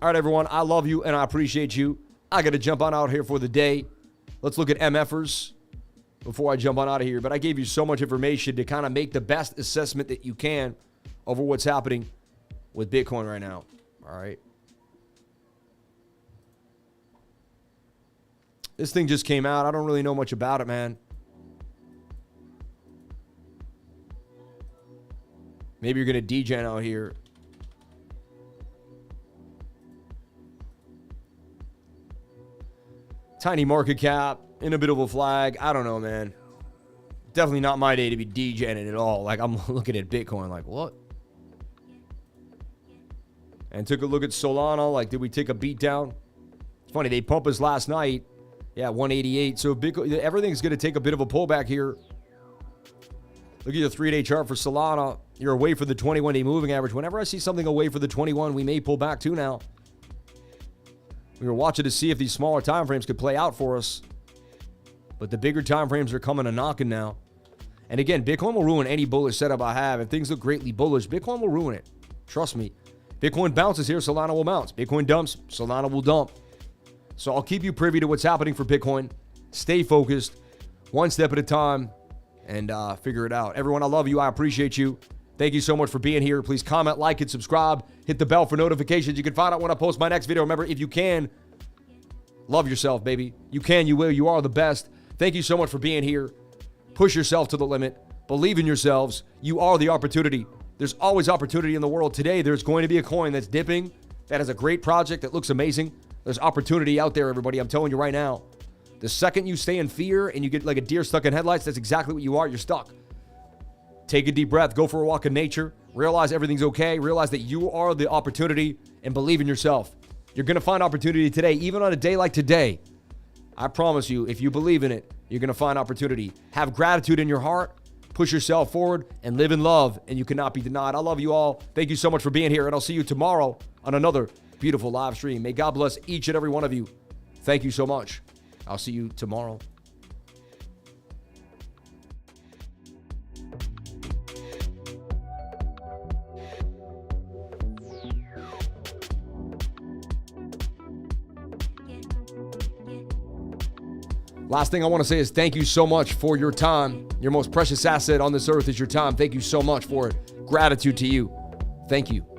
All right, everyone. I love you and I appreciate you. I got to jump on out here for the day. Let's look at MFERS before I jump on out of here. But I gave you so much information to kind of make the best assessment that you can over what's happening with Bitcoin right now. All right. This thing just came out. I don't really know much about it, man. Maybe you're going to degen out here. Tiny market cap, in a bit of a flag. I don't know, man. Definitely not my day to be degenning at all. Like, I'm looking at Bitcoin like, what? And took a look at Solana. Like, did we take a beat down? It's funny, they pumped us last night. Yeah, 188. So Bitcoin, everything's going to take a bit of a pullback here. Look at your 3-day chart for Solana. You're away for the 21-day moving average. Whenever I see something away for the 21, we may pull back too now. We were watching to see if these smaller time frames could play out for us. But the bigger time frames are coming and knocking now. And again, Bitcoin will ruin any bullish setup I have. If things look greatly bullish, Bitcoin will ruin it. Trust me. Bitcoin bounces here, Solana will bounce. Bitcoin dumps, Solana will dump. So I'll keep you privy to what's happening for Bitcoin. Stay focused, one step at a time, and figure it out. Everyone, I love you. I appreciate you. Thank you so much for being here. Please comment, like, and subscribe. Hit the bell for notifications. You can find out when I post my next video. Remember, if you can, love yourself, baby. You can, you will. You are the best. Thank you so much for being here. Push yourself to the limit. Believe in yourselves. You are the opportunity. There's always opportunity in the world. Today, there's going to be a coin that's dipping, that has a great project, that looks amazing. There's opportunity out there, everybody. I'm telling you right now. The second you stay in fear and you get like a deer stuck in headlights, that's exactly what you are. You're stuck. Take a deep breath. Go for a walk in nature. Realize everything's okay. Realize that you are the opportunity and believe in yourself. You're going to find opportunity today, even on a day like today. I promise you, if you believe in it, you're going to find opportunity. Have gratitude in your heart. Push yourself forward and live in love, and you cannot be denied. I love you all. Thank you so much for being here, and I'll see you tomorrow on another beautiful live stream. May God bless each and every one of you. Thank you so much. I'll see you tomorrow. Last thing I want to say is thank you so much for your time. Your most precious asset on this earth is your time. Thank you so much for it. Gratitude to you. Thank you.